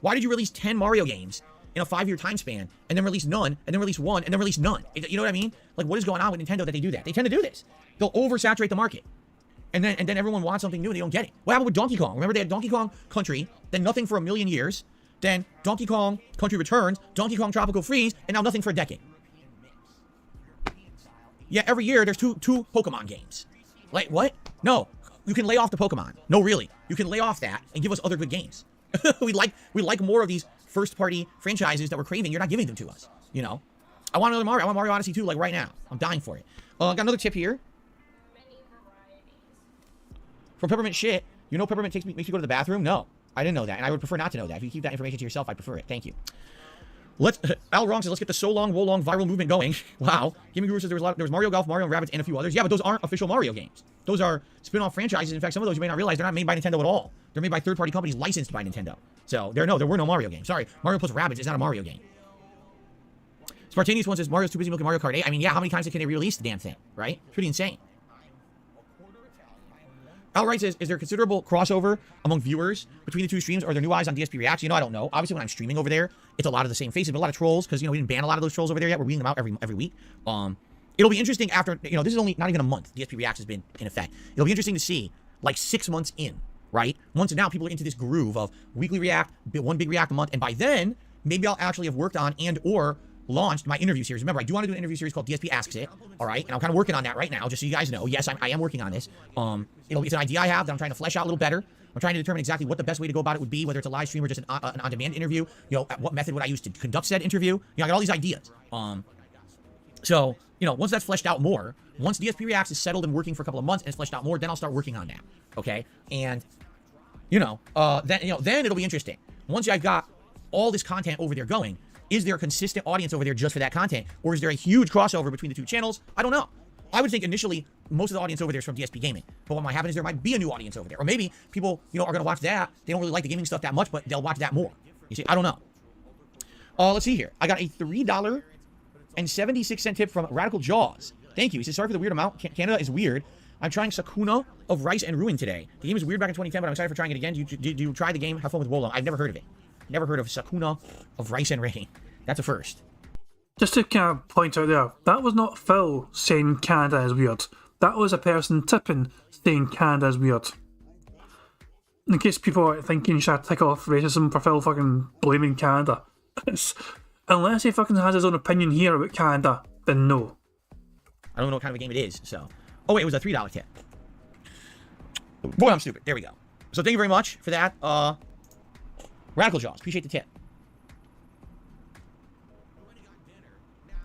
Why did you release 10 Mario games in a 5-year time span, and then release none, and then release one, and then release none? You know what I mean? Like, what is going on with Nintendo that they do that? They tend to do this. They'll oversaturate the market. And then everyone wants something new and they don't get it. What happened with Donkey Kong? Remember they had Donkey Kong Country, then nothing for a million years, then Donkey Kong Country Returns, Donkey Kong Tropical Freeze, and now nothing for a decade. Yeah, every year there's two Pokemon games. Like, what? No, you can lay off the Pokemon. No, really. You can lay off that and give us other good games. we like more of these first-party franchises that we're craving. You're not giving them to us, you know? I want another Mario. I want Mario Odyssey 2, like, right now. I'm dying for it. I got another tip here. From Peppermint Shit, you know Peppermint makes you go to the bathroom? No, I didn't know that, and I would prefer not to know that. If you keep that information to yourself, I prefer it. Thank you. Al Wrong says, let's get the so long, Wolong viral movement going. Wow. Gaming Guru says there was Mario Golf, Mario and Rabbids, and a few others. Yeah, but those aren't official Mario games. Those are spin-off franchises. In fact, some of those you may not realize they're not made by Nintendo at all. They're made by third-party companies licensed by Nintendo. So there were no Mario games. Sorry, Mario plus Rabbids is not a Mario game. Spartanius one says Mario's too busy milking Mario Kart 8. I mean, yeah, how many times can they re-release the damn thing, right? It's pretty insane. Outright says, is there considerable crossover among viewers between the two streams? Or are there new eyes on DSP Reacts? You know, I don't know. Obviously, when I'm streaming over there, it's a lot of the same faces, but a lot of trolls, because, you know, we didn't ban a lot of those trolls over there yet. We're reading them out every week. It'll be interesting after, you know, this is only not even a month DSP Reacts has been in effect. It'll be interesting to see, like, 6 months in, right? Once now people are into this groove of weekly React, one big React a month, and by then, maybe I'll actually have worked on and or launched my interview series. Remember, I do want to do an interview series called DSP Asks It, all right? And I'm kind of working on that right now, just so you guys know. Yes, I am working on this. It's an idea I have that I'm trying to flesh out a little better. I'm trying to determine exactly what the best way to go about it would be, whether it's a live stream or just an on-demand interview. You know, what method would I use to conduct said interview? You know, I got all these ideas. So, you know, once that's fleshed out more, once DSP Reacts is settled and working for a couple of months and it's fleshed out more, then I'll start working on that, okay? And, then it'll be interesting. Once I've got all this content over there going, is there a consistent audience over there just for that content? Or is there a huge crossover between the two channels? I don't know. I would think initially most of the audience over there is from DSP Gaming. But what might happen is there might be a new audience over there. Or maybe people, you know, are going to watch that. They don't really like the gaming stuff that much, but they'll watch that more. You see, I don't know. Let's see here. I got a $3.76 tip from Radical Jaws. Thank you. He says, sorry for the weird amount. Canada is weird. I'm trying Sakuna of Rice and Ruin today. The game is weird back in 2010, but I'm excited for trying it again. Do you try the game? Have fun with Wolong. I've never heard of it. Never heard of Sakuna of Rice and Rain. That's a first. Just to kind of point out there, that was not Phil saying Canada is weird. That was a person tipping saying Canada is weird. In case people are thinking you should tick off racism for Phil fucking blaming Canada. Unless he fucking has his own opinion here about Canada, then no. I don't know what kind of a game it is, so. Oh wait, it was a $3 tip. Boy, I'm stupid. There we go. So thank you very much for that. Radical Jaws, appreciate the tip.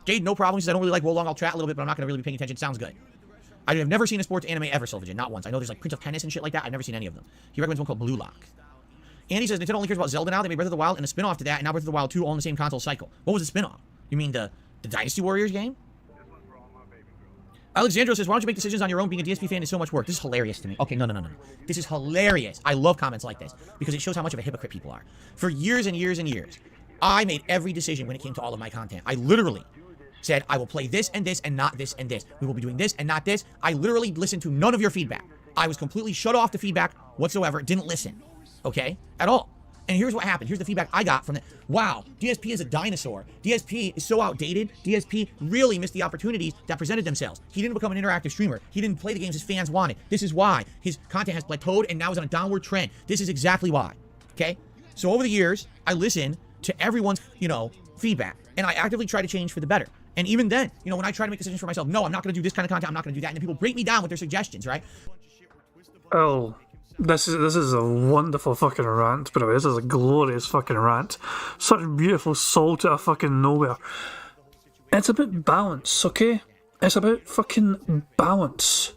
Jade, no problem. He says, I don't really like Wolong. I'll chat a little bit, but I'm not going to really be paying attention. Sounds good. I have never seen a sports anime ever, Sylvagen. Not once. I know there's like Prince of Tennis and shit like that. I've never seen any of them. He recommends one called Blue Lock. Andy says, Nintendo only cares about Zelda now. They made Breath of the Wild and a spin-off to that, and now Breath of the Wild 2 all in the same console cycle. What was the spin-off? You mean the Dynasty Warriors game? Alexandro says, why don't you make decisions on your own? Being a DSP fan is so much work. This is hilarious to me. Okay, no. This is hilarious. I love comments like this because it shows how much of a hypocrite people are. For years and years and years, I made every decision when it came to all of my content. I literally said, I will play this and this and not this and this. We will be doing this and not this. I literally listened to none of your feedback. I was completely shut off to feedback whatsoever. Didn't listen. Okay? At all. And here's what happened. Here's the feedback I got from it. Wow, DSP is a dinosaur. DSP is so outdated. DSP really missed the opportunities that presented themselves. He didn't become an interactive streamer. He didn't play the games his fans wanted. This is why his content has plateaued and now is on a downward trend. This is exactly why. Okay? So over the years, I listened to everyone's, feedback. And I actively try to change for the better. And even then, when I try to make decisions for myself, no, I'm not going to do this kind of content. I'm not going to do that. And then people break me down with their suggestions, right? Oh, this is a wonderful fucking rant, bro. This is a glorious fucking rant. Such beautiful salt out of fucking nowhere. It's about balance, okay? It's about fucking balance.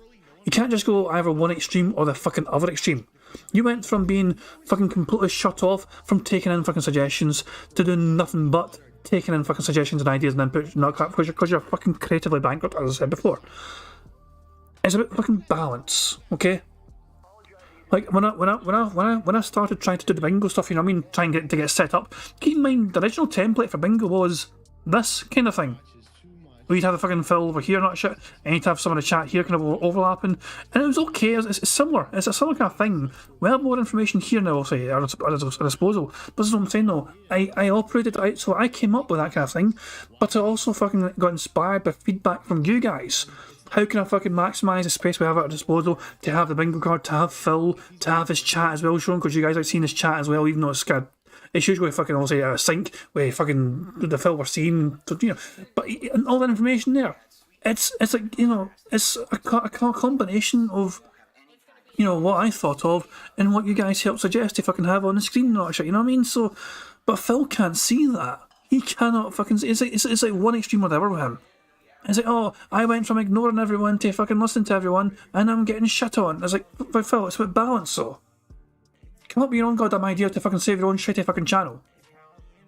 You can't just go either one extreme or the fucking other extreme. You went from being fucking completely shut off from taking in fucking suggestions to doing nothing but taking in fucking suggestions and ideas and input, not because you're fucking creatively bankrupt, as I said before. It's about fucking balance, okay? Like when I started trying to do the bingo stuff, you know what I mean, trying to get set up. Keep in mind the original template for bingo was this kind of thing. We'd have the fucking Phil over here, not shit, and you'd have some of the chat here kind of overlapping, and it was okay. It's similar. It's a similar kind of thing. We have more information here now, I'll say, at our disposal. But this is what I'm saying, though. I operated out, so I came up with that kind of thing, but I also fucking got inspired by feedback from you guys. How can I fucking maximise the space we have at our disposal to have the bingo card, to have Phil, to have his chat as well shown, because you guys like seeing his chat as well, even though it's kind of, it's usually fucking also a sync with fucking the Phil we're seeing, you know, but and all that information there. It's like, you know, it's a combination of, you know, what I thought of and what you guys help suggest to fucking have on the screen and all that shit, you know what I mean? So, but Phil can't see that. He cannot fucking see. It's like one extreme or the other with him. It's like, oh, I went from ignoring everyone to fucking listening to everyone and I'm getting shit on. It's like, but Phil, it's about balance, though. Come up with your own goddamn idea to fucking save your own shitty fucking channel.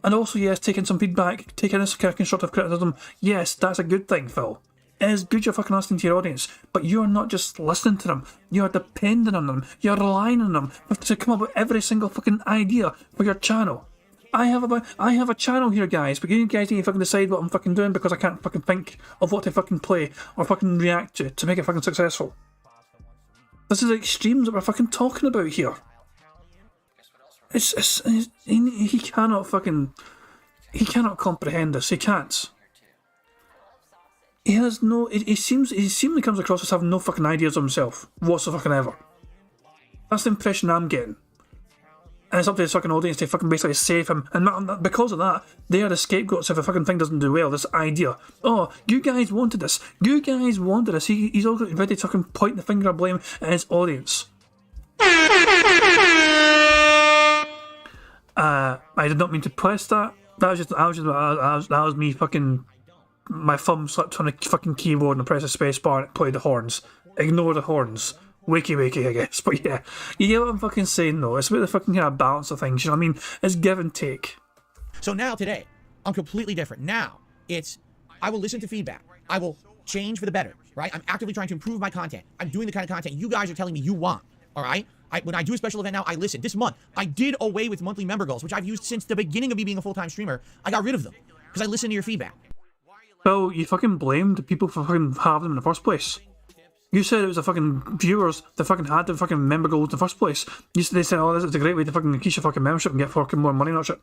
And also, yes, taking some feedback, taking this kind of constructive criticism, yes, that's a good thing, Phil. It is good you're fucking listening to your audience, but you're not just listening to them, you're depending on them, you're relying on them to come up with every single fucking idea for your channel. I have a channel here, guys, but you guys need to fucking decide what I'm fucking doing because I can't fucking think of what to fucking play or fucking react to make it fucking successful. This is the extremes that we're fucking talking about here. He cannot comprehend this. He can't. He has no. He seemingly comes across as having no fucking ideas of himself whatsoever. That's the impression I'm getting. And it's up to the fucking audience to fucking basically save him. And because of that, they are the scapegoats if the fucking thing doesn't do well. This idea. Oh, you guys wanted this. You guys wanted this. He's all ready to fucking point the finger of blame at his audience. I did not mean to press that. That was me fucking. My thumb slipped on the fucking keyboard and I pressed the space bar and it played the horns. Ignore the horns. Wakey, I guess. But yeah, you get what I'm fucking saying though. It's about the fucking kind of balance of things, you know what I mean? It's give and take. So now today, I'm completely different. Now, I will listen to feedback. I will change for the better, right? I'm actively trying to improve my content. I'm doing the kind of content you guys are telling me you want, all right? When I do a special event now, I listen. This month, I did away with monthly member goals, which I've used since the beginning of me being a full-time streamer. I got rid of them because I listened to your feedback. Well, you fucking blamed people for fucking having them in the first place. You said it was the fucking viewers that fucking had the fucking member goals in the first place. They said, oh, this is a great way to fucking increase your fucking membership and get fucking more money and all shit.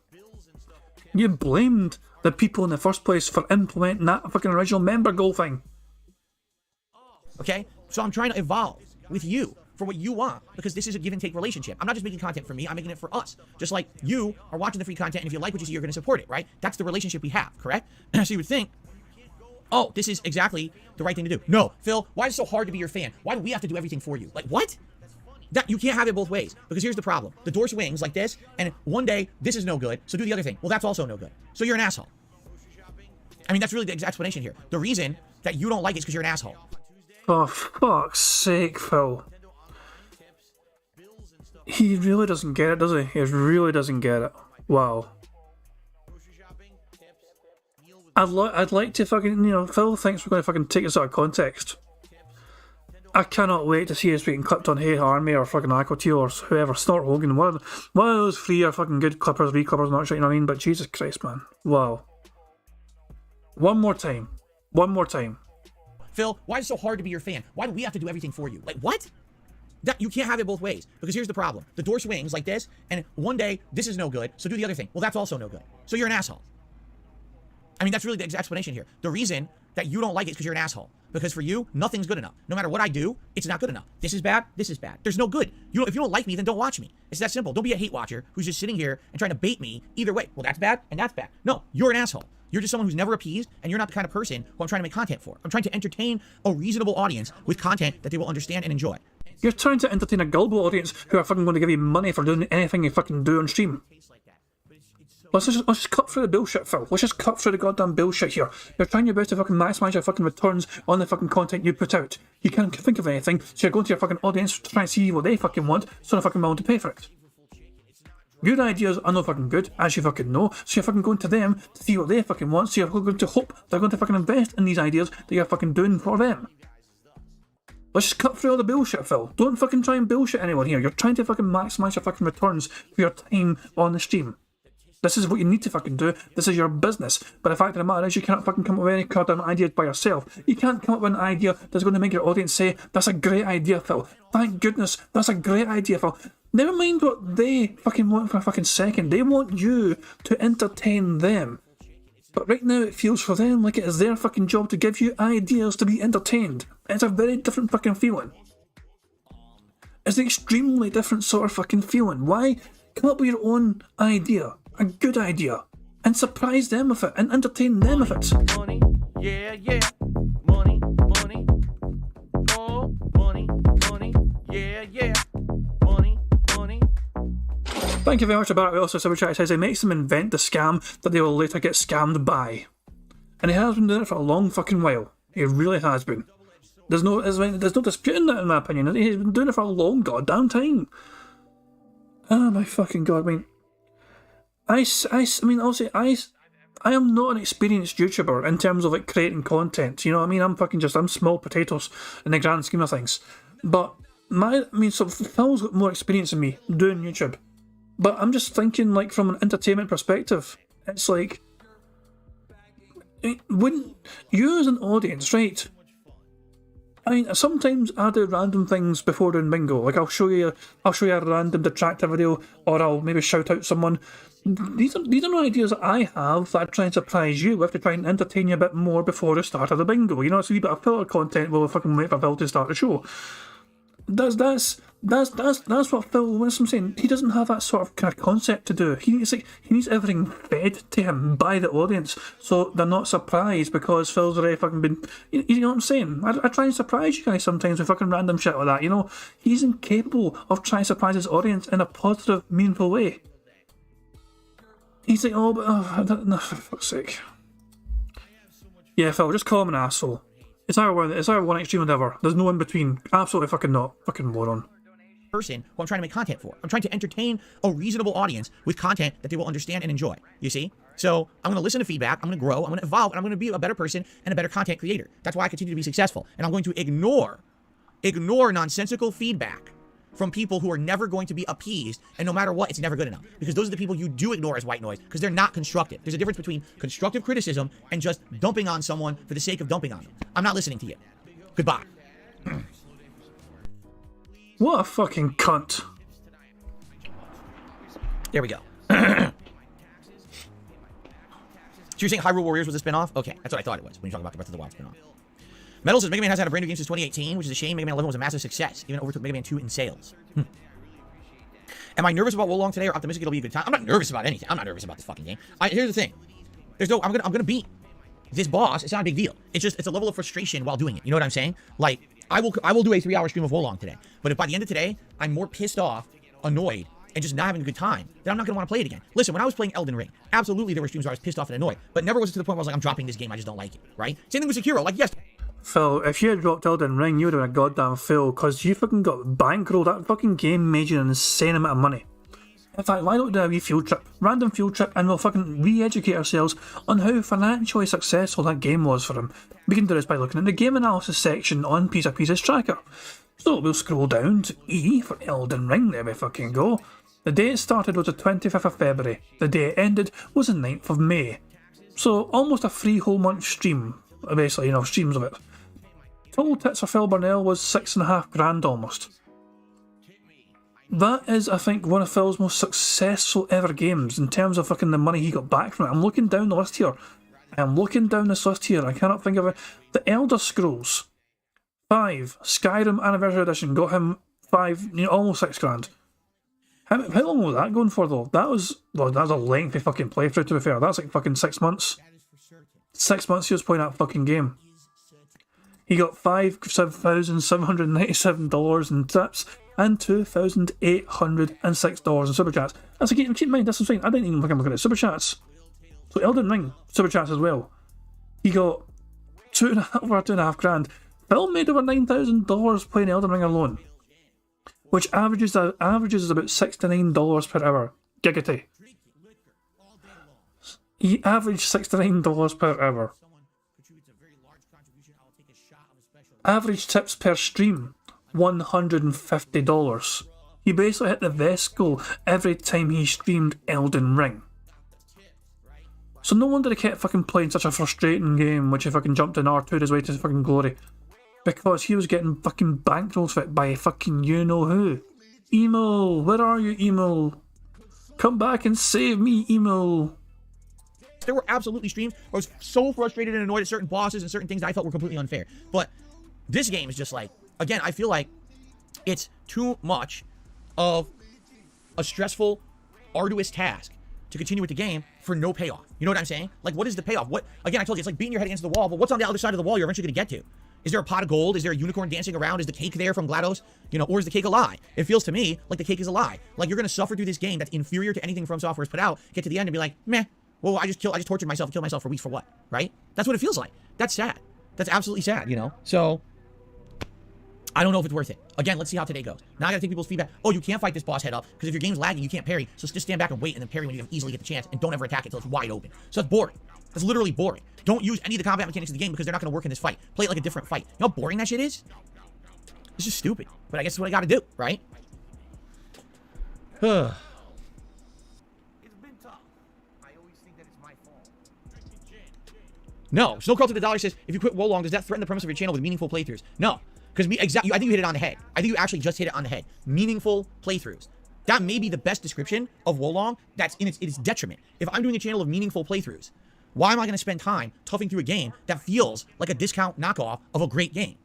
You blamed the people in the first place for implementing that fucking original member goal thing. Okay? So I'm trying to evolve with you for what you want, because this is a give and take relationship. I'm not just making content for me, I'm making it for us. Just like you are watching the free content, and if you like what you see, you're going to support it, right? That's the relationship we have, correct? So you would think, oh, this is exactly the right thing to do. No, Phil, why is it so hard to be your fan? Why do we have to do everything for you? Like, what? That you can't have it both ways, because here's the problem. The door swings like this, and one day, this is no good, so do the other thing. Well, that's also no good. So you're an asshole. I mean, that's really the explanation here. The reason that you don't like it is because you're an asshole. For fuck's sake, Phil. He really doesn't get it, does he? He really doesn't get it. Wow. I'd like to fucking, you know, Phil thinks we're going to fucking take this out of context. I cannot wait to see us being clipped on Hey Army or fucking Aquateel or whoever, Snort Hogan, one of those three are fucking good clippers, re-clippers, not shit, you know what I mean? But Jesus Christ, man. Wow. One more time. Phil, why is it so hard to be your fan? Why do we have to do everything for you? Like, what? That you can't have it both ways, because here's the problem. The door swings like this, and one day, this is no good, so do the other thing. Well, that's also no good. So you're an asshole. I mean, that's really the explanation here. The reason that you don't like it is because you're an asshole. Because for you, nothing's good enough. No matter what I do, it's not good enough. This is bad. This is bad. There's no good. If you don't like me, then don't watch me. It's that simple. Don't be a hate watcher who's just sitting here and trying to bait me either way. Well, that's bad and that's bad. No, you're an asshole. You're just someone who's never appeased, and you're not the kind of person who I'm trying to make content for. I'm trying to entertain a reasonable audience with content that they will understand and enjoy. You're trying to entertain a gullible audience who are fucking going to give you money for doing anything you fucking do on stream. Let's just cut through the bullshit, Phil. Let's just cut through the goddamn bullshit here. You're trying your best to fucking maximise your fucking returns on the fucking content you put out. You can't think of anything, so you're going to your fucking audience to try and see what they fucking want, so they're fucking willing to pay for it. Your ideas are not fucking good, as you fucking know, so you're fucking going to them to see what they fucking want, so you're going to hope they're going to fucking invest in these ideas that you're fucking doing for them. Let's just cut through all the bullshit, Phil. Don't fucking try and bullshit anyone here. You're trying to fucking maximise your fucking returns for your time on the stream. This is what you need to fucking do. This is your business. But the fact of the matter is you can't fucking come up with any goddamn ideas by yourself. You can't come up with an idea that's going to make your audience say, that's a great idea, Phil. Thank goodness, that's a great idea, Phil. Never mind what they fucking want for a fucking second. They want you to entertain them. But right now it feels for them like it is their fucking job to give you ideas to be entertained. It's a very different fucking feeling. It's an extremely different sort of fucking feeling. Why? Come up with your own idea. A good idea, and surprise them with it, and entertain them with it. Money, yeah, yeah. Money, money. Oh, money, money. Yeah, yeah. Money, money. Thank you very much, Barrett. Also, Super Chat says it makes them invent the scam that they will later get scammed by. And he has been doing it for a long fucking while. He really has been. There's no disputing that, in my opinion. He's been doing it for a long goddamn time. Oh my fucking god, I mean... I mean, obviously, I am not an experienced YouTuber in terms of like creating content. You know what I mean? I'm small potatoes in the grand scheme of things. But so Phil's got more experience than me doing YouTube. But I'm just thinking, like, from an entertainment perspective, it's like, wouldn't you as an audience, right? I mean, sometimes I do random things before doing bingo. Like I'll show you a random detractor video, or I'll maybe shout out someone. These are no ideas that I have that I try and surprise you with to try and entertain you a bit more before the start of the bingo. You know, it's a wee bit of filler content while we fucking wait for Phil to start the show. That's what Phil wants. I'm saying he doesn't have that sort of kind of concept to do. He needs everything fed to him by the audience, so they're not surprised because Phil's already fucking been. You know what I'm saying? I try and surprise you guys sometimes with fucking random shit like that. You know, he's incapable of trying to surprise his audience in a positive, meaningful way. He's like, no, for fuck's sake. Yeah, Phil, just call him an asshole. It's our one extreme endeavour. There's no in between. Absolutely fucking not. Fucking moron. Person who I'm trying to make content for. I'm trying to entertain a reasonable audience with content that they will understand and enjoy. You see? So I'm going to listen to feedback, I'm going to grow, I'm going to evolve, and I'm going to be a better person and a better content creator. That's why I continue to be successful. And I'm going to ignore nonsensical feedback from people who are never going to be appeased, and no matter what, it's never good enough. Because those are the people you do ignore as white noise, because they're not constructive. There's a difference between constructive criticism and just dumping on someone for the sake of dumping on them. I'm not listening to you. Goodbye. What a fucking cunt. There we go. So you're saying Hyrule Warriors was a spinoff? Okay, that's what I thought it was when you talk about the Breath of the Wild spinoff. Metal says Mega Man hasn't had a brand new game since 2018, which is a shame. Mega Man 11 was a massive success, even overtook Mega Man 2 in sales. Am I nervous about Wolong today or optimistic it'll be a good time? I'm not nervous about anything. I'm not nervous about this fucking game. Here's the thing. I'm gonna beat this boss. It's not a big deal. It's a level of frustration while doing it. You know what I'm saying? Like, I will do a 3-hour stream of Wolong today. But if by the end of today, I'm more pissed off, annoyed, and just not having a good time, then I'm not gonna want to play it again. Listen, when I was playing Elden Ring, absolutely there were streams where I was pissed off and annoyed, but never was it to the point where I was like, I'm dropping this game, I just don't like it, right? Same thing with Sekiro. Like, yes, Phil, if you had dropped Elden Ring, you would have been a goddamn fool, because you fucking got bankrolled. That fucking game made you an insane amount of money. In fact, why don't we do a wee field trip, random field trip, and we'll fucking re-educate ourselves on how financially successful that game was for him. We can do this by looking at the game analysis section on Pizza Pizza's tracker. So we'll scroll down to E for Elden Ring, there we fucking go. The day it started was the 25th of February, the day it ended was the 9th of May. So almost a 3 whole month stream, basically, you know, streams of it. Total tits for Phil Burnell was $6.5 grand almost. That is, I think, one of Phil's most successful ever games in terms of fucking the money he got back from it. I'm looking down the list here. I cannot think of it. The Elder Scrolls 5 Skyrim Anniversary Edition got him almost $6 grand. How long was that going for though? That was a lengthy fucking playthrough, to be fair. That's like fucking 6 months. 6 months he was playing that fucking game. He got $5,797 in tips. and $2,806 in super chats. That's keep in mind, that's what I'm saying. I didn't even fucking look at it. Super chats. So Elden Ring super chats as well. He got over $2.5 grand. Phil made over $9,000 playing Elden Ring alone, which averages about $69 per hour. Giggity. He averaged $69 per hour. Average tips per stream, $150. He basically hit the vest goal every time he streamed Elden Ring. So no wonder he kept fucking playing such a frustrating game, which he fucking jumped in R2 his way to fucking glory. Because he was getting fucking bankrolls for it by fucking you-know-who. Emo, where are you, Emo? Come back and save me, Emo. There were absolutely streams where I was so frustrated and annoyed at certain bosses and certain things that I felt were completely unfair. But this game is just like, again, I feel like it's too much of a stressful, arduous task to continue with the game for no payoff. You know what I'm saying? Like, what is the payoff? What? Again, I told you, it's like beating your head against the wall, but what's on the other side of the wall you're eventually going to get to? Is there a pot of gold? Is there a unicorn dancing around? Is the cake there from GLaDOS? You know, or is the cake a lie? It feels to me like the cake is a lie. Like, you're going to suffer through this game that's inferior to anything From Software has put out, get to the end and be like, meh, well, I just tortured myself, killed myself for weeks for what? Right? That's what it feels like. That's sad. That's absolutely sad, you know? So, I don't know if it's worth it. Again, let's see how today goes. Now I gotta take people's feedback. Oh, you can't fight this boss head up, because if your game's lagging, you can't parry. So just stand back and wait, and then parry when you easily get the chance, and don't ever attack it until it's wide open. So that's boring. That's literally boring. Don't use any of the combat mechanics of the game because they're not gonna work in this fight. Play it like a different fight. You know how boring that shit is? It's just stupid. But I guess it's what I gotta do, right? It's been tough. I always think that it's my fault. No. Snowcrawl to the dollar says, if you quit Wolong, does that threaten the premise of your channel with meaningful playthroughs? No. Because exactly, I think you hit it on the head. I think you actually just hit it on the head. Meaningful playthroughs. That may be the best description of Wolong. That's in its detriment. If I'm doing a channel of meaningful playthroughs, why am I going to spend time toughing through a game that feels like a discount knockoff of a great game?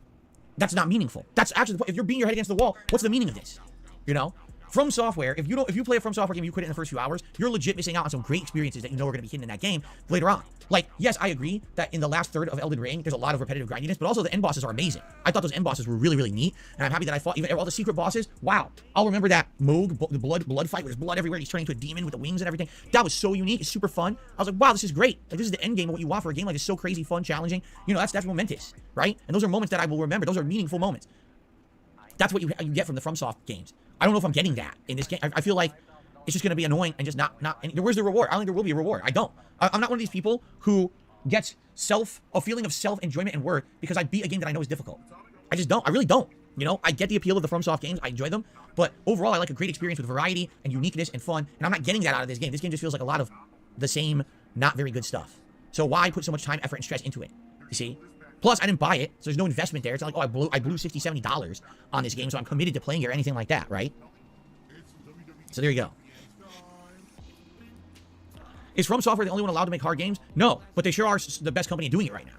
That's not meaningful. That's actually the point. If you're beating your head against the wall, what's the meaning of this? You know? From Software, if you play a From Software game, you quit it in the first few hours, you're legit missing out on some great experiences that you know are going to be hidden in that game later on. Like, yes, I agree that in the last third of Elden Ring, there's a lot of repetitive grindiness, but also the end bosses are amazing. I thought those end bosses were really, really neat, and I'm happy that I fought even all the secret bosses. Wow. I'll remember that Moog, the blood fight, where there's blood everywhere, he's turning into a demon with the wings and everything. That was so unique. It's super fun. I was like, wow, this is great. Like, this is the end game of what you want for a game like this. So crazy, fun, challenging. You know, that's momentous, right? And those are moments that I will remember. Those are meaningful moments. That's what you get from the FromSoft games. I don't know if I'm getting that in this game. I feel like it's just going to be annoying and just not. And where's the reward? I don't think there will be a reward. I don't. I'm not one of these people who gets a feeling of self-enjoyment and worth because I beat a game that I know is difficult. I just don't. I really don't. You know, I get the appeal of the FromSoft games. I enjoy them. But overall, I like a great experience with variety and uniqueness and fun. And I'm not getting that out of this game. This game just feels like a lot of the same, not very good stuff. So why put so much time, effort, and stress into it? You see? Plus, I didn't buy it, so there's no investment there. It's not like, oh, I blew $60, $70 on this game, so I'm committed to playing it or anything like that, right? So there you go. Is From Software the only one allowed to make hard games? No, but they sure are the best company doing it right now.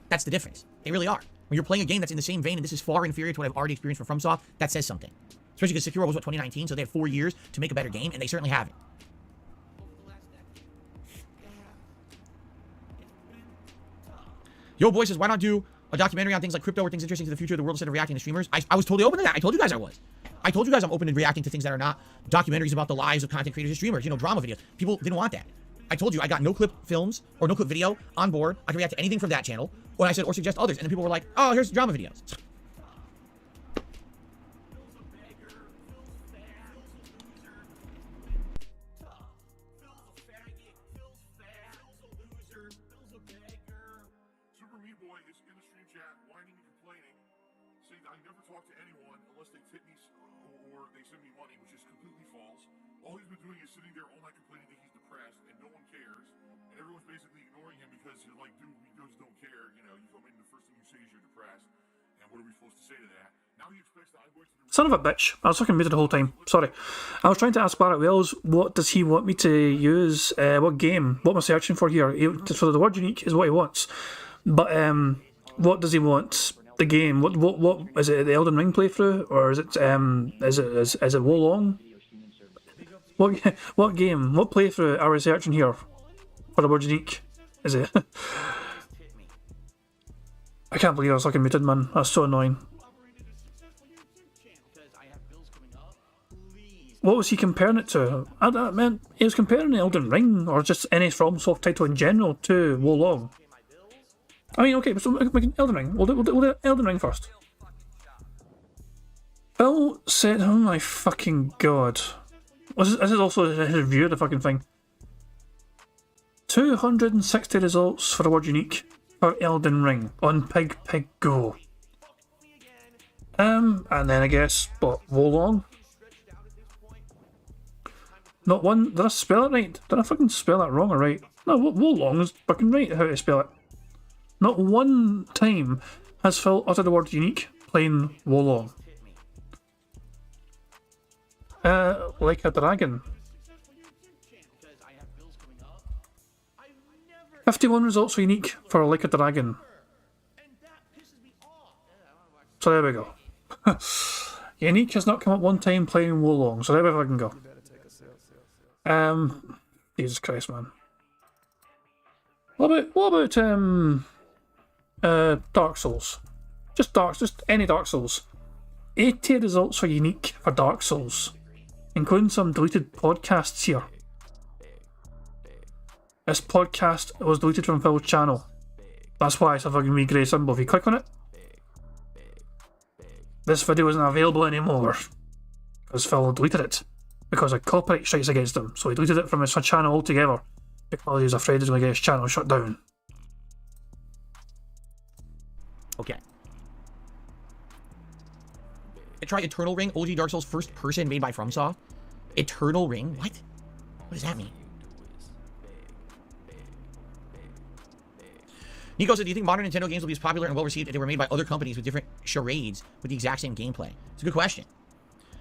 That's the difference. They really are. When you're playing a game that's in the same vein, and this is far inferior to what I've already experienced from FromSoft, that says something. Especially because Sekiro was, what, 2019, so they had 4 years to make a better game, and they certainly haven't. Yo, boy says, why not do a documentary on things like crypto or things interesting to the future of the world instead of reacting to streamers? I was totally open to that. I told you guys I was. I told you guys I'm open to reacting to things that are not documentaries about the lives of content creators and streamers, you know, drama videos. People didn't want that. I told you I got no clip films or no clip video on board. I can react to anything from that channel. Or I said, or suggest others. And then people were like, oh, here's drama videos. Super Meat Boy is in the stream chat, whining and complaining, saying I never talk to anyone unless they tip me or they send me money, which is completely false. All he's been doing is sitting there all night complaining that he's depressed and no one cares, and everyone's basically ignoring him because he's like, dude, we just don't care. You know, you come in, the first thing you say is you're depressed, and what are we supposed to say to that? Now he expects the iBoys to do. Son of a bitch. I was fucking muted the whole time. Sorry. I was trying to ask Barrett Wells, what does he want me to use? What game? What am I searching for here? So the word unique is what he wants. But what does he want? The game? What is it? The Elden Ring playthrough, or is it Wolong? What game? What playthrough are we searching here for the word unique? Is it? I can't believe I was fucking muted, man. That's so annoying. What was he comparing it to? I mean, he was comparing Elden Ring, or just any FromSoft title in general, to Wolong. I mean, okay, so we can Elden Ring. We'll do Elden Ring first. Phil said, oh my fucking god. This is also his review of the fucking thing. 260 results for a word unique for Elden Ring on Pig Go. And then I guess, what, Wolong? Not one. Did I spell it right? Did I fucking spell that wrong or right? No, Wolong is fucking right how to spell it. Not one time has Phil uttered the word unique playing Wolong. Like a dragon. 51 results for unique for Like a Dragon. So there we go. Unique has not come up one time playing Wolong, so there we fucking go. Jesus Christ, man. What about Dark Souls? Just any Dark Souls. 80 results for unique for Dark Souls, including some deleted podcasts here. This podcast was deleted from Phil's channel. That's why it's a fucking wee grey symbol. If you click on it, this video isn't available anymore because Phil deleted it because of copyright strikes against him. So he deleted it from his channel altogether because he was afraid he was going to get his channel shut down. Okay. Try Eternal Ring, OG Dark Souls, first person made by FromSoft. Eternal Ring? What? What does that mean? Nico said, do you think modern Nintendo games will be as popular and well received if they were made by other companies with different charades with the exact same gameplay? It's a good question.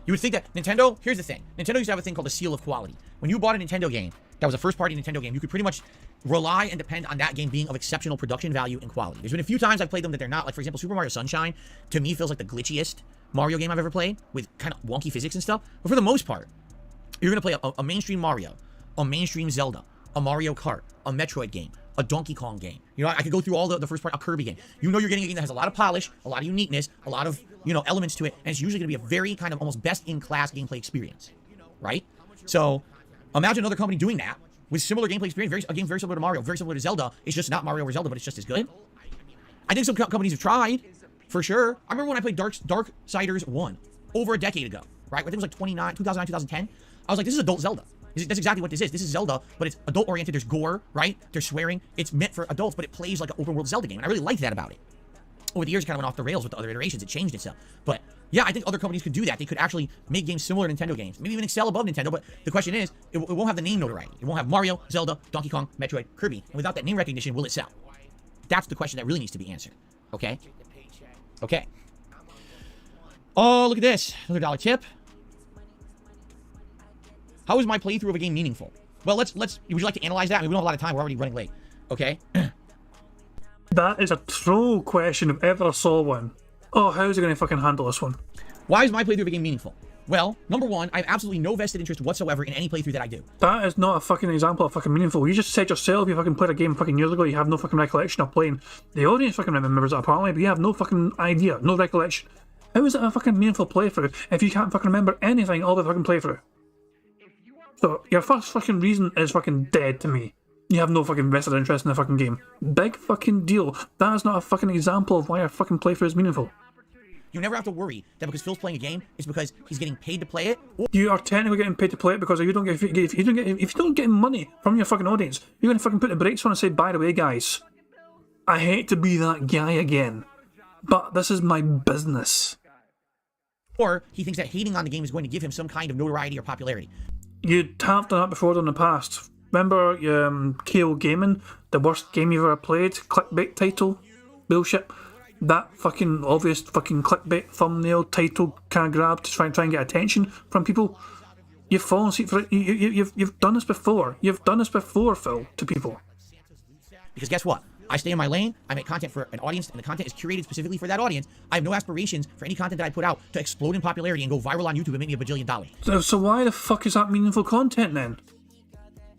You would think that Nintendo, here's the thing. Nintendo used to have a thing called the seal of quality. When you bought a Nintendo game that was a first-party Nintendo game, you could pretty much rely and depend on that game being of exceptional production value and quality. There's been a few times I've played them that they're not. Like, for example, Super Mario Sunshine, to me, feels like the glitchiest Mario game I've ever played, with kind of wonky physics and stuff. But for the most part, you're going to play a mainstream Mario, a mainstream Zelda, a Mario Kart, a Metroid game, a Donkey Kong game. You know, I could go through all the first part, a Kirby game. You know you're getting a game that has a lot of polish, a lot of uniqueness, a lot of, you know, elements to it, and it's usually going to be a very kind of almost best-in-class gameplay experience, right? So, imagine another company doing that with similar gameplay experience, a game very similar to Mario, very similar to Zelda. It's just not Mario or Zelda, but it's just as good. I think some companies have tried, for sure. I remember when I played Darksiders 1 over a decade ago, right? I think it was like 2009, 2010. I was like, this is adult Zelda. That's exactly what this is. This is Zelda, but it's adult-oriented. There's gore, right? There's swearing. It's meant for adults, but it plays like an open-world Zelda game. And I really liked that about it. Over the years, it kind of went off the rails with the other iterations. It changed itself. But yeah, I think other companies could do that. They could actually make games similar to Nintendo games. Maybe even excel above Nintendo, but the question is, it won't have the name notoriety. It won't have Mario, Zelda, Donkey Kong, Metroid, Kirby. And without that name recognition, will it sell? That's the question that really needs to be answered. Okay? Okay. Oh, look at this. Another $1 tip. How is my playthrough of a game meaningful? Well, would you like to analyze that? I mean, we don't have a lot of time. We're already running late. Okay? That is a troll question if ever I saw one. Oh, how's he going to fucking handle this one? Why is my playthrough of a game meaningful? Well, number one, I have absolutely no vested interest whatsoever in any playthrough that I do. That is not a fucking example of fucking meaningful. You just said yourself you fucking played a game fucking years ago, you have no fucking recollection of playing. The audience fucking remembers it apparently, but you have no fucking idea, no recollection. How is it a fucking meaningful playthrough if you can't fucking remember anything all the fucking playthrough? So, your first fucking reason is fucking dead to me. You have no fucking vested interest in the fucking game. Big fucking deal. That is not a fucking example of why your fucking playthrough is meaningful. You never have to worry that because Phil's playing a game, it's because he's getting paid to play it. You are technically getting paid to play it because if you don't get money from your fucking audience, you're gonna fucking put the brakes on and say, by the way, guys, I hate to be that guy again, but this is my business. Or he thinks that hating on the game is going to give him some kind of notoriety or popularity. You have done that before in the past. Remember KO Gaming, the worst game you've ever played, clickbait title, bullshit. That fucking obvious fucking clickbait thumbnail title kind of grab to try and get attention from people. You've fallen asleep for it. You've done this before. You've done this before, Phil, to people. Because guess what? I stay in my lane, I make content for an audience, and the content is curated specifically for that audience. I have no aspirations for any content that I put out to explode in popularity and go viral on YouTube and make me $1 bajillion. So why the fuck is that meaningful content then?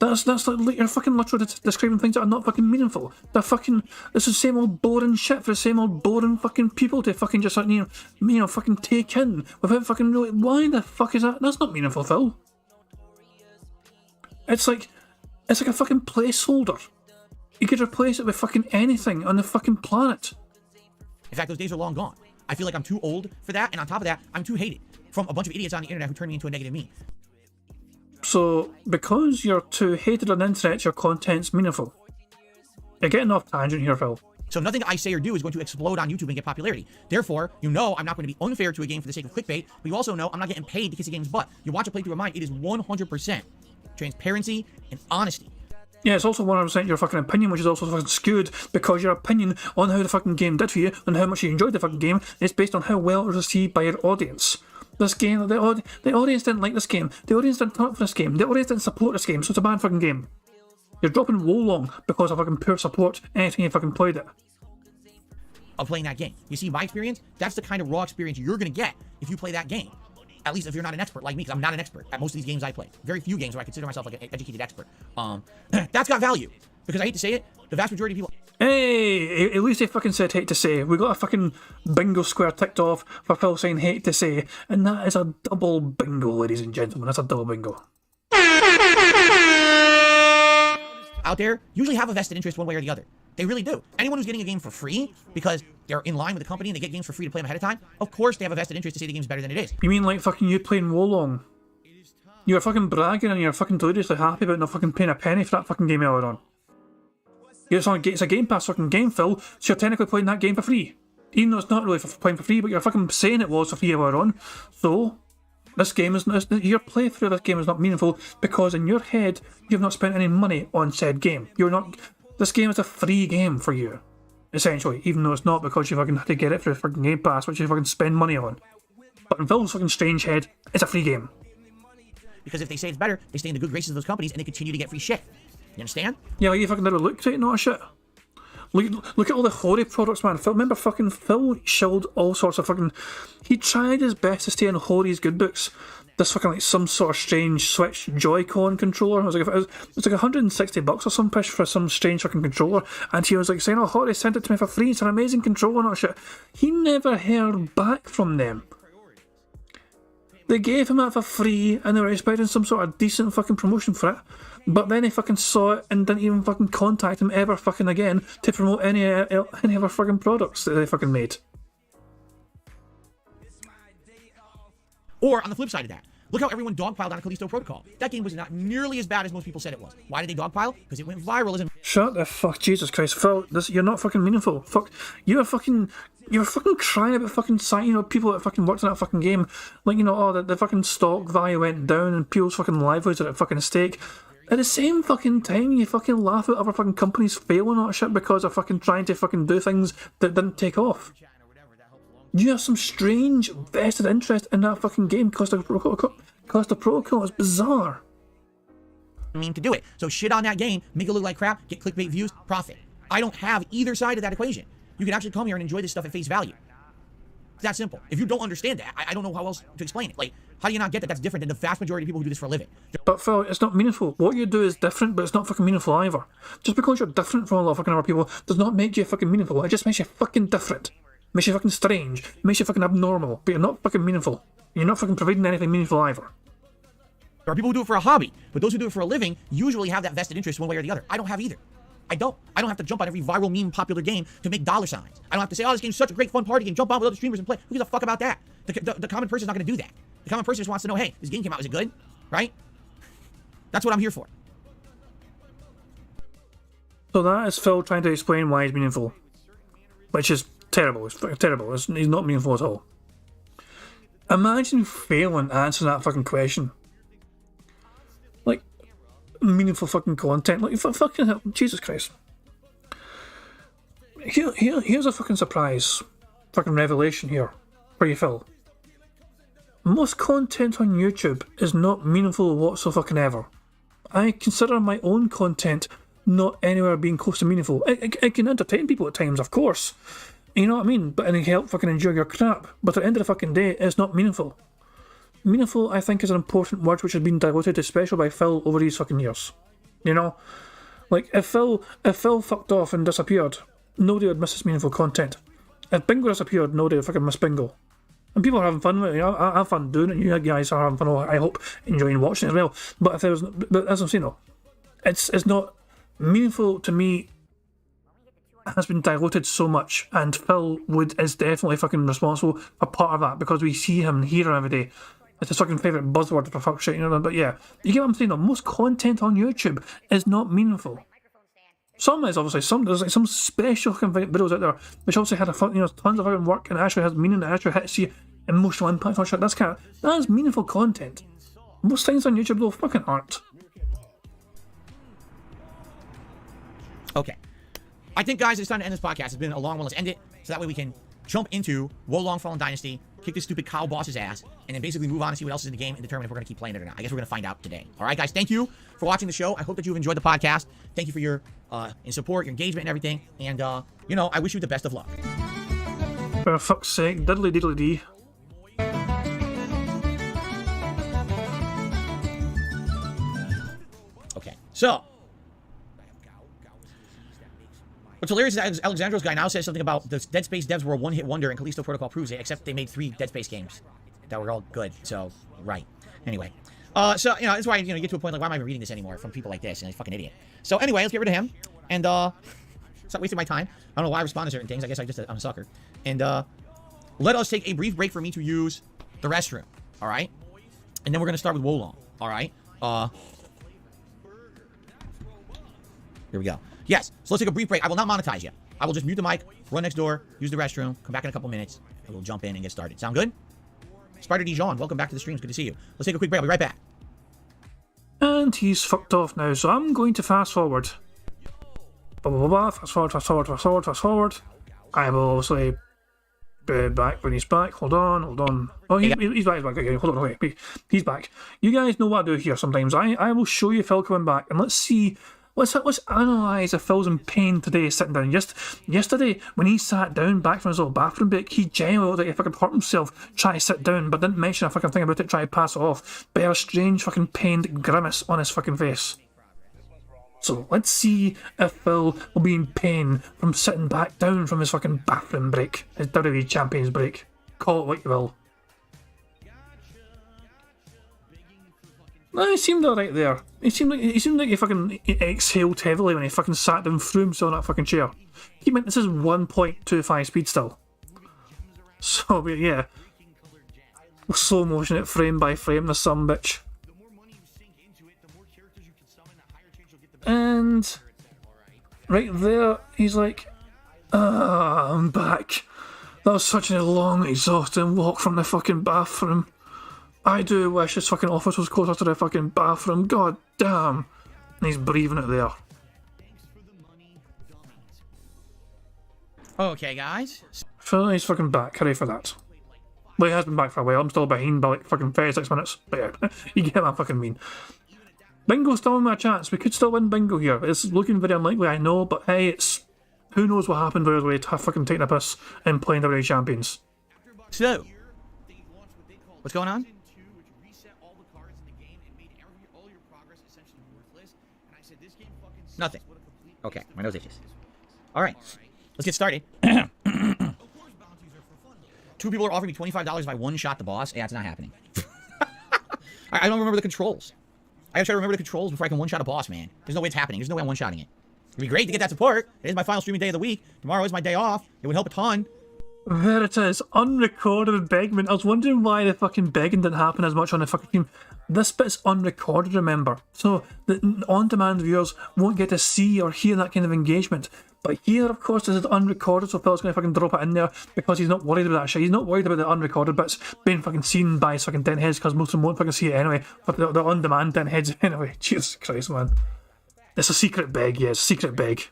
That's like you're fucking literally describing things that are not fucking meaningful. They're fucking, it's the same old boring shit for the same old boring fucking people to fucking just like, you know, fucking take in without fucking knowing. Why the fuck is that? That's not meaningful, Phil. It's like a fucking placeholder. You could replace it with fucking anything on the fucking planet. In fact, those days are long gone. I feel like I'm too old for that, and on top of that, I'm too hated from a bunch of idiots on the internet who turn me into a negative me. So, because you're too hated on the internet, your content's meaningful. You're getting off tangent here, Phil. So nothing I say or do is going to explode on YouTube and get popularity. Therefore, you know I'm not going to be unfair to a game for the sake of clickbait, but you also know I'm not getting paid to kiss a game's butt. You watch a playthrough of mine, it is 100% transparency and honesty. Yeah, it's also 100% your fucking opinion, which is also fucking skewed, because your opinion on how the fucking game did for you and how much you enjoyed the fucking game is based on how well it was received by your audience. This game, the audience didn't like this game. The audience didn't turn up for this game. The audience didn't support this game, so it's a bad fucking game. You're dropping Wolong because of fucking poor support anytime you fucking played it. Of playing that game. You see, my experience, that's the kind of raw experience you're going to get if you play that game. At least if you're not an expert like me, because I'm not an expert at most of these games I play. Very few games where I consider myself like an educated expert. That's got value. Because I hate to say it, the vast majority of people... Hey, at least they fucking said hate to say. We got a fucking bingo square ticked off for Phil saying hate to say, and that is a double bingo, ladies and gentlemen. That's a double bingo. out there usually have a vested interest one way or the other. They really do. Anyone who's getting a game for free because they're in line with the company and they get games for free to play them ahead of time, of course they have a vested interest to say the game's better than it is. You mean like fucking you playing Wolong? You were fucking bragging and you're fucking deliriously happy about not fucking paying a penny for that fucking game earlier on. It's a Game Pass fucking game, Phil, so you're technically playing that game for free. Even though it's not really for playing for free, but you're fucking saying it was for free earlier on. So, this game is your playthrough of this game is not meaningful because in your head you've not spent any money on said game. This game is a free game for you, essentially, even though it's not because you fucking had to get it through fucking Game Pass, which you fucking spend money on. But in Phil's fucking strange head, it's a free game. Because if they say it's better, they stay in the good graces of those companies and they continue to get free shit. You understand? Yeah, like you fucking never looked at it, not a shit. Look at all the Hori products, man. Remember fucking Phil shilled all sorts of fucking... He tried his best to stay on Hori's good books. This fucking like some sort of strange Switch Joy-Con controller. It was like $160 or some pish for some strange fucking controller. And he was like saying, oh, Hori sent it to me for free. It's an amazing controller, not shit. He never heard back from them. They gave him that for free and they were expecting some sort of decent fucking promotion for it. But then he fucking saw it and didn't even fucking contact him ever fucking again to promote any other fucking products that they fucking made. Or on the flip side of that, look how everyone dogpiled on Callisto Protocol. That game was not nearly as bad as most people said it was. Why did they dogpile? Because it went viral. Shut the fuck, Jesus Christ, Phil. You're not fucking meaningful. Fuck, you're fucking crying about fucking people that fucking worked on that fucking game. Like, the fucking stock value went down and people's fucking livelihoods are at fucking stake. At the same fucking time, you fucking laugh at other fucking companies failing on that shit because they're fucking trying to fucking do things that didn't take off. You have some strange vested interest in that fucking game because the protocol is bizarre. To do it. So shit on that game, make it look like crap, get clickbait views, profit. I don't have either side of that equation. You can actually come here and enjoy this stuff at face value. It's that simple. If you don't understand that, I don't know how else to explain it. Like, how do you not get that that's different than the vast majority of people who do this for a living? But Phil, it's not meaningful. What you do is different, but it's not fucking meaningful either. Just because you're different from a lot of fucking other people does not make you fucking meaningful. It just makes you fucking different. Makes you fucking strange. Makes you fucking abnormal. But you're not fucking meaningful. You're not fucking providing anything meaningful either. There are people who do it for a hobby, but those who do it for a living usually have that vested interest one way or the other. I don't have either. I don't have to jump on every viral meme popular game to make dollar signs. I don't have to say, oh, this game's such a great fun party game, jump on with other streamers and play. Who gives a fuck about that? The common person's not going to do that. The common person just wants to know, hey, this game came out, is it good? Right? That's what I'm here for. So that is Phil trying to explain why he's meaningful. Which is terrible. It's fucking terrible. He's not meaningful at all. Imagine failing answering that fucking question. Like, meaningful fucking content. Like, fucking hell, Jesus Christ. Here's a fucking surprise. Fucking revelation here. For you, Phil. Most content on YouTube is not meaningful whatsoever. I consider my own content not anywhere being close to meaningful. It can entertain people at times, of course. You know what I mean? But it can help fucking enjoy your crap. But at the end of the fucking day, it's not meaningful. Meaningful, I think, is an important word which has been diluted, especially by Phil, over these fucking years. You know? Like, if Phil fucked off and disappeared, nobody would miss his meaningful content. If Bingo disappeared, nobody would fucking miss Bingo. And people are having fun with it. I have fun doing it. You guys are having fun. I hope enjoying watching it as well. But if there was, but as I'm saying, though, it's not meaningful to me. Has been diluted so much, and Phil Wood is definitely fucking responsible for part of that because we see him here every day. It's his fucking favourite buzzword for fuck shit, you know. But yeah, you get what I'm saying. Though? Most content on YouTube is not meaningful. Some is obviously there's like some special fucking videos out there which obviously had tons of fucking work and actually has meaning and actually hits you emotional impact on shit. That is meaningful content. Most things on YouTube though fucking aren't. Okay. I think, guys, it's time to end this podcast. It's been a long one. Let's end it so that way we can jump into Wolong Fallen Dynasty, kick this stupid cow boss's ass, and then basically move on and see what else is in the game and determine if we're going to keep playing it or not. I guess we're going to find out today. All right, guys, thank you for watching the show. I hope that you've enjoyed the podcast. Thank you for your support, your engagement, and everything. And, I wish you the best of luck. For fuck's sake, diddly diddly dee. Okay, so what's hilarious is that Alexandro's guy now says something about the Dead Space devs were a one-hit wonder, and Callisto Protocol proves it, except they made 3 Dead Space games that were all good. So, right. Anyway. So, that's why, you get to a point like, why am I even reading this anymore from people like this? And he's a fucking idiot. So, anyway, let's get rid of him. And, stop wasting my time. I don't know why I respond to certain things. I guess I'm a sucker. And, let us take a brief break for me to use the restroom. All right? And then we're going to start with Wolong. All right? Here we go. Yes, so let's take a brief break. I will not monetize you. I will just mute the mic, run next door, use the restroom, come back in a couple minutes, and we'll jump in and get started. Sound good? Spider Dijon, welcome back to the streams. Good to see you. Let's take a quick break. I'll be right back. And he's fucked off now, so I'm going to fast forward. Blah, blah, blah, blah. Fast forward, fast forward, fast forward, fast forward. I will obviously be back when he's back. Hold on. Oh, he's back. Okay, hold on, wait. He's back. You guys know what I do here sometimes. I will show you Phil coming back, and let's see. Let's analyse if Phil's in pain today sitting down. Yesterday, when he sat down back from his little bathroom break, he genuinely looked like he fucking hurt himself trying to sit down, but didn't mention a fucking thing about it, trying to pass it off. But he had a strange fucking pained grimace on his fucking face. So let's see if Phil will be in pain from sitting back down from his fucking bathroom break, his WWE Champions break. Call it what you will. No, he seemed alright there. He seemed like he fucking exhaled heavily when he fucking sat down, threw himself in that fucking chair. He meant this is 1.25 speed still. So yeah, slow motion it frame by frame, the some bitch. And right there, he's like, I'm back. That was such a long, exhausting walk from the fucking bathroom. I do wish this fucking office was closer to the fucking bathroom. God damn. And he's breathing it there. Okay, guys. So he's fucking back. Hurry for that. Well, he has been back for a while. I'm still behind by like fucking 36 minutes. But yeah, you get what I fucking mean. Bingo's still in my chance. We could still win Bingo here. It's looking very unlikely, I know, but hey, it's... Who knows what happened where we fucking taking a piss and playing WWE Champions. So, what's going on? Nothing. Okay, my nose itches. Alright, let's get started. 2 people are offering me $25 if I one-shot the boss. Yeah, it's not happening. I don't remember the controls. I gotta try to remember the controls before I can one-shot a boss, man. There's no way it's happening. There's no way I'm one-shotting it. It'd be great to get that support. It is my final streaming day of the week. Tomorrow is my day off. It would help a ton. There it is, unrecorded beggment. I was wondering why the fucking begging didn't happen as much on the fucking stream. This bit's unrecorded, remember. So the on-demand viewers won't get to see or hear that kind of engagement. But here, of course, this is unrecorded, so Phil's gonna fucking drop it in there because he's not worried about that shit. He's not worried about the unrecorded bits being fucking seen by his fucking dead heads because most of them won't fucking see it anyway. But the on-demand dead heads anyway. Jesus Christ, man. It's a secret beg, yes, secret beg.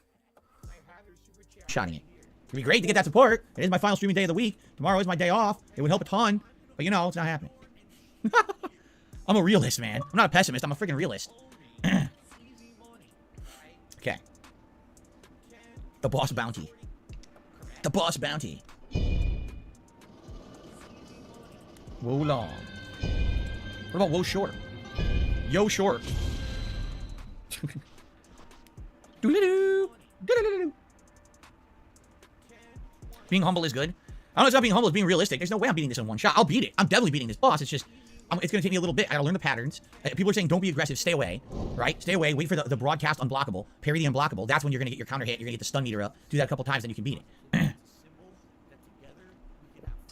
Shotting it. It'd be great to get that support. It is my final streaming day of the week. Tomorrow is my day off. It would help a ton. But you know, it's not happening. I'm a realist, man. I'm not a pessimist. I'm a freaking realist. Okay. The boss bounty. The boss bounty. Wo long. What about Wo short? Yo short. Doo-doo-doo. Doo-doo-doo-doo. Being humble is good. I don't know, it's not being humble, it's being realistic. There's no way I'm beating this in one shot. I'll beat it. I'm definitely beating this boss. It's just, it's going to take me a little bit. I got to learn the patterns. People are saying, don't be aggressive. Stay away. Right? Stay away. Wait for the broadcast unblockable. Parry the unblockable. That's when you're going to get your counter hit. You're going to get the stun meter up. Do that a couple times, then you can beat it.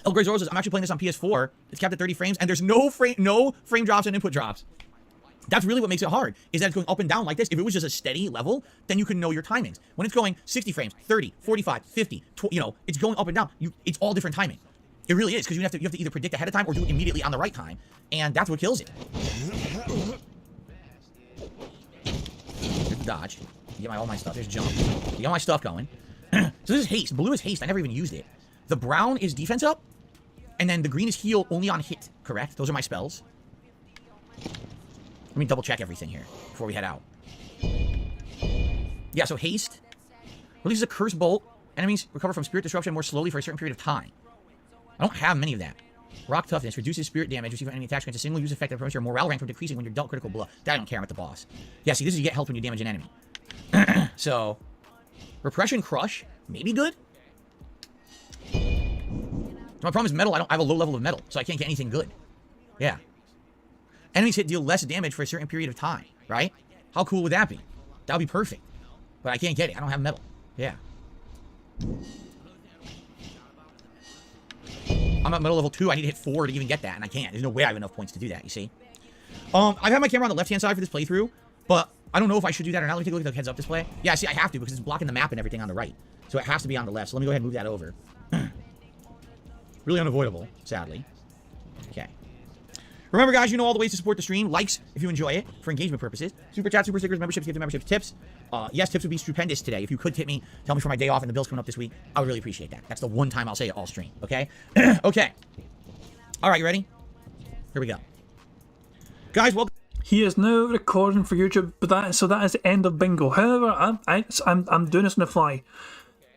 El Grey Zoro says, I'm actually playing this on PS4. It's capped at 30 frames, and there's no frame drops and input drops. That's really what makes it hard, is that it's going up and down like this. If it was just a steady level, then you can know your timings. When it's going 60 frames, 30, 45, 50, it's going up and down. It's all different timing. It really is, because you have to either predict ahead of time or do it immediately on the right time, and that's what kills it. There's the dodge. You get all my stuff. There's jump. You get all my stuff going. So this is haste. Blue is haste. I never even used it. The brown is defense up, and then the green is heal only on hit. Correct? Those are my spells. Let me double check everything here before we head out. Yeah, so haste releases a curse bolt. Enemies recover from spirit disruption more slowly for a certain period of time. I don't have many of that. Rock toughness reduces spirit damage received from enemy attacks, grants a single use effect that prevents your morale rank from decreasing when you're dealt critical blow. That I don't care. I'm at the boss. Yeah, see, this is you get health when you damage an enemy. So, repression crush may be good. My problem is metal. I have a low level of metal, so I can't get anything good. Yeah. Enemies hit deal less damage for a certain period of time, right? How cool would that be? That would be perfect. But I can't get it. I don't have metal. Yeah. I'm at metal level 2. I need to hit 4 to even get that, and I can't. There's no way I have enough points to do that, you see? I've had my camera on the left-hand side for this playthrough, but I don't know if I should do that or not. Let me take a look at the heads-up display. Yeah, see, I have to because it's blocking the map and everything on the right. So it has to be on the left. So let me go ahead and move that over. Really unavoidable, sadly. Okay. Remember, guys, you know all the ways to support the stream. Likes if you enjoy it for engagement purposes. Super chat, super stickers, memberships, gift memberships, tips. Yes, tips would be stupendous today. If you could tip me, tell me for my day off and the bill's coming up this week, I would really appreciate that. That's the one time I'll say it all stream, okay? Okay. All right, you ready? Here we go. Guys, welcome. He is now recording for YouTube, but that is the end of Bingo. However, I'm doing this on the fly.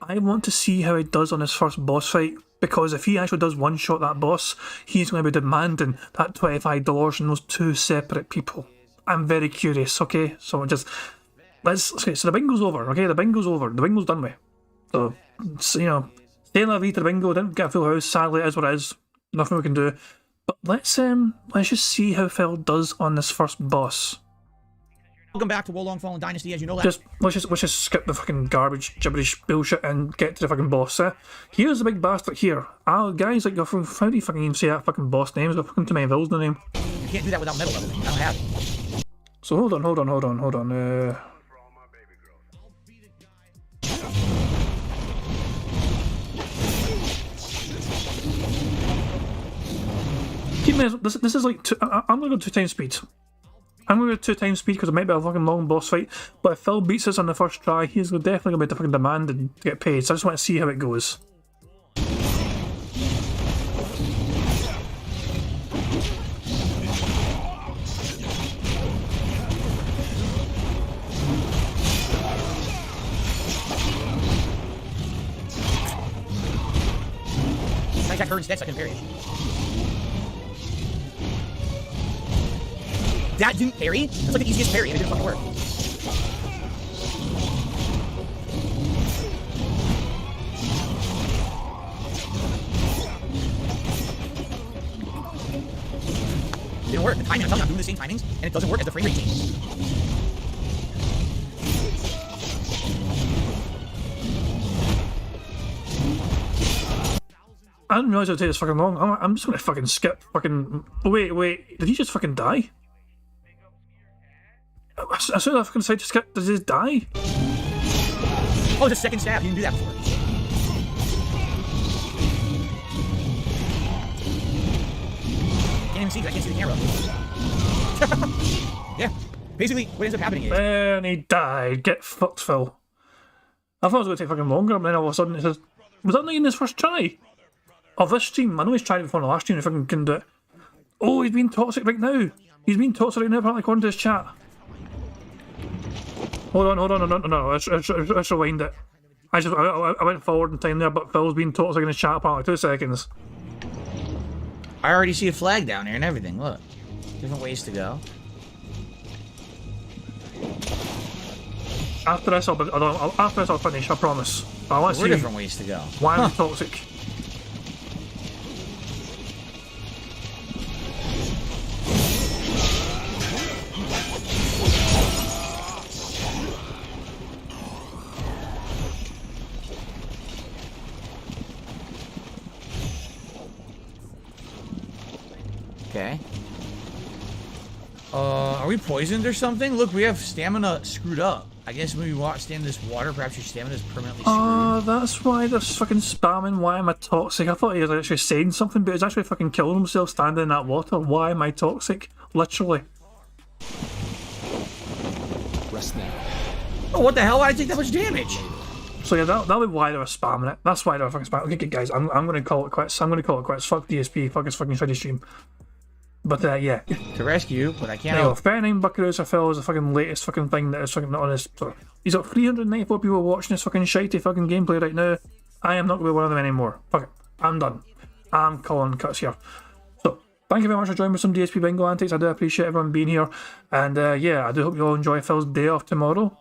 I want to see how he does on his first boss fight, because if he actually does one-shot that boss, he's going to be demanding that $25 from those two separate people. I'm very curious, okay? So so the bingo's over, okay? The bingo's over. The bingo's done with. So, stay la vie to the bingo. Didn't get a full house. Sadly, it is what it is. Nothing we can do. But let's just see how Phil does on this first boss. Welcome back to Wolong Fallen Dynasty, as you know that. Let's just skip the fucking garbage, gibberish bullshit and get to the fucking boss, eh? Here's the big bastard here. Guys, like, how do you fucking even say that fucking boss name? It's got fucking too many vowels in the name. You can't do that without metal leveling. I don't have it. So hold on. Keep me. This is like I'm gonna go 2 times speed. I'm going to go 2 times speed because it might be a fucking long boss fight, but if Phil beats us on the first try, he's definitely going to be fucking demanding to get paid, so I just want to see how it goes. I got her instead, so I can parry it. That didn't parry? That's like the easiest parry, and it didn't fucking work. It didn't work. The timing, I'm telling you, I'm doing the same timings, and it doesn't work as the frame rate changes. I didn't realise it would take this fucking long. I'm just going to fucking skip fucking... Wait, did he just fucking die? I saw that fucking side to skip. Does he just die? Oh, it's a second stab. You didn't do that before. Can't even see because I can't see the camera. Yeah. Basically, what ends up happening is... And he died. Get fucked, Phil. I thought it was going to take fucking longer, but then all of a sudden it says... Was that not in his first try? Of this stream? I know he's tried it before in the last stream if I can do it. Oh, he's being toxic right now. He's being toxic right now, apparently, according to his chat. Hold on, no, let's rewind it. I went forward in time there, but Phil's been toxic in his chat apparently. 2 seconds. I already see a flag down there and everything, look. Different ways to go. After this, I'll finish. I promise. But I want to We're see different ways to go. why I'm toxic. Okay. Are we poisoned or something? Look, we have stamina screwed up. I guess when we stand in this water, perhaps your stamina is permanently screwed. That's why they're fucking spamming. Why am I toxic? I thought he was actually saying something, but he's actually fucking killing himself standing in that water. Why am I toxic? Literally. Rest now. Oh, what the hell? Why did I take that much damage? So yeah, that'll be why they were spamming it. That's why they were fucking spamming it. Okay, guys, I'm gonna call it quits. I'm gonna call it quits. Fuck DSP. Fuck his fucking shitty stream. But yeah. To rescue, but I can't. There you go. 39 buckaroos I fell is the fucking latest fucking thing that is fucking not on his. So he's got 394 people watching this fucking shitey fucking gameplay right now. I am not gonna be one of them anymore. Fuck it. I'm done. I'm calling cuts here. So thank you very much for joining me with some DSP Bingo antics. I do appreciate everyone being here. And yeah, I do hope you all enjoy Phil's day off tomorrow.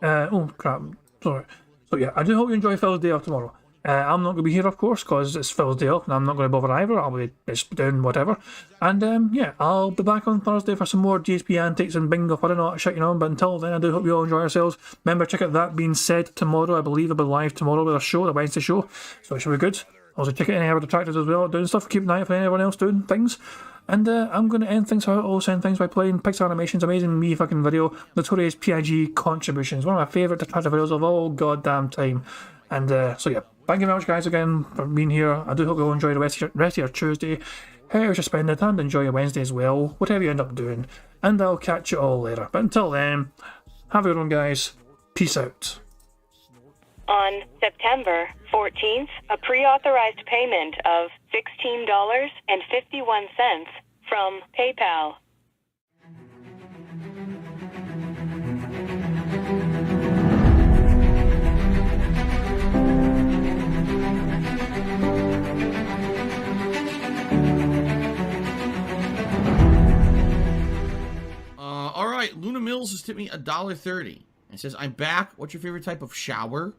Oh crap. Sorry. So yeah, I do hope you enjoy Phil's day off tomorrow. I'm not going to be here, of course, because it's Phil's day off, and I'm not going to bother either. I'll be just doing whatever. And yeah, I'll be back on Thursday for some more DSP antics and bingo, I don't know what shit, you know. But until then, I do hope you all enjoy yourselves. Remember, check out That Being Said tomorrow. I believe I'll be live tomorrow with a show, the Wednesday show. So it should be good. Also, check out any other detractors as well, doing stuff. Keep an eye out for anyone else doing things. And I'm going to end things how I always end things by playing Pixar Animation's amazing me fucking video, Notorious PIG Contributions. One of my favourite detractor videos of all goddamn time. And so yeah, thank you very much guys again for being here. I do hope you all enjoy the rest of your Tuesday, however you spend it, and enjoy your Wednesday as well, whatever you end up doing. And I'll catch you all later. But until then, have a good one guys. Peace out. On September 14th, a pre-authorized payment of $16.51 from PayPal. All right, Luna Mills has tipped me $1.30. It says, "I'm back. What's your favorite type of shower?"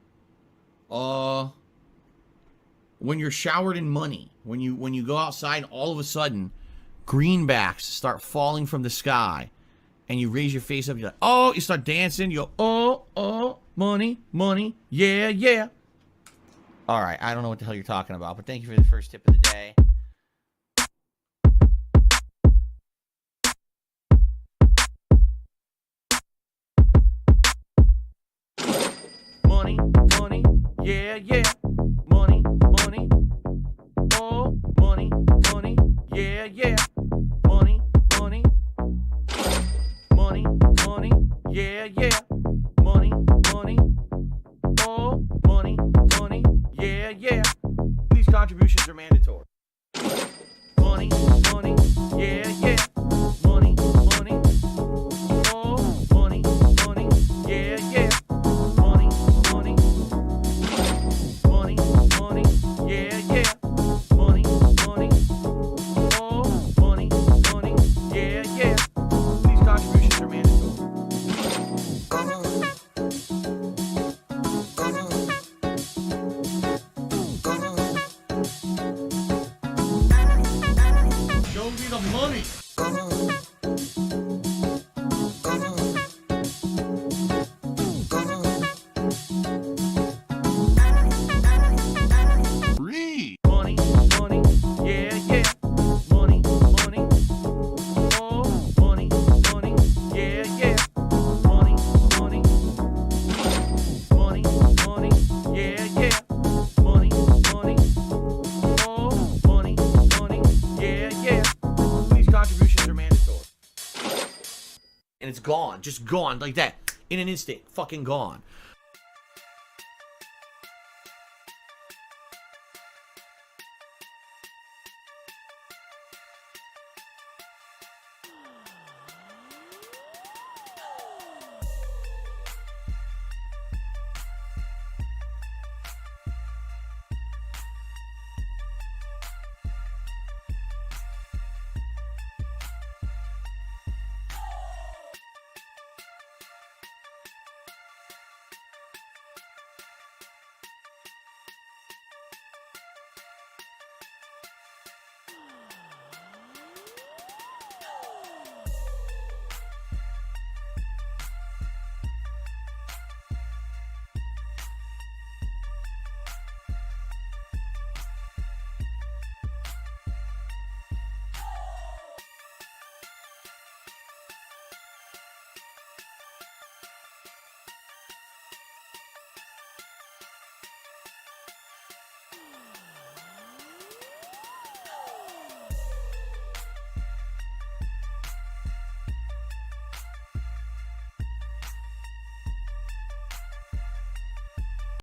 When you're showered in money, when you go outside, all of a sudden, greenbacks start falling from the sky, and you raise your face up. You're like, oh, you start dancing. You go, oh, money, money, yeah, yeah. All right, I don't know what the hell you're talking about, but thank you for the first tip of the day. Money, money, yeah, yeah. Money, money, oh, money, money, yeah, yeah. Money, money, money, money, yeah, yeah. Money, money, oh, money, money, yeah, yeah. These contributions are mandatory. Money, money, yeah, yeah. Money, money, oh, money, money, yeah, yeah. Money, money, money, money, yeah, yeah. Money, money, oh, money, money, yeah, yeah. These contributions are mandatory. Show me the money. Free. Money, money, yeah, yeah. Money, money, oh, money, money, yeah, yeah. Money, money, money, money, yeah, yeah. Money, money, oh, money, money, yeah, yeah. These contributions are mandatory. And it's gone, just gone like that, in an instant, fucking gone.